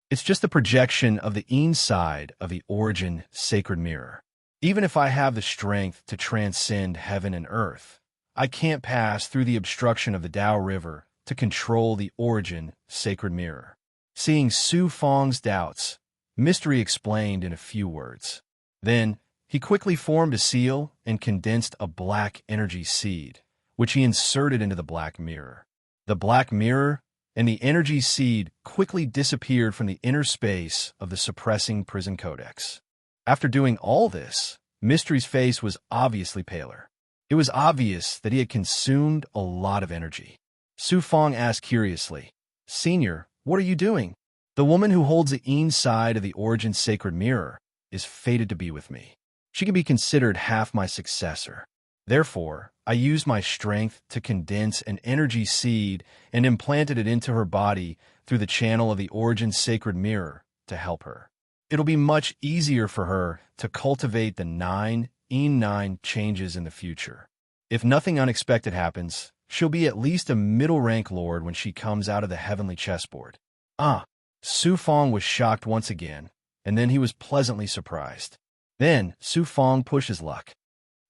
It's just the projection of the inside of the Origin sacred mirror. Even if I have the strength to transcend heaven and earth, I can't pass through the obstruction of the Tao River to control the Origin sacred mirror. Seeing Su Fong's doubts, Mystery explained in a few words. Then, he quickly formed a seal and condensed a black energy seed, which he inserted into the black mirror. The black mirror and the energy seed quickly disappeared from the inner space of the suppressing prison codex. After doing all this, Mystery's face was obviously paler. It was obvious that he had consumed a lot of energy. Su Fong asked curiously, "Senior, what are you doing?" "The woman who holds the inside of the Origin sacred mirror is fated to be with me. She can be considered half my successor. Therefore, I used my strength to condense an energy seed and implanted it into her body through the channel of the Origin sacred mirror to help her. It'll be much easier for her to cultivate the 9 changes in the future. If nothing unexpected happens, she'll be at least a middle-rank lord when she comes out of the heavenly chessboard." Su Fong was shocked once again, and then he was pleasantly surprised. Then, Su Fong pushed his luck.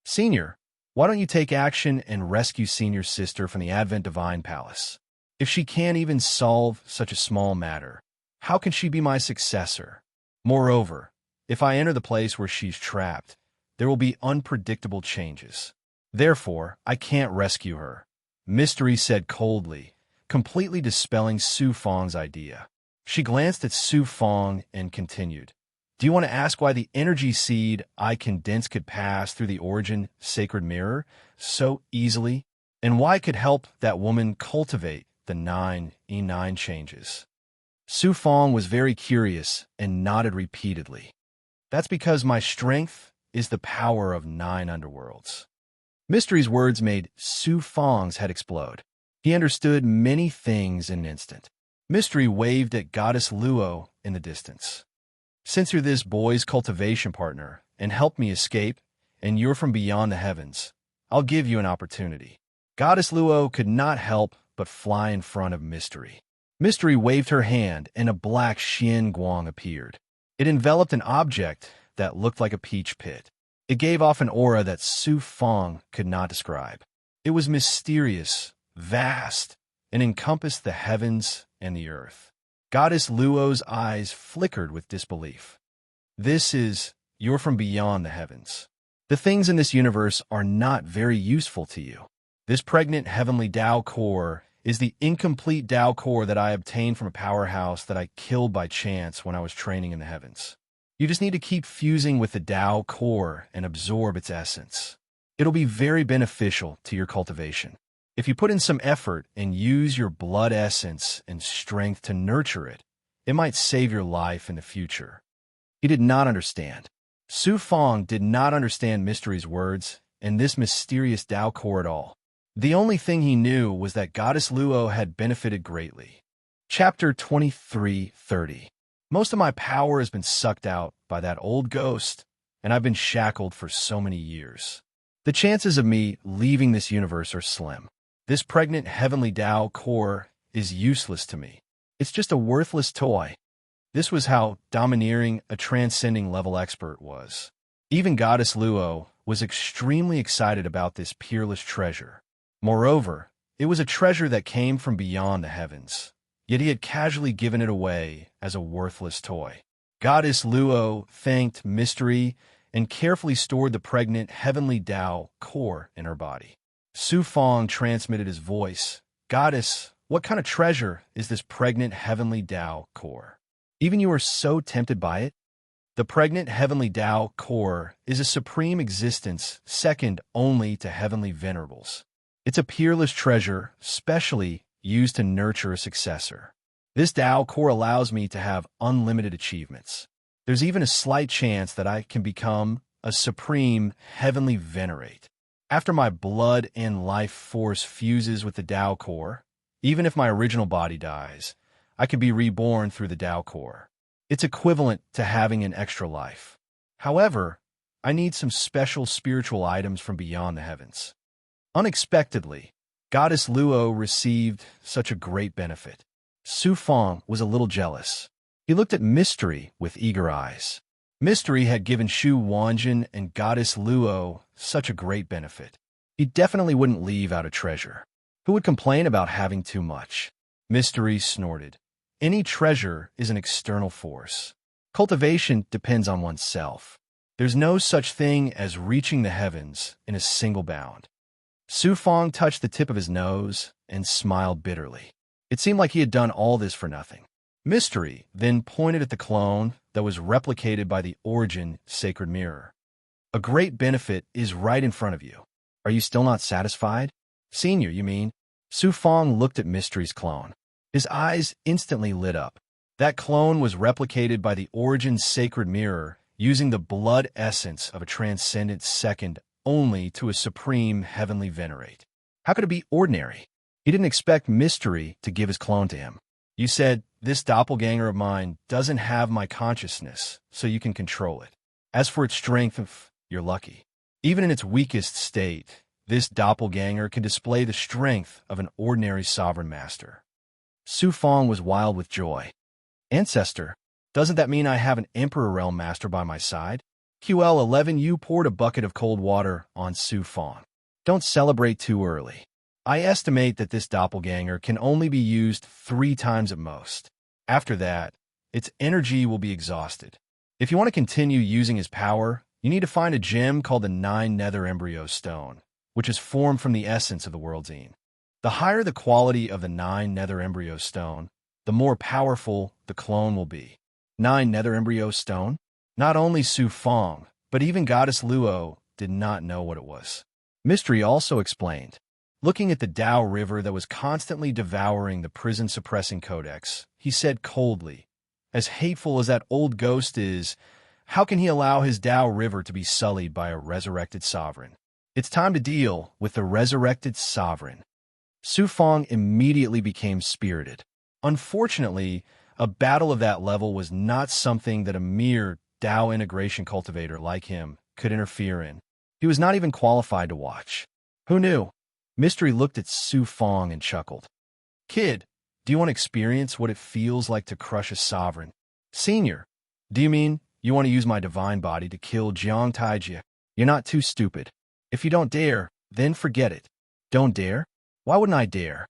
"Senior, why don't you take action and rescue Senior's sister from the Advent Divine Palace? If she can't even solve such a small matter, how can she be my successor? Moreover, if I enter the place where she's trapped, there will be unpredictable changes. Therefore, I can't rescue her," Mystery said coldly, completely dispelling Su Fong's idea. She glanced at Su Fong and continued, "Do you want to ask why the energy seed I condensed could pass through the Origin sacred mirror so easily, and why it could help that woman cultivate the 9 changes?" Su Fong was very curious and nodded repeatedly. "That's because my strength is the power of 9 underworlds." Mystery's words made Su Fong's head explode. He understood many things in an instant. Mystery waved at Goddess Luo in the distance. "Since you're this boy's cultivation partner and helped me escape, and you're from beyond the heavens, I'll give you an opportunity." Goddess Luo could not help but fly in front of Mystery. Mystery waved her hand and a black Xian Guang appeared. It enveloped an object that looked like a peach pit. It gave off an aura that Su Fong could not describe. It was mysterious, vast, and encompassed the heavens and the earth. Goddess Luo's eyes flickered with disbelief. "You're from beyond the heavens. The things in this universe are not very useful to you. This pregnant heavenly Tao core is the incomplete Tao core that I obtained from a powerhouse that I killed by chance when I was training in the heavens. You just need to keep fusing with the Tao core and absorb its essence. It'll be very beneficial to your cultivation. If you put in some effort and use your blood essence and strength to nurture it, it might save your life in the future." He did not understand. Su Fong did not understand Mystery's words and this mysterious Tao core at all. The only thing he knew was that Goddess Luo had benefited greatly. Chapter 23:30. "Most of my power has been sucked out by that old ghost, and I've been shackled for so many years. The chances of me leaving this universe are slim. This pregnant heavenly Tao core is useless to me. It's just a worthless toy." This was how domineering a transcending level expert was. Even Goddess Luo was extremely excited about this peerless treasure. Moreover, it was a treasure that came from beyond the heavens, yet he had casually given it away as a worthless toy. Goddess Luo thanked Mystery and carefully stored the pregnant heavenly Tao core in her body. Su Fong transmitted his voice. "Goddess, what kind of treasure is this pregnant heavenly Tao core? Even you are so tempted by it?" "The pregnant heavenly Tao core is a supreme existence second only to heavenly venerables. It's a peerless treasure, specially used to nurture a successor. This Tao core allows me to have unlimited achievements. There's even a slight chance that I can become a supreme heavenly venerate. After my blood and life force fuses with the Tao core, even if my original body dies, I can be reborn through the Tao core. It's equivalent to having an extra life. However, I need some special spiritual items from beyond the heavens. Unexpectedly, Goddess Luo received such a great benefit. Su Fong was a little jealous. He looked at Mystery with eager eyes. Mystery had given Shu Wanjin and Goddess Luo such a great benefit. He definitely wouldn't leave out a treasure. Who would complain about having too much? Mystery snorted. Any treasure is an external force. Cultivation depends on oneself. There's no such thing as reaching the heavens in a single bound. Su Fong touched the tip of his nose and smiled bitterly. It seemed like he had done all this for nothing. Mystery then pointed at the clone that was replicated by the Origin sacred mirror. A great benefit is right in front of you. Are you still not satisfied? Senior, you mean? Su Fong looked at Mystery's clone. His eyes instantly lit up. That clone was replicated by the Origin sacred mirror using the blood essence of a transcendent second only to a supreme heavenly venerate. How could it be ordinary? He didn't expect Mystery to give his clone to him. You said, this doppelganger of mine doesn't have my consciousness, so you can control it. As for its strength, you're lucky. Even in its weakest state, this doppelganger can display the strength of an ordinary sovereign master. Su Fong was wild with joy. Ancestor, doesn't that mean I have an Emperor Realm Master by my side? QL11U poured a bucket of cold water on Su Fong. Don't celebrate too early. I estimate that this doppelganger can only be used 3 times at most. After that, its energy will be exhausted. If you want to continue using his power, you need to find a gem called the 9 Nether Embryo Stone, which is formed from the essence of the World's Zine. The higher the quality of the 9 Nether Embryo Stone, the more powerful the clone will be. 9 Nether Embryo Stone? Not only Su Fong, but even Goddess Luo did not know what it was. Mystery also explained. Looking at the Tao River that was constantly devouring the prison-suppressing codex, he said coldly, as hateful as that old ghost is, how can he allow his Tao River to be sullied by a resurrected sovereign? It's time to deal with the resurrected sovereign. Su Fong immediately became spirited. Unfortunately, a battle of that level was not something that a mere Tao integration cultivator like him could interfere in. He was not even qualified to watch. Who knew? Mystery looked at Su Fong and chuckled. Kid, do you want to experience what it feels like to crush a sovereign? Senior, do you mean you want to use my divine body to kill Jiang Taijia? You're not too stupid. If you don't dare, then forget it. Don't dare? Why wouldn't I dare?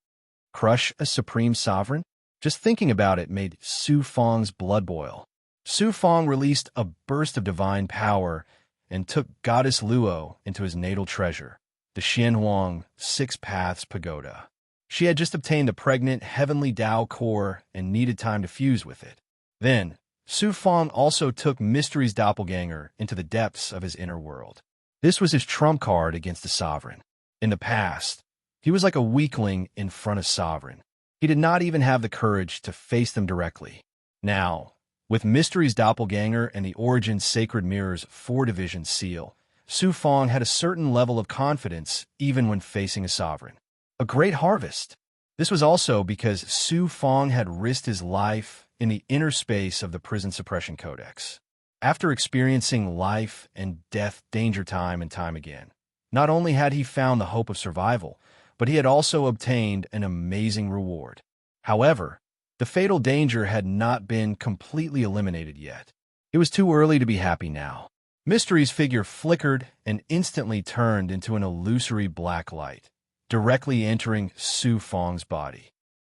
Crush a supreme sovereign? Just thinking about it made Su Fong's blood boil. Su Fong released a burst of divine power and took Goddess Luo into his natal treasure, the Xianhuang 6 Paths Pagoda. She had just obtained the pregnant heavenly Tao core and needed time to fuse with it. Then, Su Fong also took Mystery's doppelganger into the depths of his inner world. This was his trump card against the sovereign. In the past, he was like a weakling in front of sovereign. He did not even have the courage to face them directly. Now, with Mystery's doppelganger and the Origin Sacred Mirror's 4-division seal, Su Fong had a certain level of confidence even when facing a sovereign. A great harvest. This was also because Su Fong had risked his life in the inner space of the Prison Suppression Codex. After experiencing life and death danger time and time again, not only had he found the hope of survival, but he had also obtained an amazing reward. However, the fatal danger had not been completely eliminated yet. It was too early to be happy now. Mystery's figure flickered and instantly turned into an illusory black light, directly entering Su Fong's body.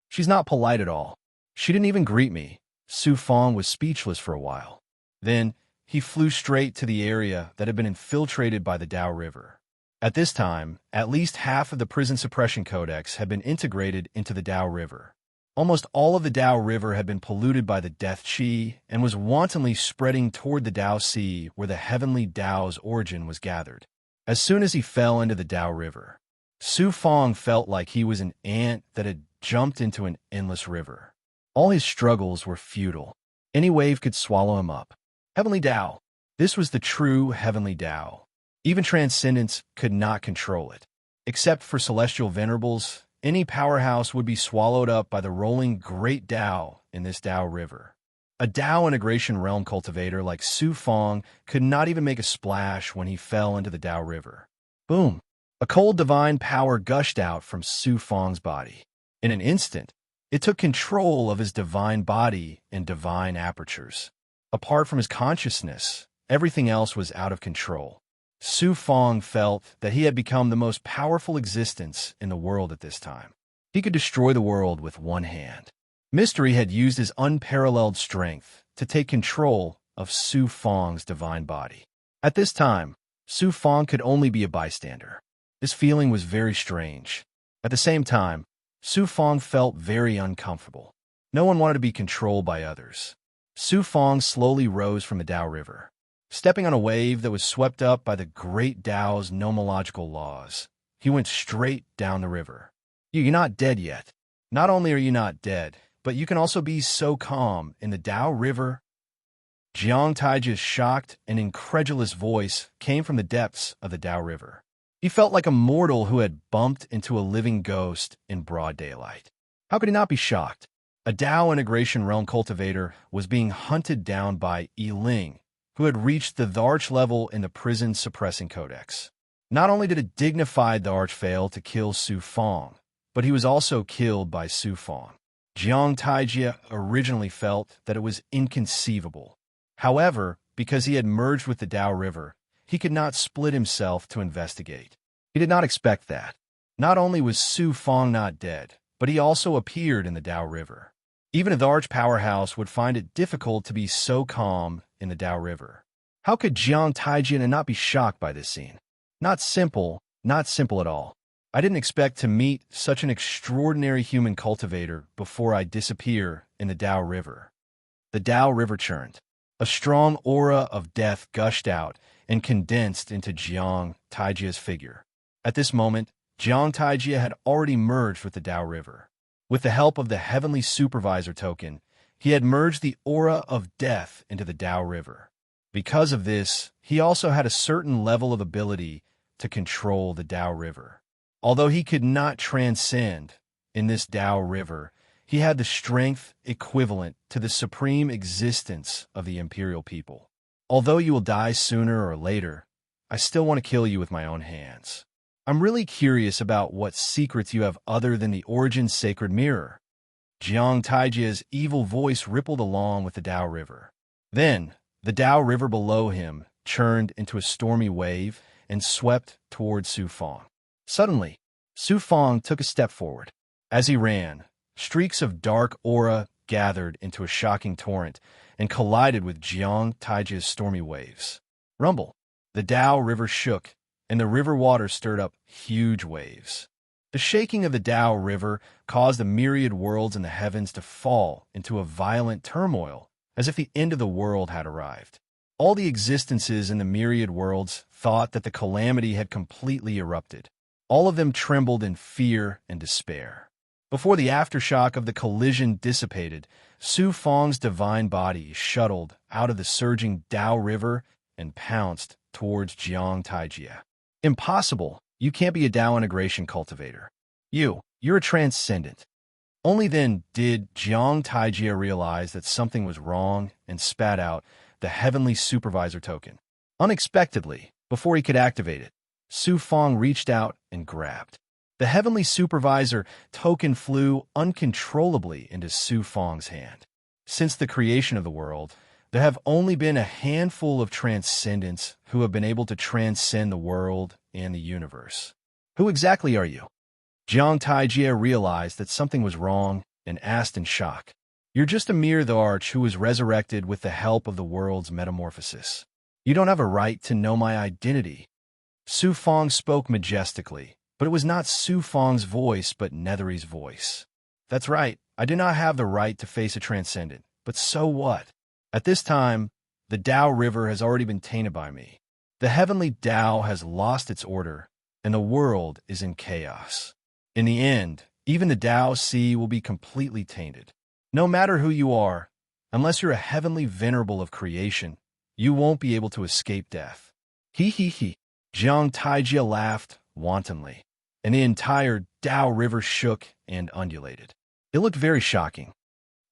She's not polite at all. She didn't even greet me. Su Fong was speechless for a while. Then, he flew straight to the area that had been infiltrated by the Tao River. At this time, at least half of the Prison Suppression Codex had been integrated into the Tao River. Almost all of the Tao River had been polluted by the Death Qi and was wantonly spreading toward the Tao Sea where the heavenly Tao's origin was gathered. As soon as he fell into the Tao River, Su Fong felt like he was an ant that had jumped into an endless river. All his struggles were futile. Any wave could swallow him up. Heavenly Tao. This was the true heavenly Tao. Even transcendence could not control it. Except for celestial venerables, any powerhouse would be swallowed up by the rolling great Tao in this Tao river. A Tao integration realm cultivator like Su Fong could not even make a splash when he fell into the Tao river. Boom! A cold divine power gushed out from Su Fong's body. In an instant, it took control of his divine body and divine apertures. Apart from his consciousness, everything else was out of control. Su Fong felt that he had become the most powerful existence in the world at this time. He could destroy the world with one hand. Mystery had used his unparalleled strength to take control of Su Fong's divine body. At this time, Su Fong could only be a bystander. This feeling was very strange. At the same time, Su Fong felt very uncomfortable. No one wanted to be controlled by others. Su Fong slowly rose from the Tao River, stepping on a wave that was swept up by the great Tao's nomological laws. He went straight down the river. You're not dead yet. Not only are you not dead, but you can also be so calm in the Tao River. Jiang Taiji's shocked and incredulous voice came from the depths of the Tao River. He felt like a mortal who had bumped into a living ghost in broad daylight. How could he not be shocked? A Tao integration realm cultivator was being hunted down by Yi Ling, who had reached the Tharch level in the prison suppressing codex. Not only did a dignified Tharch fail to kill Su Fong, but he was also killed by Su Fong. Jiang Taijia originally felt that it was inconceivable. However, because he had merged with the Tao River, he could not split himself to investigate. He did not expect that. Not only was Su Fong not dead, but he also appeared in the Tao River. Even a Tharch powerhouse would find it difficult to be so calm in the Tao River. How could Jiang Taijia not be shocked by this scene? Not simple at all. I didn't expect to meet such an extraordinary human cultivator before I disappear in the Tao River. The Tao River churned. A strong aura of death gushed out and condensed into Jiang Taijia's figure. At this moment, Jiang Taijia had already merged with the Tao River. With the help of the Heavenly Supervisor token, he had merged the aura of death into the Tao River. Because of this, he also had a certain level of ability to control the Tao River. Although he could not transcend in this Tao River, he had the strength equivalent to the supreme existence of the imperial people. Although you will die sooner or later, I still want to kill you with my own hands. I'm really curious about what secrets you have other than the Origin Sacred Mirror. Jiang Taijia's evil voice rippled along with the Tao River. Then, the Tao River below him churned into a stormy wave and swept toward Su Fong. Suddenly, Su Fong took a step forward. As he ran, streaks of dark aura gathered into a shocking torrent and collided with Jiang Taijia's stormy waves. Rumble. The Tao River shook, and the river water stirred up huge waves. The shaking of the Tao River caused the myriad worlds in the heavens to fall into a violent turmoil, as if the end of the world had arrived. All the existences in the myriad worlds thought that the calamity had completely erupted. All of them trembled in fear and despair. Before the aftershock of the collision dissipated, Su Fong's divine body shuttled out of the surging Tao River and pounced towards Jiang Taijia. Impossible. You can't be a Tao integration cultivator. You're a transcendent. Only then did Jiang Taijia realize that something was wrong and spat out the Heavenly Supervisor token. Unexpectedly, before he could activate it, Su Fong reached out and grabbed. The Heavenly Supervisor token flew uncontrollably into Su Fong's hand. Since the creation of the world, there have only been a handful of transcendents who have been able to transcend the world and the universe. Who exactly are you? Jiang Taijia realized that something was wrong and asked in shock. You're just a mere Tharch who was resurrected with the help of the world's metamorphosis. You don't have a right to know my identity. Su Fong spoke majestically, but it was not Su Fong's voice but Nethery's voice. That's right, I do not have the right to face a transcendent, but so what? At this time, the Tao River has already been tainted by me. The heavenly Tao has lost its order, and the world is in chaos. In the end, even the Tao Sea will be completely tainted. No matter who you are, unless you're a heavenly venerable of creation, you won't be able to escape death. He he he. Jiang Taijia laughed wantonly, and the entire Tao River shook and undulated. It looked very shocking.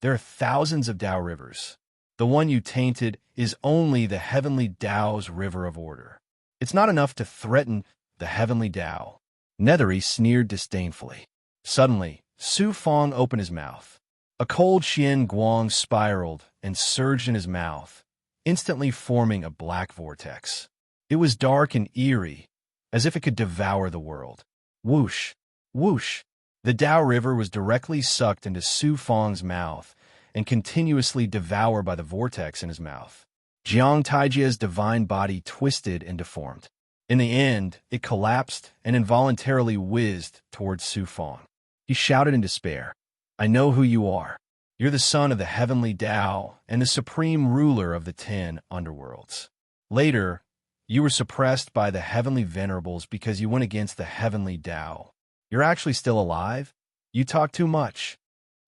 There are thousands of Tao rivers. The one you tainted is only the heavenly Tao's river of order. It's not enough to threaten the heavenly Tao. Nethery sneered disdainfully. Suddenly, Su Fong opened his mouth. A cold Xian Guang spiraled and surged in his mouth, instantly forming a black vortex. It was dark and eerie, as if it could devour the world. Whoosh! Whoosh! The Tao River was directly sucked into Su Fong's mouth and continuously devoured by the vortex in his mouth. Jiang Taijia's divine body twisted and deformed. In the end, it collapsed and involuntarily whizzed towards Su Fong. He shouted in despair, "I know who you are. You're the son of the heavenly Tao and the supreme ruler of the 10 underworlds. Later, you were suppressed by the heavenly venerables because you went against the heavenly Tao. You're actually still alive? You talk too much."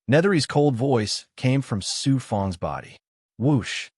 Nethery's cold voice came from Su Fong's body. Whoosh!